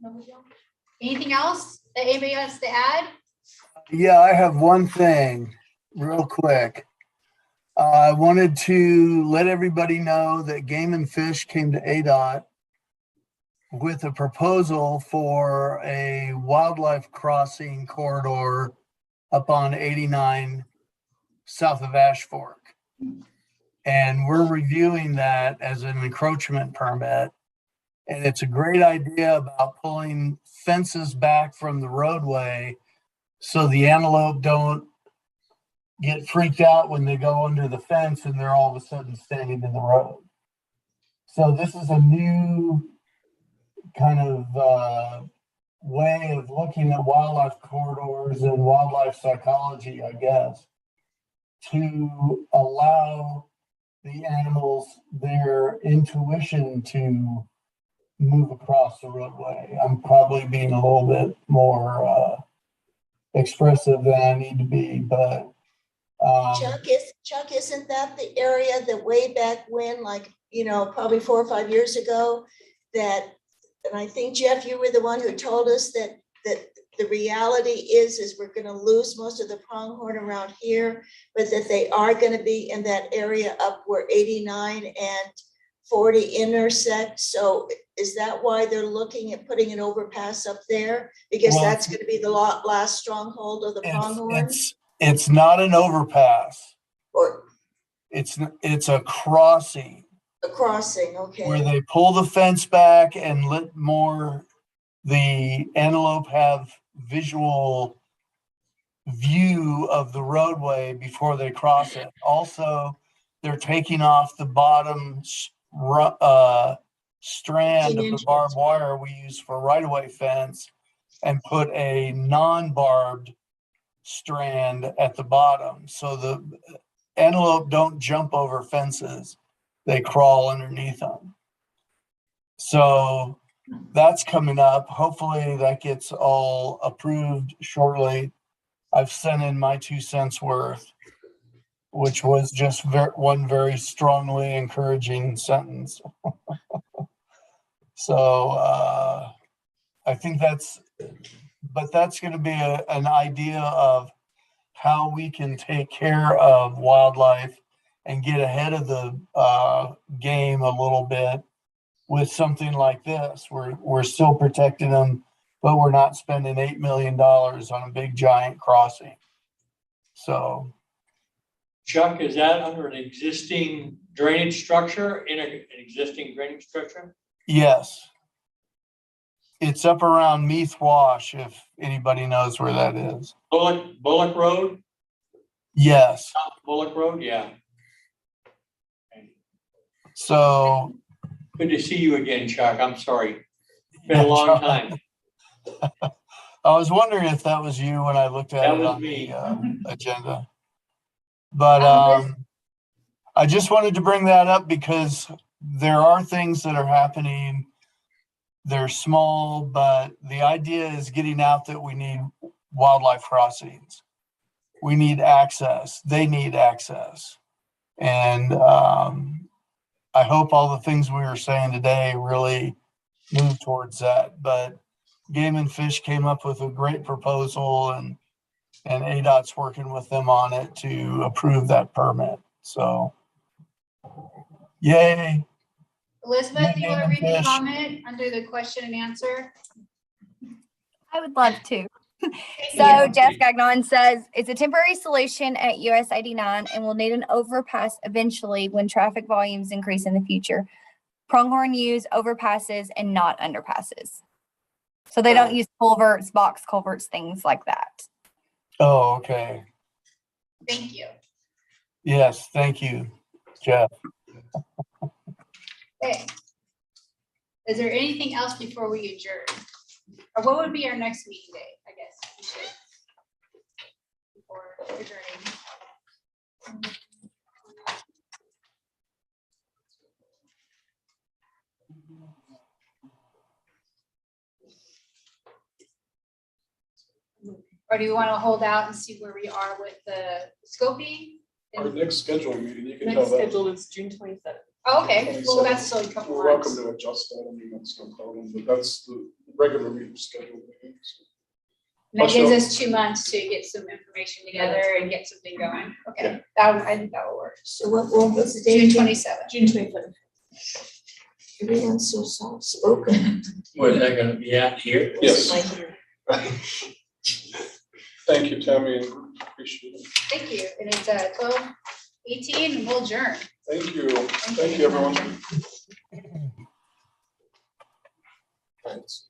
Anything else that anybody wants to add? Yeah, I have one thing real quick. I wanted to let everybody know that Game and Fish came to ADOT with a proposal for a wildlife crossing corridor up on 89 south of Ash Fork. And we're reviewing that as an encroachment permit. And it's a great idea about pulling fences back from the roadway so the antelope don't get freaked out when they go under the fence and they're all of a sudden standing in the road. So this is a new kind of way of looking at wildlife corridors and wildlife psychology, I guess, to allow the animals their intuition to move across the roadway. I'm probably being a little bit more expressive than I need to be, but Chuck, isn't that the area that way back when, like, probably 4 or 5 years ago, and I think, Jeff, you were the one who told us that the reality is we're gonna lose most of the pronghorn around here, but that they are gonna be in that area up where 89 and 40 intersect. So is that why they're looking at putting an overpass up there? Because Well, that's gonna be the last stronghold of the pronghorn? it's not an overpass. Or It's a crossing A crossing, where okay. they pull the fence back and let the antelope have visual view of the roadway before they cross it. Also, they're taking off the bottom strand of the barbed wire we use for right-of-way fence and put a non-barbed strand at the bottom. So the antelope don't jump over fences, they crawl underneath them. So that's coming up. Hopefully that gets all approved shortly. I've sent in my 2 cents worth, which was just one very strongly encouraging sentence. So I think that's going to be an idea of how we can take care of wildlife and get ahead of the game a little bit with something like this. We're still protecting them, but we're not spending $8 million on a big giant crossing. So, Chuck, is that under an existing drainage structure, in an existing drainage structure? yes. It's up around Meath Wash, if anybody knows where that is. Bullock Road? Yes. South Bullock Road, yeah. So. Good to see you again, Chuck. I'm sorry. It's been a long time. I was wondering if that was you when I looked at it on the agenda. But I just wanted to bring that up because there are things that are happening. They're small, but the idea is getting out that we need wildlife crossings. We need access. They need access. And I hope all the things we were saying today really move towards that. But Game and Fish came up with a great proposal, and ADOT's working with them on it to approve that permit. So, yay. Elizabeth, do you want to read the Fish. comment under the question and answer? I would love to. So Jeff Gagnon says, it's a temporary solution at US 89 and will need an overpass eventually when traffic volumes increase in the future. Pronghorn use overpasses and not underpasses. So they don't use culverts, box culverts, things like that. Oh, okay. Thank you. Yes, thank you, Jeff. Okay. Is there anything else before we adjourn? Or what would be our next meeting day, I guess we should, before adjourning? Or do you want to hold out and see where we are with the scoping? Our next scheduled meeting, you can tell Next that. schedule is June 27th. Oh, okay, well, that's still a couple We're welcome months. to adjust that, I mean, that's no problem, but that's the regular meeting schedule. And that gives us 2 months to get some information together and get something going. Okay, I think that will work. So what's the date? June 27th. June 27th. Everyone's so soft spoken. Where's that gonna be at here? Yes. Right here. Thank you, Tammy, and appreciate it. Thank you. And it's 12:18 and we'll adjourn. Thank you, thank you, everyone. Thanks.